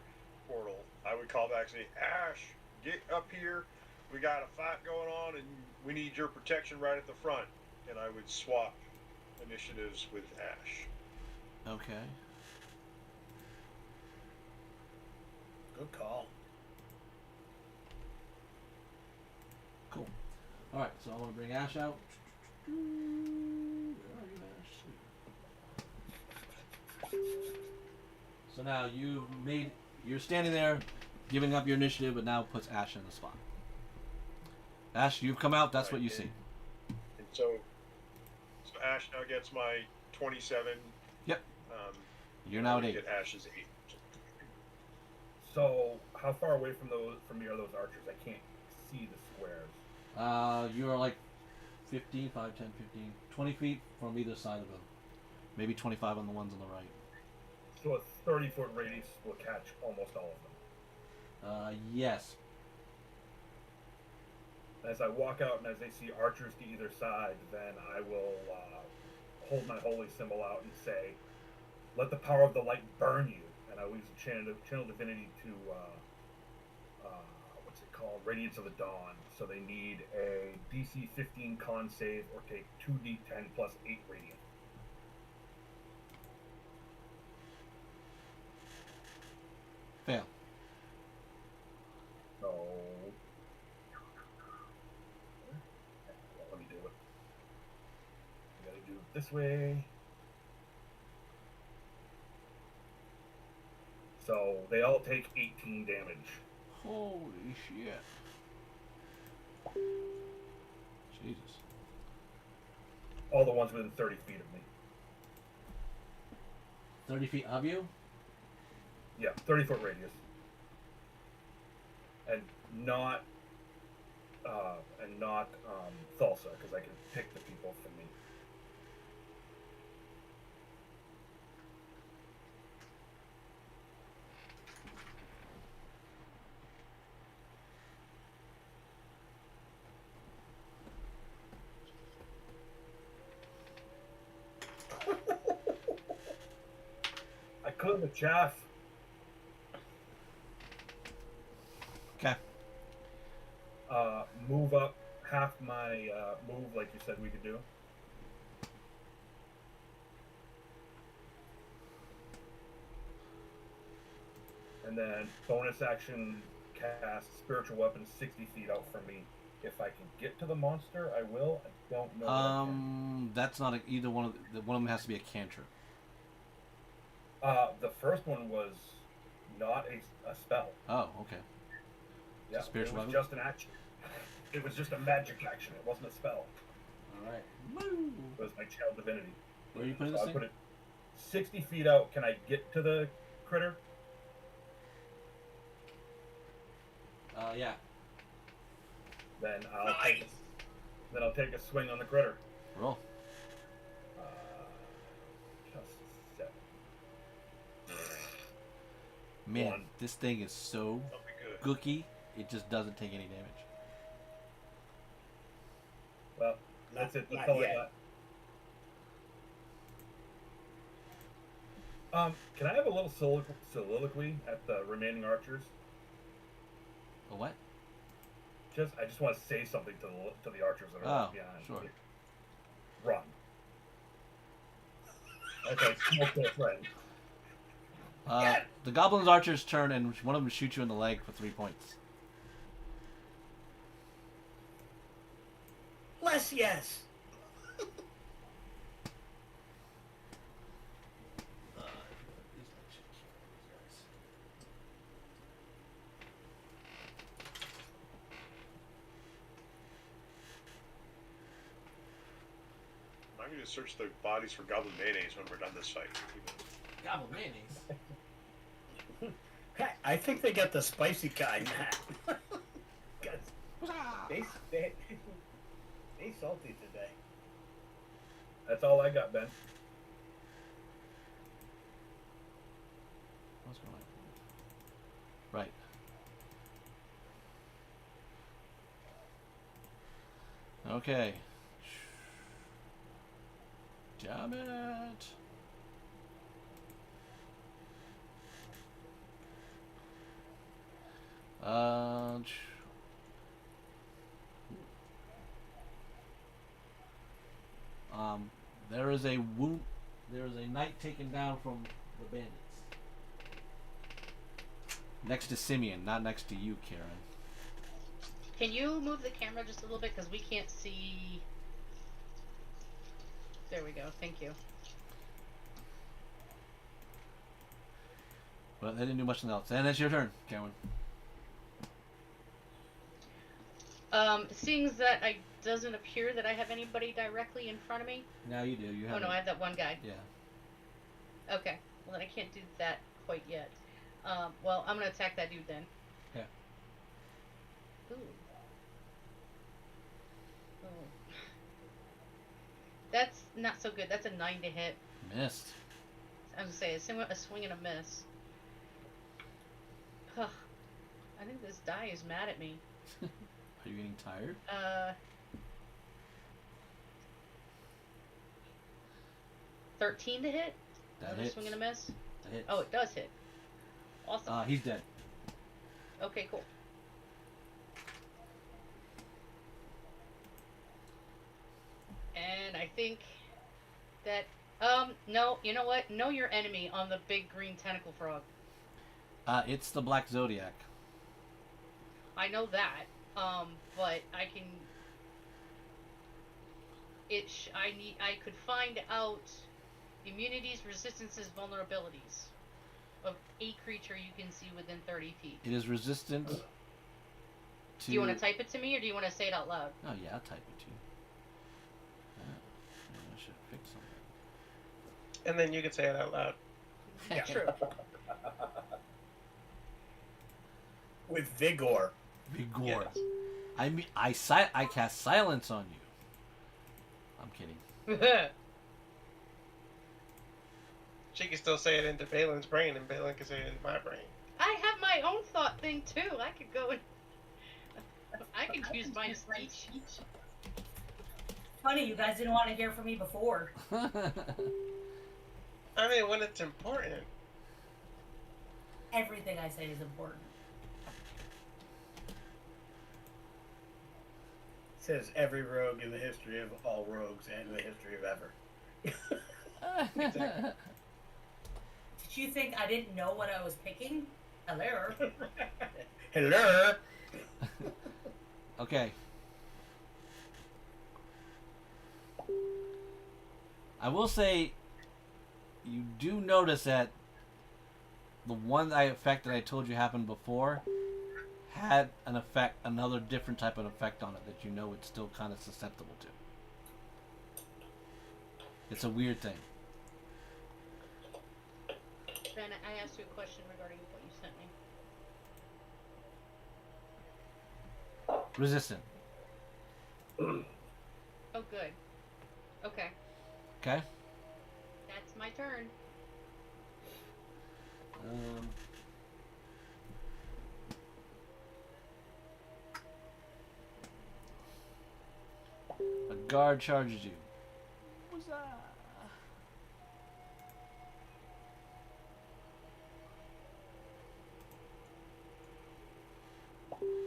portal, I would call back and say, Ash, get up here. We got a fight going on, and we need your protection right at the front. And I would swap initiatives with Ash. Okay. Good call. Cool. All right. So I want to bring Ash out. Where are you, Ash? So now you're standing there, giving up your initiative, but now puts Ash in the spot. Ash, you've come out. That's what you see. And so Ash now gets my 27. Yep. You're and now I at 8. get Ash's 8. So how far away from me are those archers? I can't see the squares. You are like 15, 5, 10, 15, 20 feet from either side of them. Maybe 25 on the ones on the right. So a 30-foot radius will catch almost all of them. Yes. As I walk out and as they see archers to either side, then I will hold my holy symbol out and say, "Let the power of the light burn you." And I will use channel divinity to what's it called? Radiance of the Dawn. So they need a DC 15 con save or take 2d10 plus 8 radiant. Fail. So let me do it. I gotta do it this way. So they all take 18 damage. Holy shit. Jesus. All the ones within 30 feet of me. 30 feet of you? Yeah, 30-foot radius. And not Thulsa, because I can pick the people from me. I couldn't have chaff. Okay. Move up half my move like you said we could do. And then bonus action cast spiritual weapon 60 feet out from me. If I can get to the monster, I will. I don't know. that I can. That's not either one of one of them has to be a cantrip. The first one was not a spell. Oh, okay. Yeah, spiritual it was weapon? just an action. It was just a magic action. It wasn't a spell. All right. Woo! It was my channel divinity. Where are you putting So this I thing? put it 60 feet out. Can I get to the critter? Yeah. Then I'll take a swing on the critter. Roll. Just 7. Man, One. this thing is so Something good. gooky. It just doesn't take any damage. Well, that's it. That's Not all I yet. got. Can I have a little soliloquy at the remaining archers? A what? I just want to say something to the archers that are left behind. Sure. Run. Okay, smoke right. The goblin's archers turn, and one of them shoots you in the leg for 3 points. Less yes. I'm going to search the bodies for goblin mayonnaise when we're done this fight. Goblin mayonnaise. I think they got the spicy kind, Matt. they salty today. That's all I got, Ben. What's going on? Right. Okay. Damn it. There is a wound. There is a knight taken down from the bandits. Next to Simeon, not next to you, Karen. Can you move the camera just a little bit because we can't see? There we go. Thank you. Well, they didn't do much else. And it's your turn, Karen. Seeing that I doesn't appear that I have anybody directly in front of me. Now you do. You have. Oh no, I have that one guy. Yeah. Okay. Well, then I can't do that quite yet. Well, I'm gonna attack that dude then. Yeah. Ooh. Oh. That's not so good. That's a 9 to hit. Missed. I was gonna say a swing and a miss. Ugh. I think this die is mad at me. Are you getting tired? 13 to hit. That Another hits. swing and a miss. That hits. Oh, it does hit. Awesome. He's dead. Okay, cool. And I think that no, you know what? Know your enemy on the big green tentacle frog. It's the Black Zodiac. I know that. But I can. I could find out immunities, resistances, vulnerabilities of a creature you can see within 30 feet. It is resistant to... Do you want to type it to me, or do you want to say it out loud? Oh, yeah, I'll type it to you. I should fix something. And then you can say it out loud. Yeah. True. With vigor. Vigor. Yes. I mean, I cast silence on you. I'm kidding. She can still say it into Balin's brain, and Balin can say it into my brain. I have my own thought thing too. I could go and I could use my speech. Funny, you guys didn't want to hear from me before. I mean, when it's important. Everything I say is important. Says every rogue in the history of all rogues and in the history of ever. Did you think I didn't know what I was picking? Hello. Hello. Okay. I will say, you do notice that the one effect that I told you happened before had an effect, another different type of effect on it that you know it's still kind of susceptible to. It's a weird thing. Ben, I asked you a question regarding what you sent me. Resistant. Oh, good. Okay. Okay? That's my turn. A guard charges you. What's that?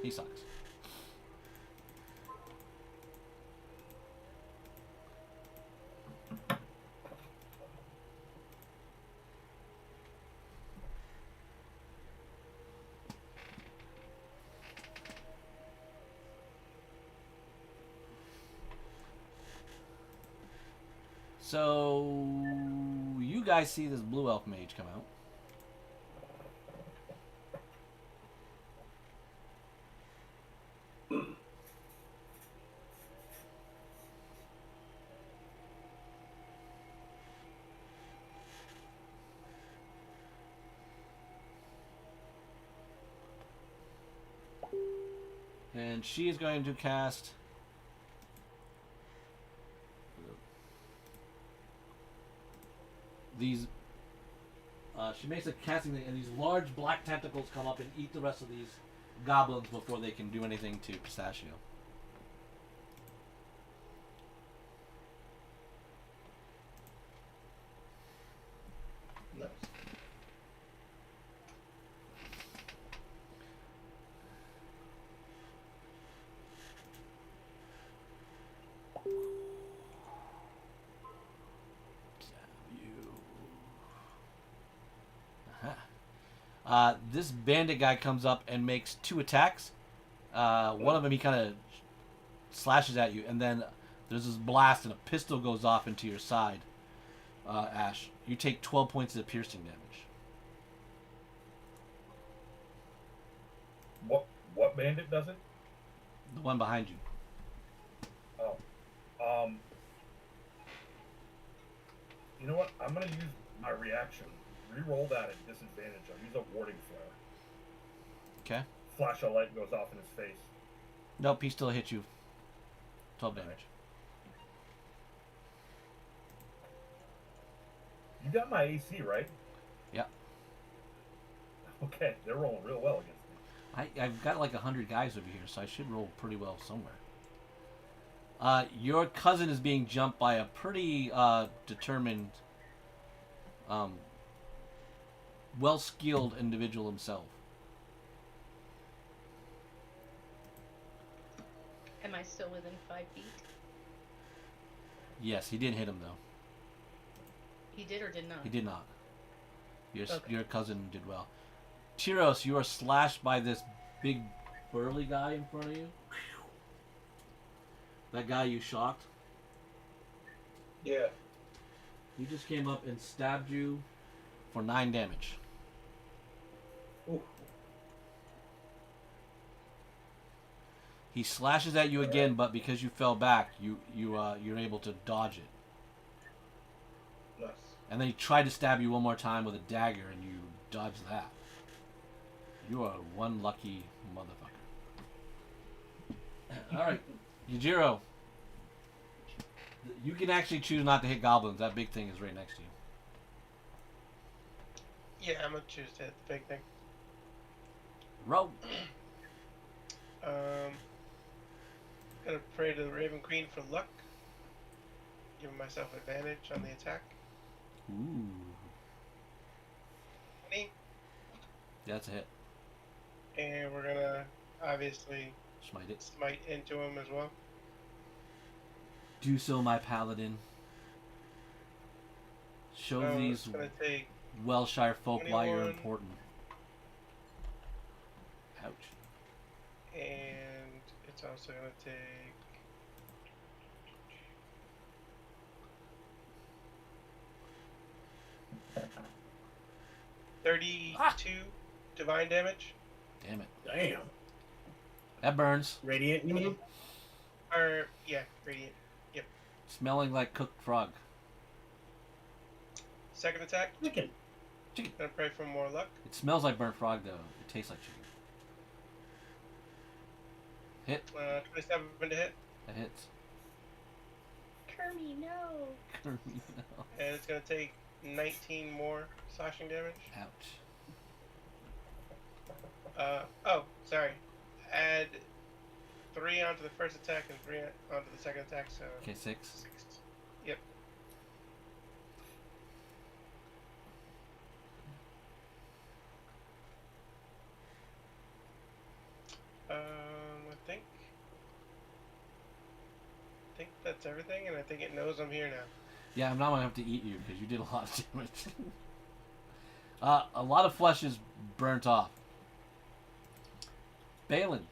He sucks. So you guys see this blue elf mage come out. And she is going to cast these. She makes a casting thing, and these large black tentacles come up and eat the rest of these goblins before they can do anything to Pistachio. Nice. This bandit guy comes up and makes 2 attacks. One of them he kind of slashes at you, and then there's this blast and a pistol goes off into your side, Ash. You take 12 points of piercing damage. What bandit does it? The one behind you. Oh. You know what? I'm going to use my reaction. Reroll that at disadvantage. I'll use a warding flare. Okay. Flash of light goes off in his face. Nope, he still hit you. 12 damage. You got my AC, right? Yep. Okay, they're rolling real well against me. I've got like 100 guys over here, so I should roll pretty well somewhere. Your cousin is being jumped by a pretty determined, well-skilled individual himself. Am I still within 5 feet? Yes, he did hit him though. He did or did not? He did not. Okay. Your cousin did well. Tyros, you are slashed by this big burly guy in front of you. That guy you shocked. Yeah. He just came up and stabbed you for 9 damage. Ooh. He slashes at you again, but because you fell back, you're able to dodge it. Nice. And then he tried to stab you one more time with a dagger, and you dodged that. You are one lucky motherfucker. All right, Yujiro. You can actually choose not to hit goblins. That big thing is right next to you. Yeah, I'm gonna choose to hit the big thing. Roll. Gonna pray to the Raven Queen for luck. Giving myself advantage on the attack. Ooh. 20. That's a hit. And we're gonna obviously Smite it. smite into him as well. Do so, my paladin. Show So these it's gonna take Welshire folk why you're 21. important. Ouch. and it's also gonna take 32 divine damage. Damn it. Damn. That burns. Radiant, you mean? Or yeah, radiant. Smelling like cooked frog. Second attack. Chicken. Gonna pray for more luck. It smells like burnt frog, though. It tastes like chicken. Hit. 27 to hit, That hits. Kermie, no. and it's gonna take 19 more slashing damage. Ouch. Oh, sorry. Add 3 onto the first attack and 3 onto the second attack, so Okay, 6. 6. Yep. think that's everything, and I think it knows I'm here now. Yeah, I'm not gonna have to eat you because you did a lot of damage. A lot of flesh is burnt off. Balin.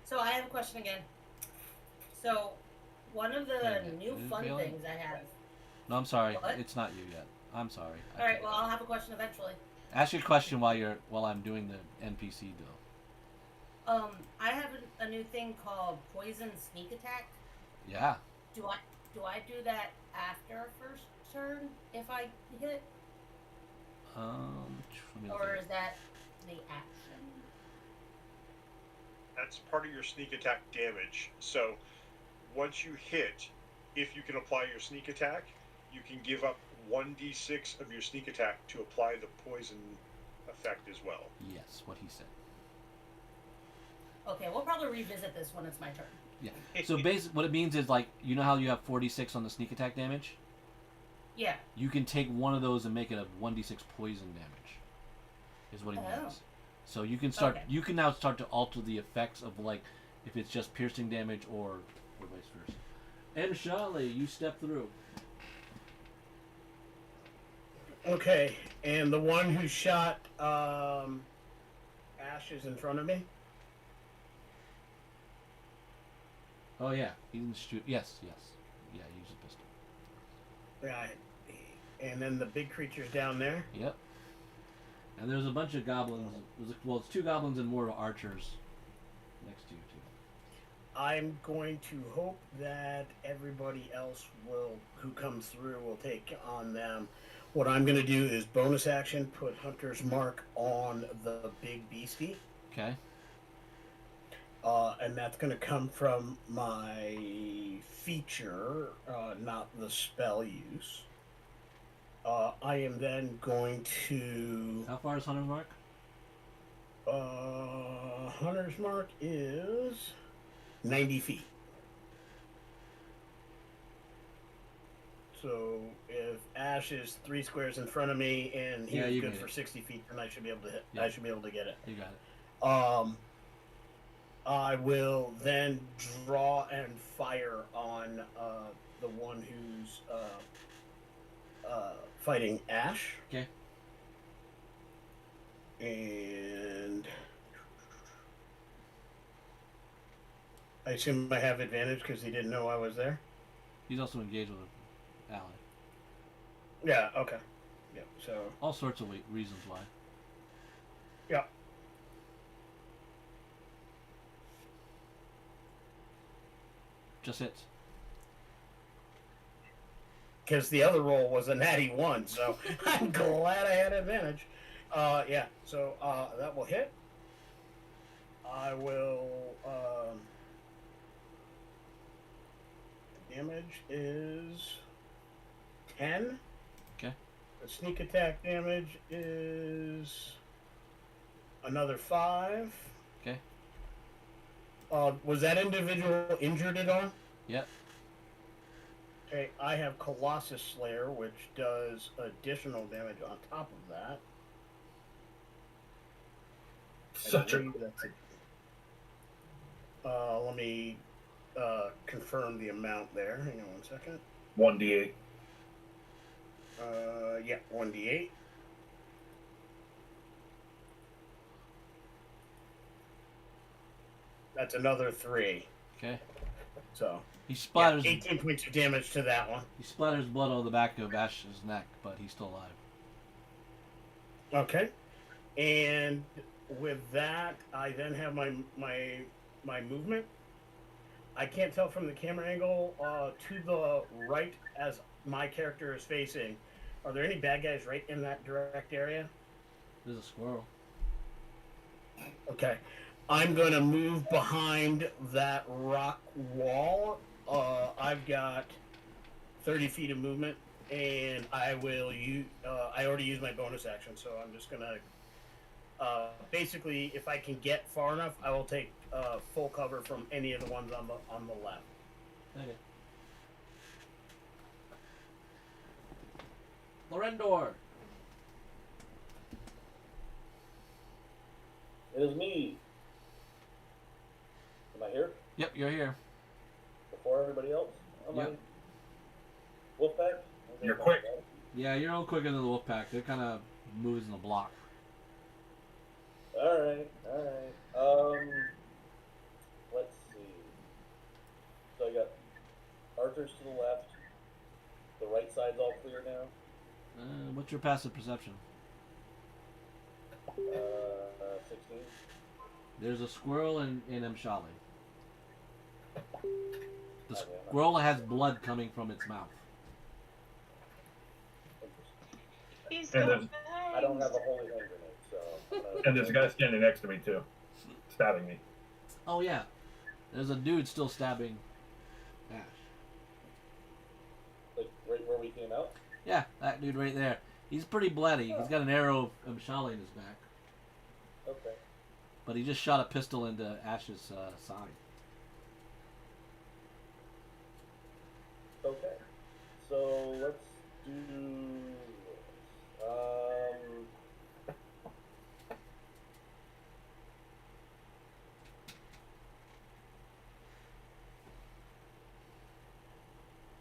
So I have a question again. So, one of the Wait, new is fun Balin? things I have. No, I'm sorry. What? It's not you yet. I'm sorry. All right. Well, I'll have a question eventually. Ask your question while I'm doing the NPC deal. I have a new thing called poison sneak attack. Yeah. Do I do that after first turn if I hit, Let me look or at is it. that the action? That's part of your sneak attack damage. So once you hit, if you can apply your sneak attack, you can give up 1d6 of your sneak attack to apply the poison effect as well. Yes, what he said. Okay, we'll probably revisit this when it's my turn. Yeah. So basically, what it means is like you know how you have 46 on the sneak attack damage. Yeah. You can take one of those and make it a 1d6 poison damage. Is what he means. So you can start. Okay. You can now start to alter the effects of like if it's just piercing damage or vice versa. And Shale, you step through. Okay, and the one who shot Ash is in front of me. Oh yeah, he didn't shoot. Yes. Yeah, he used a pistol. Right. And then the big creature's down there. Yep. And there's a bunch of goblins. It's 2 goblins and more archers next to you too. I'm going to hope that everybody else who comes through will take on them. What I'm going to do is bonus action, put Hunter's Mark on the big beastie. Okay. And that's going to come from my feature, not the spell use. I am then going to... How far is Hunter's Mark? Hunter's Mark is 90 feet. So if Ash is 3 squares in front of me and he's good for 60 feet, then I should be able to hit. Yeah. I should be able to get it. You got it. I will then draw and fire on the one who's fighting Ash. Okay. And I assume I have advantage because he didn't know I was there. He's also engaged with an ally. Yeah. Okay. Yeah. So all sorts of reasons why. Yeah. Just hits. Because the other roll was a natty 1, so I'm glad I had advantage. Yeah, so that will hit. I will. The damage is 10. Okay. The sneak attack damage is another 5. Okay. Was that individual injured at all? Yep. Okay, I have Colossus Slayer, which does additional damage on top of that. Such a... let me confirm the amount there. Hang on 1 second. 1d8. Yeah, 1d8. That's another 3. Okay. So he splatters. Yeah, 18 points of damage to that one. He splatters blood on the back of Ash's neck, but he's still alive. Okay. And with that, I then have my movement. I can't tell from the camera angle to the right as my character is facing. Are there any bad guys right in that direct area? There's a squirrel. Okay. I'm going to move behind that rock wall. I've got 30 feet of movement, and I will use. I already used my bonus action, so I'm just going to. Basically, if I can get far enough, I will take full cover from any of the ones on the left. Okay. Lorendor. It is me. Am I here? Yep, you're here. Before everybody else? Am Yep. I Wolfpack? You're quick. Yeah, you're a little quicker than the Wolfpack. They're kind of moves in the block. Alright. Let's see. So I got archers to the left. The right side's all clear now. What's your passive perception? 16. There's a squirrel in Mshali. The Okay, squirrel has blood coming from its mouth. He's And got there's- I don't fangs. have a holy hand grenade, so. And there's a guy standing next to me too, stabbing me. Oh yeah, there's a dude still stabbing Ash. Like right where we came out? Yeah, that dude right there. He's pretty bloody. He's got an arrow of Mshali in his back, Okay. but he just shot a pistol into Ash's side. Okay. So let's do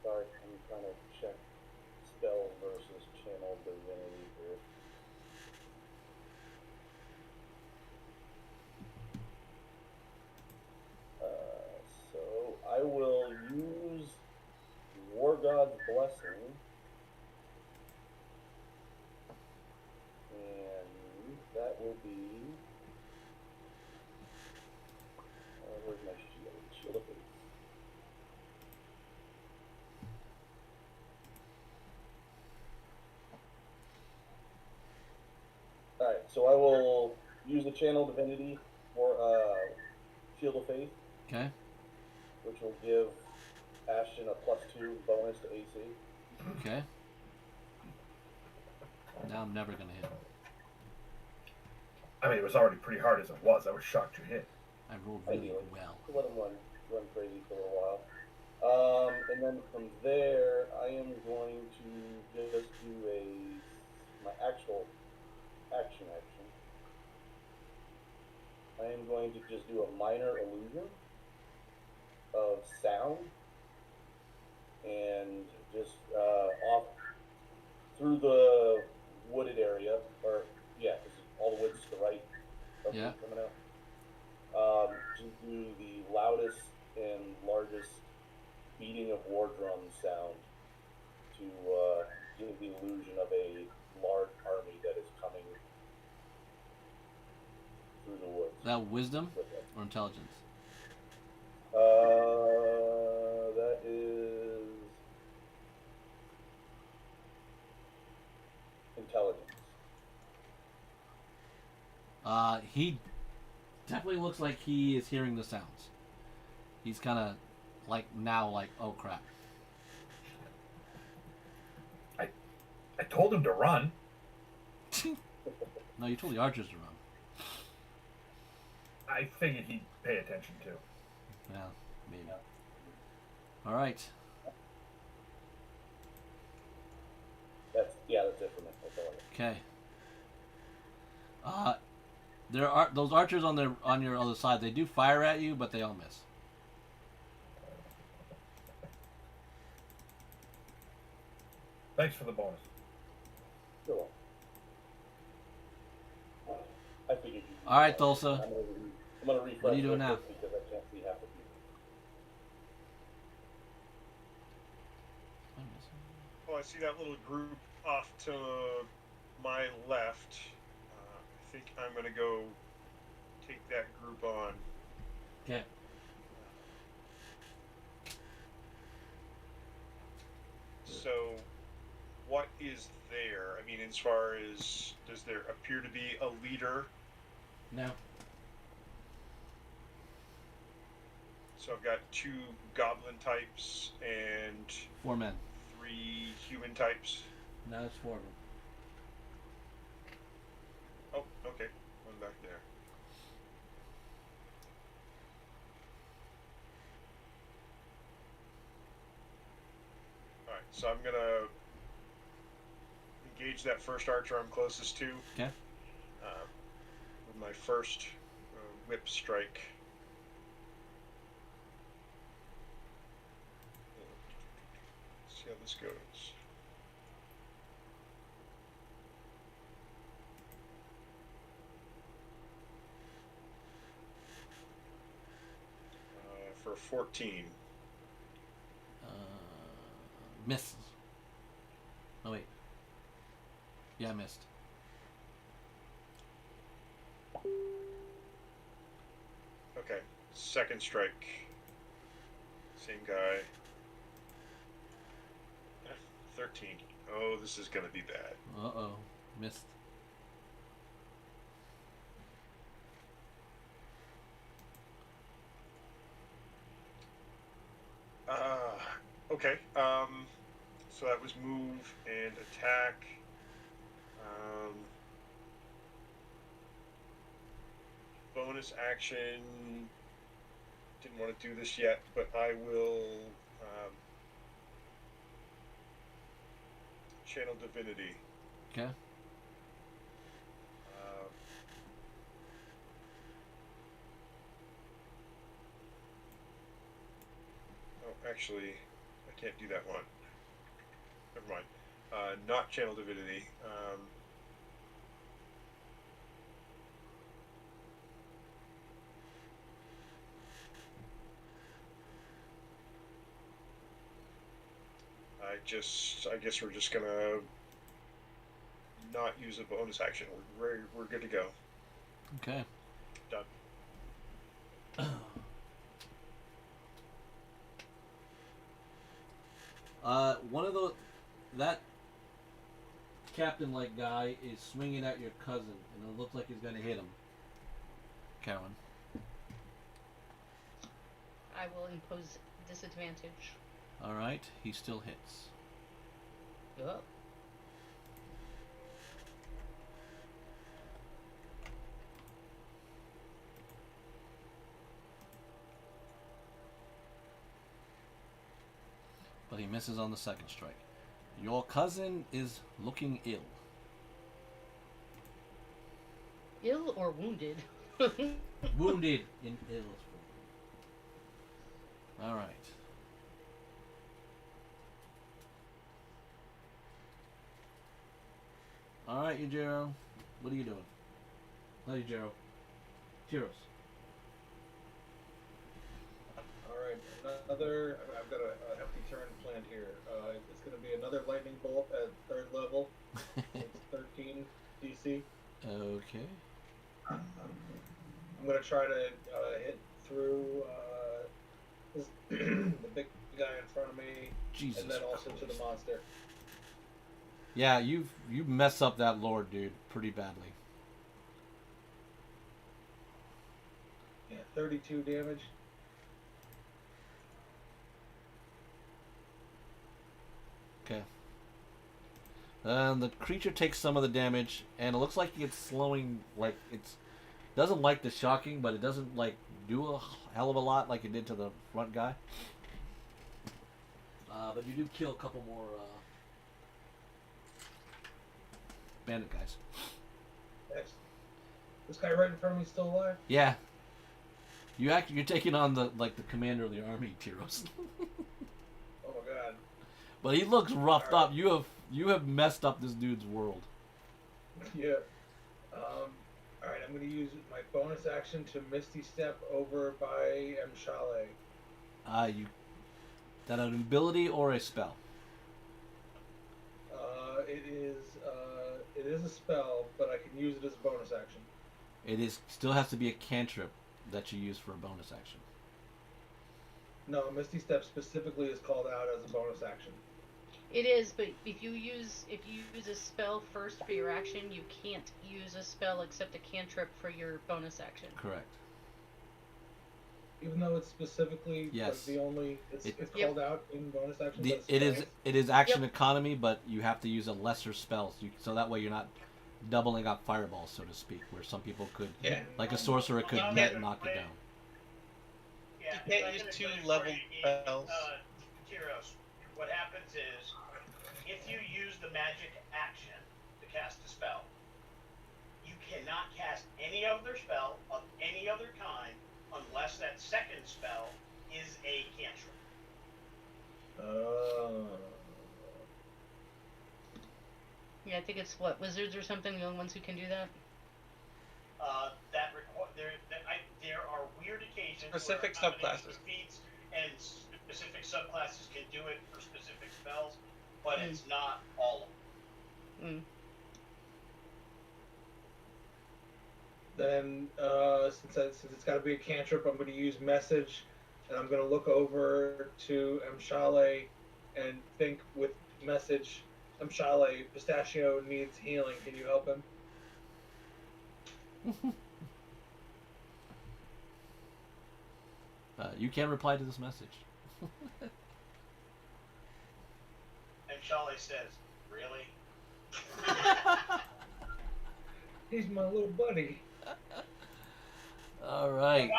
sorry, I'm trying to check spell versus channel divinity here. So I will use War God's Blessing, and that will be. Where's my shield? Shield of Faith. Alright, so I will use the Channel Divinity for Shield of Faith, Okay. which will give Ashton a +2 bonus to AC. Okay. Now I'm never gonna hit him. I mean, it was already pretty hard as it was. I was shocked you hit. I rolled really Ideally. well. Let him run crazy for a little while. And then from there, I am going to just do my actual action. I am going to just do a minor illusion of sound, and just off through the wooded area, or yeah, because all the woods to the right of Yeah. coming out. Just do the loudest and largest beating of war drum sound to give the illusion of a large army that is coming through the woods. Is that wisdom with it. or intelligence? That is intelligence. He definitely looks like he is hearing the sounds. He's kind of like oh crap. I told him to run. No, you told the archers to run. I figured he'd pay attention too. Yeah, maybe. All right. That's it for me. That's all I got. Okay. There are those archers on your other side. They do fire at you, but they all miss. Thanks for the bonus. You're welcome. I figured you. All right, Tulsa. I'm gonna refresh. What are you doing real now? quick because I can't see half the people. Oh, I see that little group off to my left. I think I'm going to go take that group on. Okay. So, what is there? I mean, as far as, does there appear to be a leader? No. So I've got 2 goblin types and 4 men. 3 human types. No, it's 4 of them. Oh, okay. One back there. Alright, so I'm gonna engage that first archer I'm closest to. Okay. With my first whip strike. this goes. For 14. Misses. Oh wait. Yeah, I missed. Okay, second strike. Same guy. 13. Oh, this is gonna be bad. Uh-oh. Missed. Okay. So that was move and attack. Bonus action. Didn't want to do this yet, but I will channel divinity. Okay. Actually, I can't do that one. Never mind. Not channel divinity. I guess we're just gonna not use a bonus action. We're good to go. Okay. Done. One of those, that captain-like guy is swinging at your cousin, and it looks like he's going to hit him. Carolyn. I will impose disadvantage. All right, he still hits. Yup. But he misses on the second strike. Your cousin is looking ill. Ill or wounded? Wounded in ill. All right. All right, Yujiro. What are you doing? How you, Jiro? Tiros. Alright, another. I've got a hefty turn planned here. It's going to be another lightning bolt at 3rd level. It's 13 DC. Okay. I'm going to try to hit through the big guy in front of me, Jesus and then also Christ. to the monster. Yeah, you mess up that lord, dude, pretty badly. Yeah, 32 damage. Okay. The creature takes some of the damage, and it looks like it's slowing. Like it's doesn't like the shocking, but it doesn't like do a hell of a lot like it did to the front guy. But you do kill a couple more bandit guys. Next. This guy right in front of me still alive? Yeah. You're taking on the commander of the army, Tiros. Oh my god. But he looks roughed All up. You have messed up this dude's world. Yeah. Alright, I'm going to use my bonus action to Misty Step over by Mshale. That an ability or a spell? It is a spell, but I can use it as a bonus action. It still has to be a cantrip that you use for a bonus action. No, Misty Step specifically is called out as a bonus action. It is, but if you use a spell first for your action, you can't use a spell except a cantrip for your bonus action. Correct. Even though it's specifically Yes. like the only it's Yep. called out in bonus action. It but is spells. action Yep. economy, but you have to use a lesser spell, so that way you're not doubling up fireballs, so to speak, where some people could, Yeah. like a sorcerer could Well, net knock it down. Yeah, You can't like use I said, 2 for level you, spells. Tyros, what happens is, if you use the magic action to cast a spell, you cannot cast any other spell of any other kind unless that second spell is a cantrip. Yeah, I think it's what wizards or something. The only ones who can do that. There are weird occasions Specific where a combination subclasses. of feats and specific subclasses can do it for specific spells, but it's not all of them. Mm. Then, since it's got to be a cantrip, I'm going to use message, and I'm going to look over to Mshale and think with message, Mshale, Pistachio needs healing. Can you help him? You can reply to this message. And Shale says, "Really?" He's my little buddy. All right.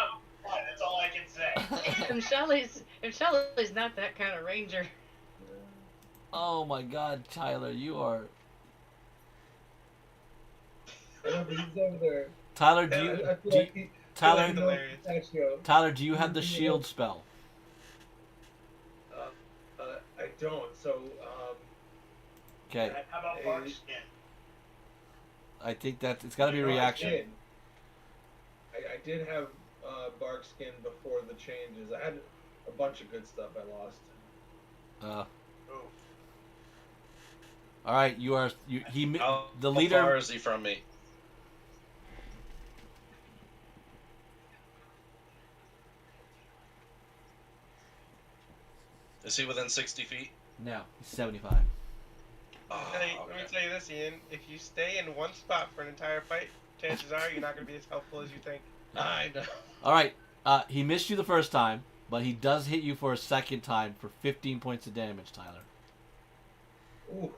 That's all I can say. And Shelley's not that kind of ranger. Oh my God, Tyler, you are. I know, but he's over there. Tyler, Tyler, hilarious. Tyler, do you have the shield spell? I don't. So, Okay. How about bark skin? I think that it's got to be reaction. I did have bark skin before the changes. I had a bunch of good stuff I lost. All right, you are the leader. How far is he from me? Is he within 60 feet? No, he's 75. Oh, Let me okay. tell you this, Ian. If you stay in one spot for an entire fight, chances are you're not going to be as helpful as you think. I know. All right, he missed you the first time, but he does hit you for a second time for 15 points of damage, Tyler. Ooh.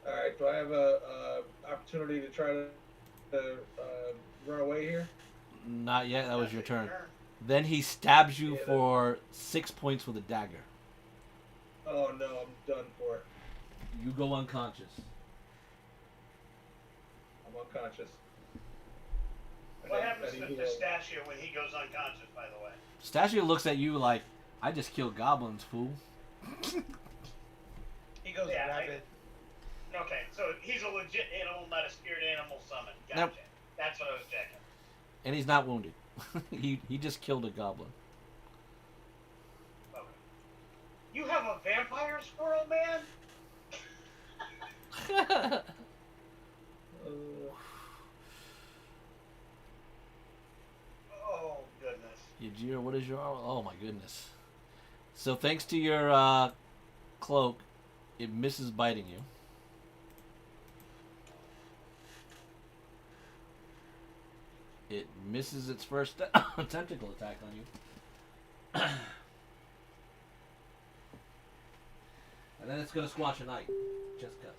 All right. Do I have a opportunity to try to run away here? Not yet. That was your turn. Then he stabs you for 6 points with a dagger. Oh no, I'm done for. You go unconscious. I'm unconscious. What happens to Pistachio when he goes unconscious, by the way? Pistachio looks at you like, I just killed goblins, fool. He goes rabid. Okay, so he's a legit animal, not a spirit animal summon. Gotcha. Nope. That's what I was checking. And he's not wounded. he just killed a goblin. Okay. You have a vampire squirrel, man? Oh, goodness. Yajiro, what is your... Oh, my goodness. So thanks to your cloak, it misses biting you. It misses its first tentacle attack on you. And then it's going to squash a knight. Just cuz.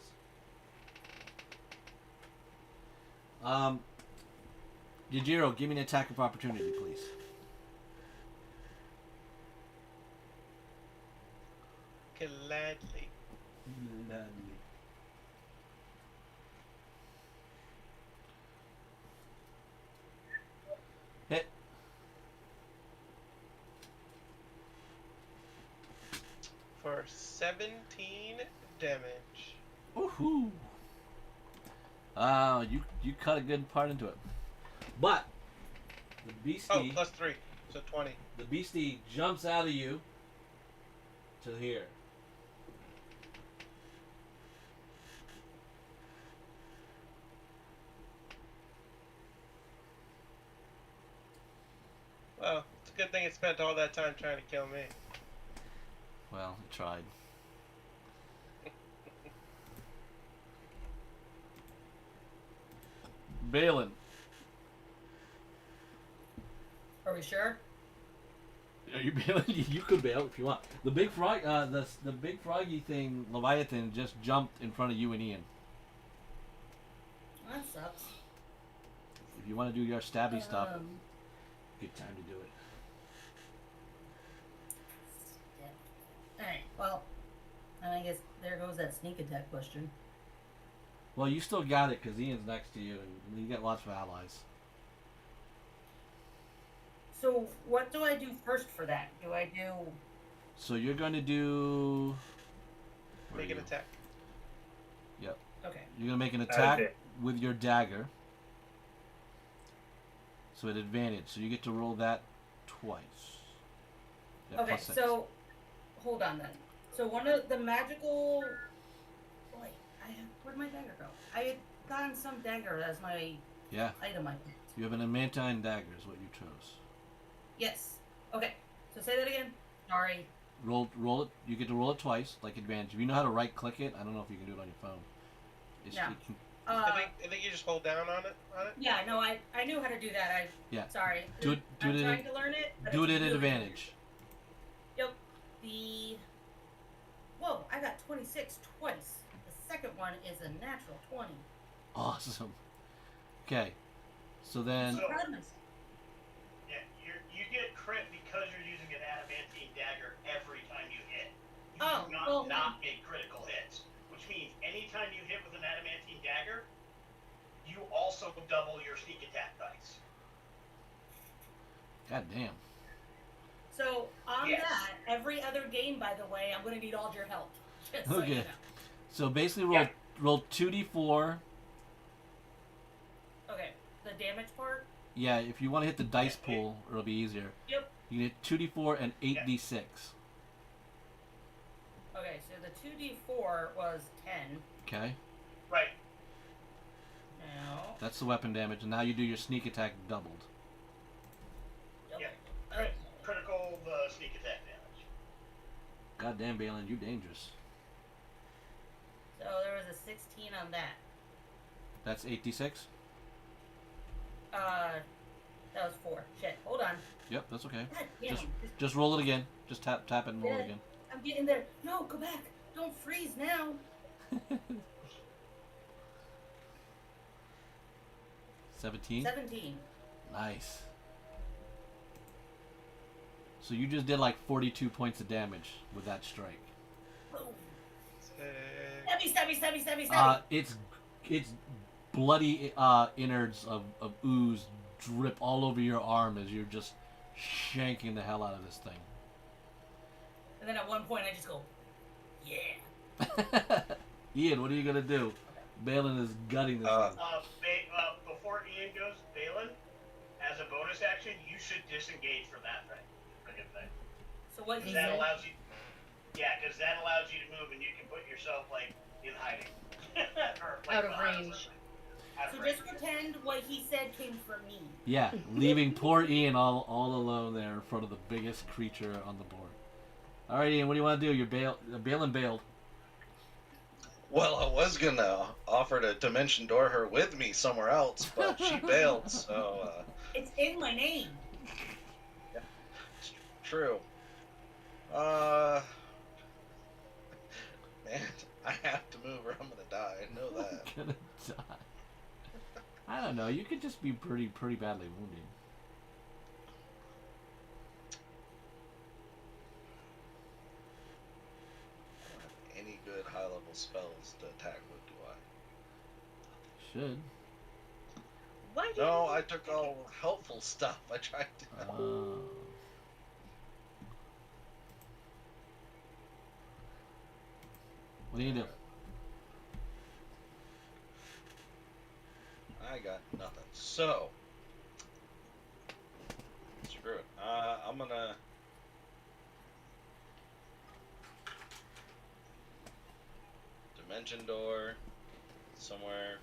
Yajiro, give me an attack of opportunity, please. Gladly. Hit. For 17 damage. Woohoo! You cut a good part into it. But the beastie Oh, plus 3. So 20. the beastie jumps out of you to here. Well, it's a good thing it spent all that time trying to kill me. Well, it tried. Balin. Are we sure? Are you bailing? You could bail if you want. The big frog, the big froggy thing, Leviathan, just jumped in front of you and Ian. That sucks. If you want to do your stabby stuff, good time to do it. Alright, well, and I guess there goes that sneak attack question. Well, you still got it because Ian's next to you, and you get lots of allies. So, what do I do first for that? Do I do... So you're going to do Where Make are an you? attack. Okay. You're gonna make an attack Okay. with your dagger. So at advantage. So you get to roll that twice. Yeah, Okay, +6. so hold on then. So one of the magical. Wait, where'd my dagger go? I had gotten some dagger as my Yeah, item I picked. you have an adamantine dagger is what you chose. Yes. Okay. So say that again. Sorry. Roll it. You get to roll it twice, like advantage. If you know how to right click it, I don't know if you can do it on your phone. No. It can, I think you just hold down on it. Yeah. No, I knew how to do that. Yeah. Sorry. Do it I'm at trying to learn it. But do it it's at really advantage. Yep. Whoa! I got 26 twice. The second one is a natural 20. Awesome. Okay. So then, So- Proud of myself. Yeah, you get crit because you're using an adamantine dagger every time you hit. You Oh, do not well- not make critical hits, which means anytime you hit with an adamantine dagger, you also double your sneak attack dice. god damn. So on Yes. that, every other game, by the way, I'm gonna need all your help. Just so you Okay. know. So basically, Yeah. roll 2d4. Okay. The damage part. Yeah, if you want to hit the dice Yeah, pool, it'll be easier. Yep. You get 2d4 and 8d6. Okay. So the 2d4 was 10. Okay, Right. Now. that's the weapon damage, and now you do your sneak attack doubled. Yeah. Okay. Critical sneak attack damage. God damn, Balin, you dangerous. So there was a 16 on that. That's 8d6. That was 4. Shit. Hold on. Yep, that's okay. God damn. Just roll it again. Just tap it and roll it again. I'm getting there. No, go back. Don't freeze now. 17. 17. Nice. So you just did like 42 points of damage with that strike. Boom. Sick. Stabby. It's bloody innards of ooze drip all over your arm as you're just shanking the hell out of this thing. And then at one point I just go, yeah. Ian, what are you gonna do? Balin is gutting this thing. Before Ian goes, Balin, as a bonus action, you should disengage from that thing. Freaking thing. So what he That said. allows you. Yeah, because that allows you to move, and you can put yourself like in hiding. Or, like, Out of behind range. something. Out of So range. just pretend what he said came from me. Yeah, leaving poor Ian all alone there in front of the biggest creature on the board. All right, Ian, what do you want to do? You're Balin bailed. Well, I was gonna offer to dimension door her with me somewhere else, but she bailed, so, It's in my name. it's true. Man, I have to move or I'm gonna die, I know that. Gonna die. I don't know. You could just be pretty badly wounded. Any good high-level spells to attack with, do I? Should. Why do No, you... I took all helpful stuff. I tried to help. What do you do? I got nothing. So, screw it. I'm gonna dimension door somewhere,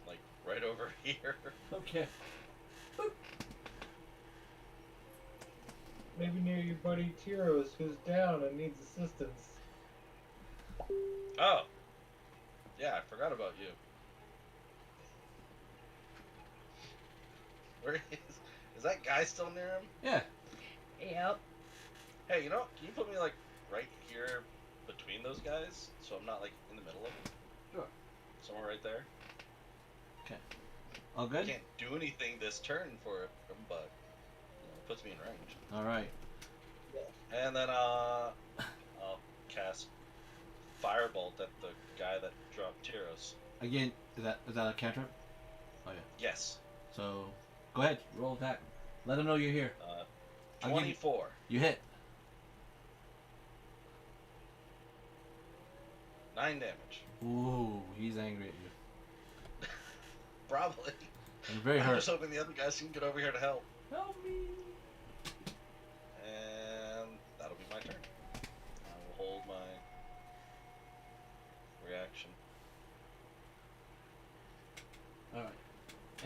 like right over here. Okay. Maybe near your buddy Tyros, who's down and needs assistance. Oh, yeah, I forgot about you. Where is that guy still near him? Yeah. Yep. Hey, you know, can you put me like right here between those guys, so I'm not like in the middle of them? Sure. Somewhere right there. All I good? can't do anything this turn for it, but it puts me in range. All right. And then I'll cast Firebolt at the guy that dropped Tyros. Again, is that a cantrip? Oh yeah. Yes. So, go ahead. Roll attack. Let him know you're here. I'll give you- 24. You hit. 9 damage. Ooh, he's angry at you. Probably. And very I'm hurt. just hoping the other guys can get over here to help. Help me. And that'll be my turn. I will hold my reaction. All right.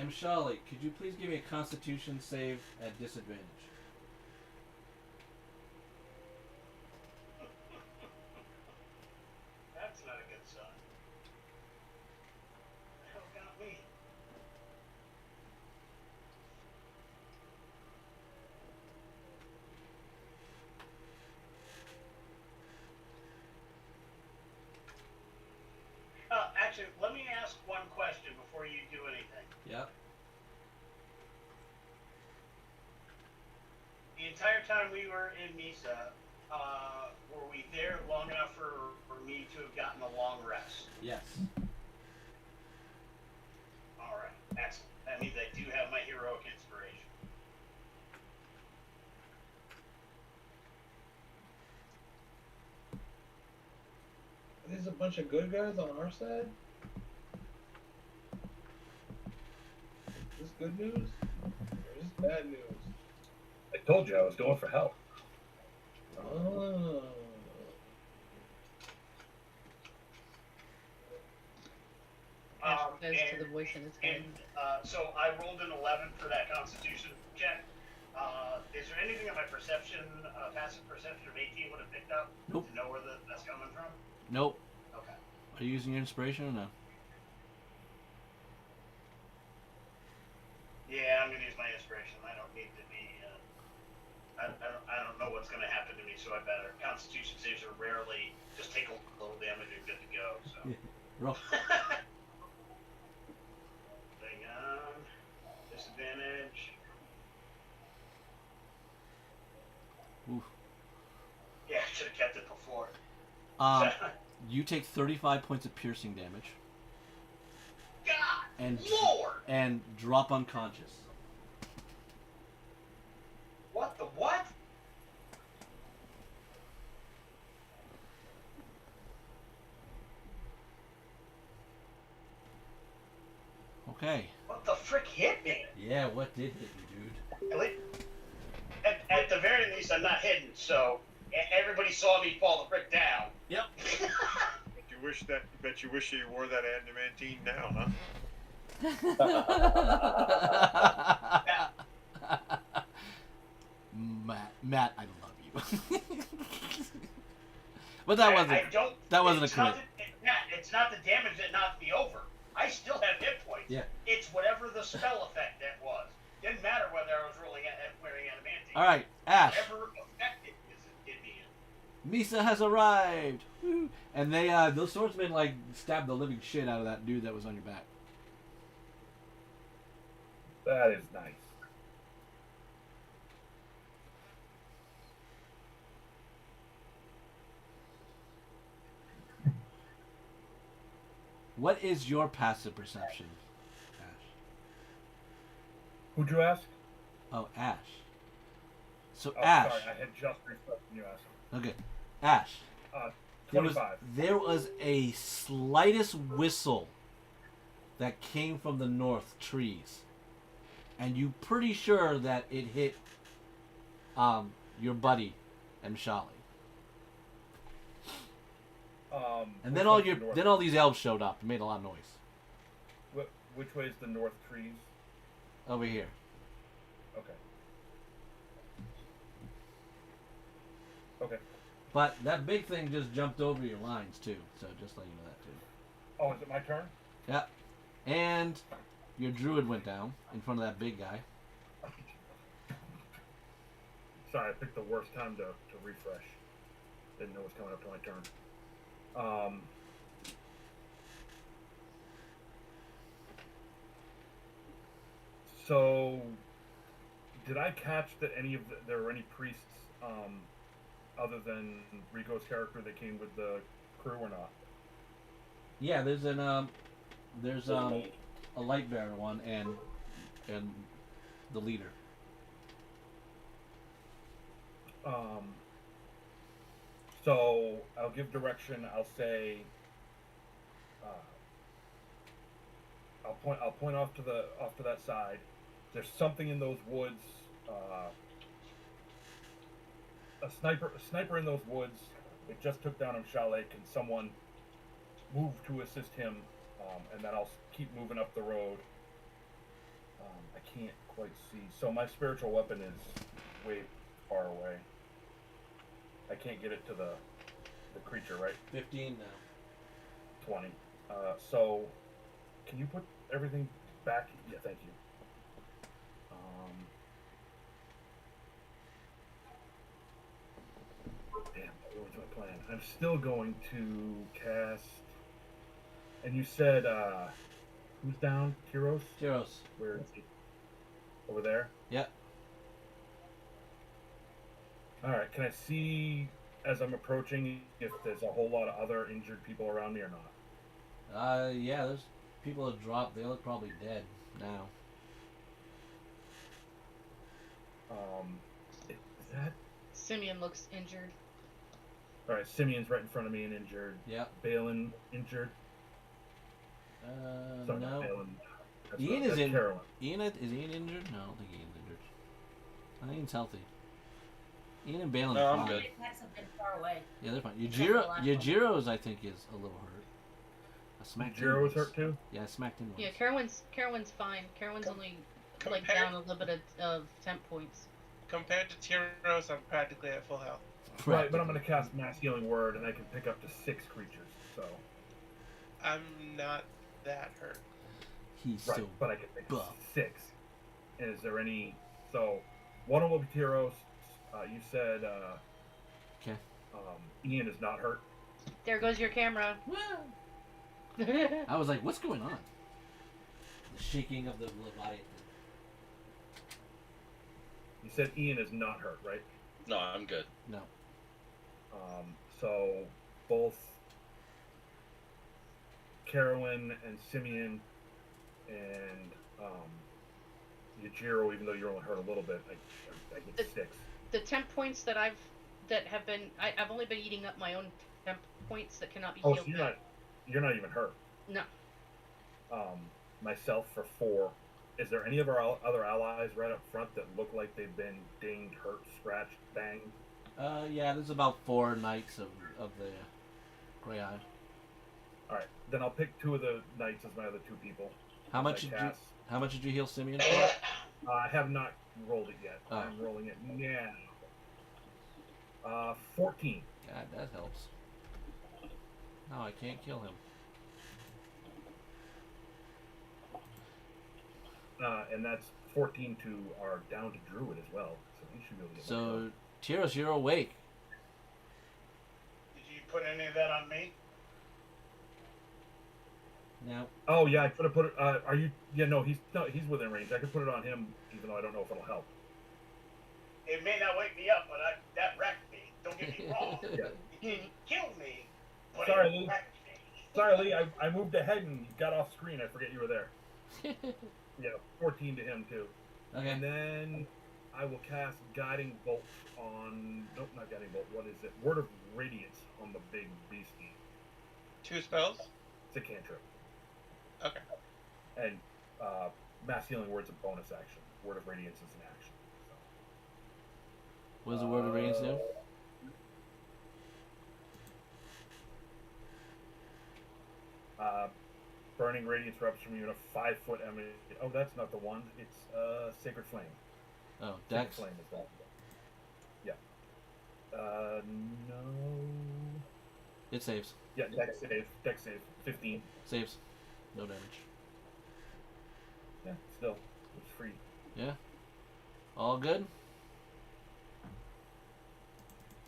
Mshali, could you please give me a Constitution save at disadvantage? That's not a good sign. The hell got me? Actually, let me ask one question before you do anything. Yep. The entire time we were in Misa, were we there long enough for me to have gotten a long rest? Yes. All right, excellent. That means I do have my heroic inspiration. There's a bunch of good guys on our side. Is this good news? Or is this bad news? I told you I was going for help. Oh. Ash says to the voice in his head. And so I rolled an 11 for that Constitution check. Is there anything that my perception, passive perception of 18 would have picked up Nope. to know where that's coming from? Nope. Okay. Are you using your inspiration or no? Yeah, I'm gonna use my inspiration. I don't need to be. I don't know what's gonna happen to me, so I better. Constitution saves are rarely just take a little damage and good to go. So. Rough. Hang on. Disadvantage. Oof. Yeah, I should have kept it before. You take 35 points of piercing damage. God, and Lord! And drop unconscious. What the what? Okay. What the frick hit me? Yeah, what did hit you, dude? At the very least, I'm not hidden, so everybody saw me fall the frick down. Yep. Bet you wish you wore that adamantine now, huh? Matt, I love you. But that wasn't a crit. It's not the damage that knocked me over. I still have hit points. Yeah. It's whatever the spell effect that was. Didn't matter whether I was wearing adamantine. All right, Ash. Whatever effect it did me in. Misa has arrived. Woo. And they those swordsmen like stabbed the living shit out of that dude that was on your back. That is nice. What is your passive perception, Ash? Who'd you ask? Oh, Ash. So Oh, Ash. sorry, I had just refreshed when you asked. Okay, Ash. 25. There was a slightest whistle that came from the north trees, and you pretty sure that it hit your buddy Mshali. And then all these elves showed up and made a lot of noise. Which way is the north trees? Over here. Okay. Okay. But that big thing just jumped over your lines too, so just let you know that too. Oh, is it my turn? Yeah. And your druid went down in front of that big guy. Sorry, I picked the worst time to refresh. Didn't know it was coming up to my turn. So, did I catch that there were any priests other than Rico's character that came with the crew or not? Yeah, there's a light bearer one and the leader. So I'll give direction. I'll say I'll point off to that side. There's something in those woods. A sniper in those woods. It just took down Chalet. Can someone move to assist him? And then I'll keep moving up the road. I can't quite see. So my spiritual weapon is way far away. I can't get it to the creature, right? 15 now. 20. So can you put everything back? Yeah, thank you. Damn, that ruins my plan. I'm still going to cast. And you said, who's down? Tyros? Tyros. Where is he? Over there? Yep. Alright, can I see as I'm approaching if there's a whole lot of other injured people around me or not? Yeah, there's people that dropped. They look probably dead now. Is that... Simeon looks injured. Alright, Simeon's right in front of me and injured. Yep. Balin injured. Sorry, not No. Balin. Ian that's is in. Carolyn. Is Ian injured? No, I don't think Ian's injured. I think Ian's healthy. Ian and Balin No, are I'm fine. good. The attacks have been far away. Yeah, they're fine. Except for the last one. Yajiro's, I think, is a little hurt. I smacked him Jiro was once. hurt too? Yeah, I smacked him once. Yeah, Carowin's fine. Carowin's only like Compared, down a little bit of temp points. compared to Tyros, I'm practically at full health. Right, but I'm going to cast Mass Healing Word and I can pick up to 6 creatures, so... I'm not that hurt. He's Right, so but I can pick buff. 6. And is there any... So, one of them will be Tyros. You said, Okay. Ian is not hurt. There goes your camera. I was like, what's going on? The shaking of the Leviathan. You said Ian is not hurt, right? No, I'm good. No. So, both Carolyn and Simeon and Yajiro, even though you're only hurt a little bit, I get 6. The temp points that I've only been eating up my own temp points that cannot be Oh, healed. so you're not even hurt. No. Myself for 4. Is there any of our other allies right up front that look like they've been dinged, hurt, scratched, banged? Yeah, there's about 4 knights of the Grey Eye. Alright, then I'll pick 2 of the knights as my other 2 people. How much did you heal Simeon for? I have not rolled it yet. Oh. I'm rolling it now. 14. God, that helps. No, I can't kill him. And that's 14 to our down to Druid as well. So he should be able to get So, Tyros, you're awake. Did you put any of that on me? Now, Oh yeah, I could have put it. Are you? Yeah, no, he's within range. I could put it on him, even though I don't know if it'll help. It may not wake me up, but that wrecked me. Don't get me wrong. Yeah. It didn't kill me, but Sorry, it Lee. wrecked me. Sorry, Lee. I moved ahead and you got off screen. I forget you were there. Yeah, 14 to him too. okay. And then I will cast Guiding Bolt on. Nope, not Guiding Bolt. What is it? Word of Radiance on the big beastie. 2 spells? It's a cantrip. Okay. And Mass Healing Word's a bonus action. Word of Radiance is an action. What does the word of radiance do? Burning Radiance erupts from you in a 5-foot emanation. Oh, that's not the one. It's Sacred Flame. Oh, Sacred Dex. Flame is that. Yeah. No. It saves. Yeah, Dex save. Dex save. 15. Saves. No damage. Yeah, still. It's free. Yeah. All good?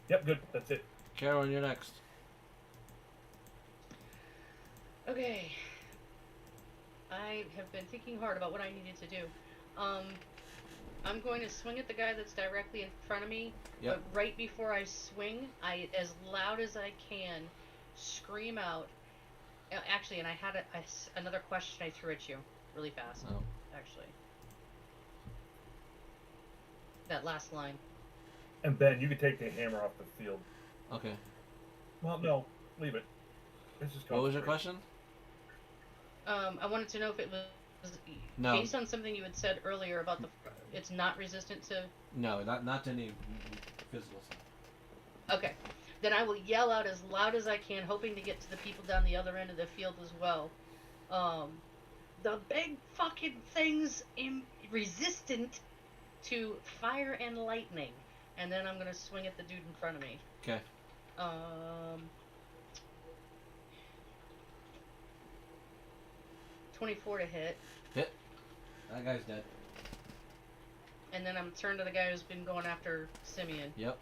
Yep, good. That's it. Carolyn, you're next. Okay. I have been thinking hard about what I needed to do. I'm going to swing at the guy that's directly in front of me. Yep. But right before I swing, as loud as I can, scream out. Actually, and I had another question I threw at you really fast. Oh. Actually. That last line. And Ben, you can take the hammer off the field. Okay. Well, no. Leave it. Let's just go What was your straight. question? I wanted to know if it was No. based on something you had said earlier about it's not resistant to. No, not to any physical stuff. Okay, then I will yell out as loud as I can, hoping to get to the people down the other end of the field as well. The big fucking thing's resistant to fire and lightning, and then I'm gonna swing at the dude in front of me. Okay. 24 to hit. Hit. That guy's dead. And then I'm turned to the guy who's been going after Simeon. Yep.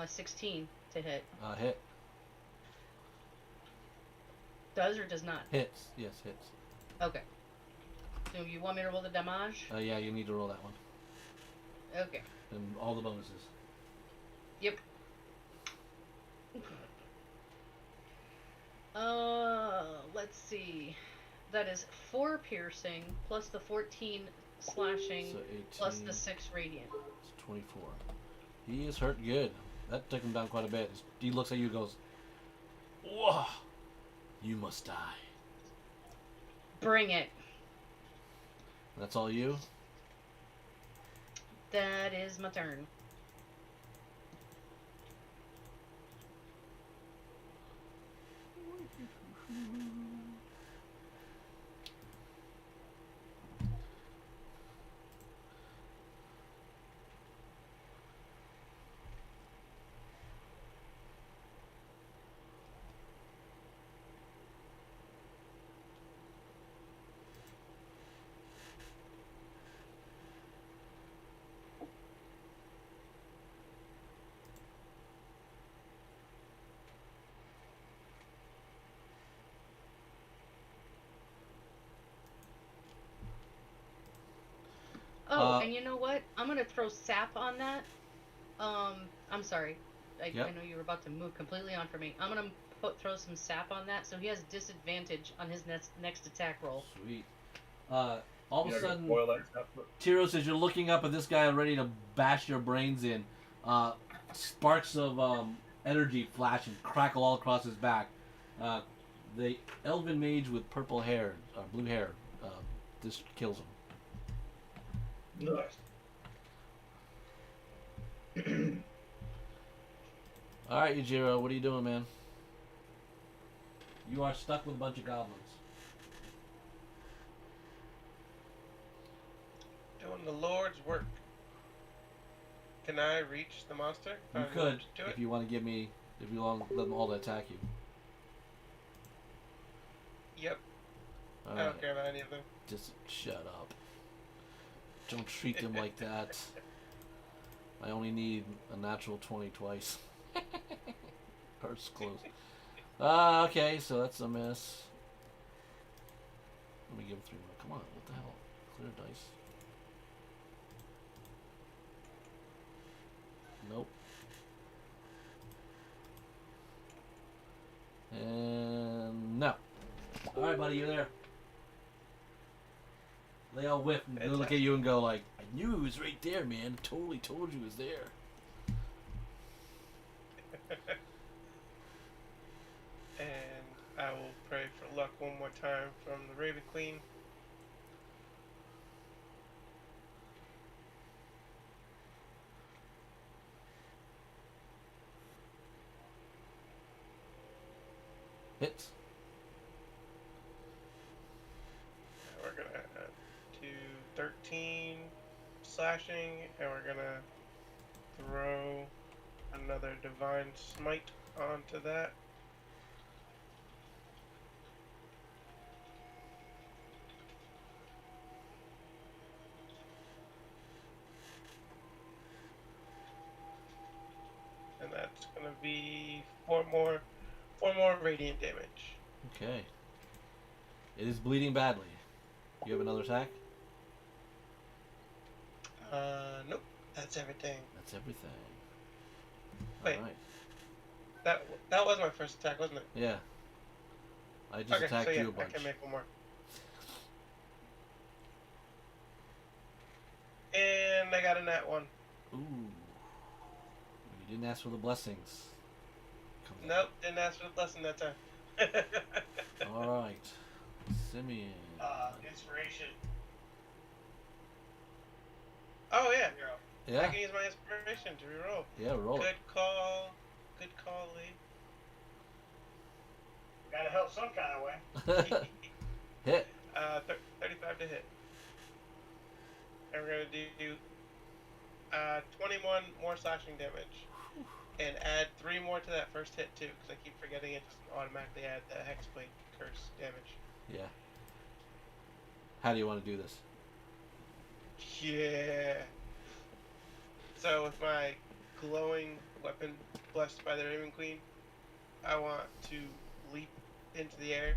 16 to hit. Hit. Does or does not? Hits. Yes, hits. Okay. So you want me to roll the damage? Yeah, you need to roll that one. Okay. And all the bonuses. Yep. Let's see. That is 4 piercing plus the 14 slashing So 18, plus the 6 radiant. It's 24. He is hurt good. That took him down quite a bit. He looks at you and goes, "Whoa! You must die." Bring it. That's all you? That is my turn. Oh, and you know what? I'm gonna throw sap on that. I'm sorry. I know you were about to move completely on for me. I'm gonna throw some sap on that, so he has disadvantage on his next attack roll. Sweet. All of a sudden, Tyros, as you're looking up at this guy ready to bash your brains in, sparks of energy flash and crackle all across his back. The elven mage with purple hair, blue hair, this kills him. Nice. Alright, Yujiro, what are you doing, man? You are stuck with a bunch of goblins. Doing the Lord's work. Can I reach the monster? You could, if you want to give me, if you want them all to attack you. Yep. All I right. don't care about any of them. Just shut up. Don't treat them like that. I only need a natural 20 twice. Hurts close. Okay, so that's a miss. Let me give him 3 more. Come on, what the hell? Clear dice. Nope. And no. Alright, buddy, you're there. They all whiff and they look at you and go like, "I knew it was right there, man. Totally told you it was there." And I will pray for luck one more time from the Raven Queen. Hits. We're gonna do 13 slashing, and we're gonna throw another divine smite onto that. And that's gonna be four more radiant damage. Okay. It is bleeding badly. You have another attack? Nope. That's everything. That's everything. Wait. Alright. That was my first attack, wasn't it? Yeah. I just attacked so yeah, you a bunch. I can make one more. And I got a nat 1. Ooh. You didn't ask for the blessings. Nope, didn't ask for the blessing that time. Alright. Simeon. Inspiration. Oh yeah. Zero. I Yeah. can use my inspiration to reroll. Yeah, roll it. Good call. Good call, Lee. Gotta help some kind of way. Hit. 35 to hit. And we're gonna do 21 more slashing damage, and add 3 more to that first hit too, because I keep forgetting it just automatically add the hexblade curse damage. Yeah. How do you want to do this? Yeah. So with my glowing weapon blessed by the Raven Queen, I want to leap into the air,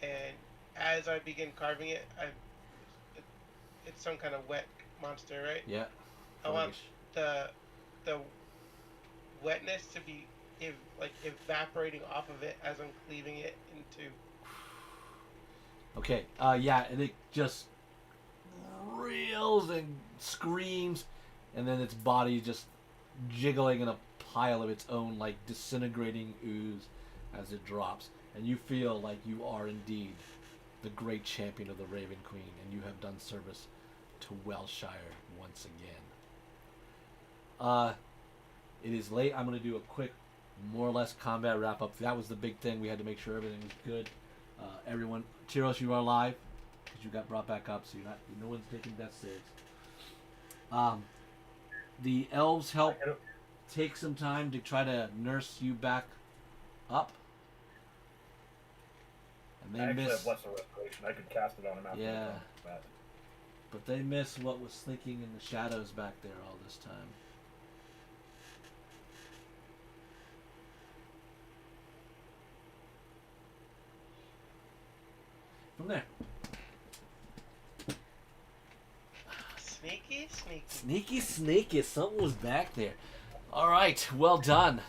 and as I begin carving it, it's some kind of wet monster, right? Yeah. I want the wetness to be evaporating off of it as I'm cleaving it into. Okay. Yeah, and it just reels and screams, and then its body just jiggling in a pile of its own, like, disintegrating ooze as it drops, and you feel like you are indeed the great champion of the Raven Queen, and you have done service to Wellshire once again. It is late. I'm going to do a quick, more or less, combat wrap-up. That was the big thing. We had to make sure everything was good. Everyone, Tyros, you are alive, because you got brought back up, so no one's taking death saves. The elves help take some time to try to nurse you back up. And I they actually miss, have lesser restoration. I could cast it on him after Yeah. the combat. but they miss what was thinking in the shadows back there all this time. From there. Sneaky, sneaky. Sneaky, sneaky. Something was back there. All right. Well done.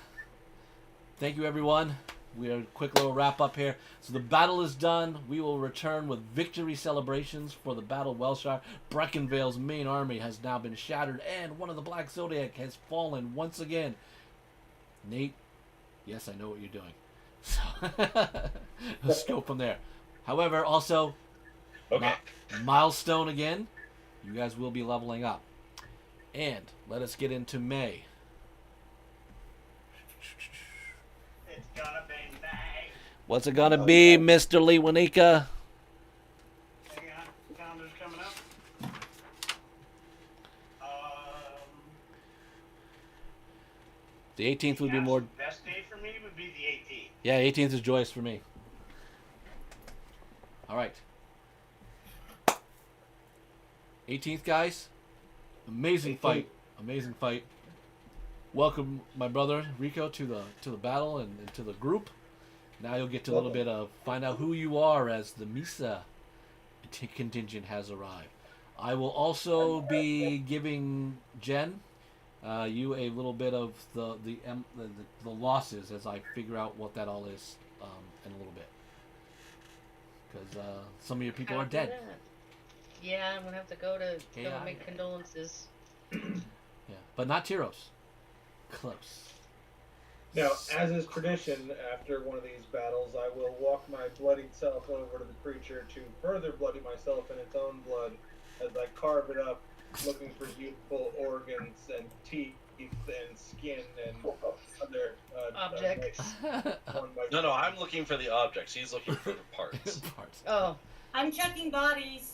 Thank you, everyone. We are a quick little wrap up here. So the battle is done. We will return with victory celebrations for the Battle of Wellshire. Breckinvale's main army has now been shattered, and one of the Black Zodiac has fallen once again. Nate, yes, I know what you're doing. So let's go from there. However, also, Okay. milestone again. You guys will be leveling up. And let us get into May. It's gonna be May. What's it gonna be, Mr. Lee Wanika? Hang on, calendar's coming up. The 18th would be more. Best day for me would be the 18th. Yeah, 18th is joyous for me. All right. 18th, guys. Amazing fight. Amazing fight. Welcome, my brother Rico, to the battle and to the group. Now you'll get to a little bit of find out who you are as the Misa contingent has arrived. I will also be giving Jen you a little bit of the losses as I figure out what that all is in a little bit, because some of your people are Copy dead. that. Yeah, I'm gonna have to go to Yeah, make condolences. Yeah, but not Tyros. Close. Now, as is tradition, after one of these battles, I will walk my bloodied self over to the creature to further bloody myself in its own blood as I carve it up, looking for youthful organs and teeth and skin and other Objects. No, I'm looking for the objects. He's looking for the parts. Parts. Oh, I'm checking bodies.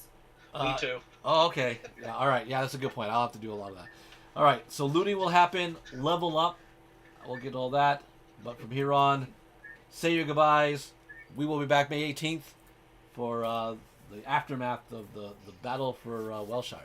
Me too. Oh, okay. Yeah, all right. Yeah, that's a good point. I'll have to do a lot of that. All right. So looting will happen. Level up. We'll get all that. But from here on, say your goodbyes. We will be back May 18th for the aftermath of the battle for Wellshire.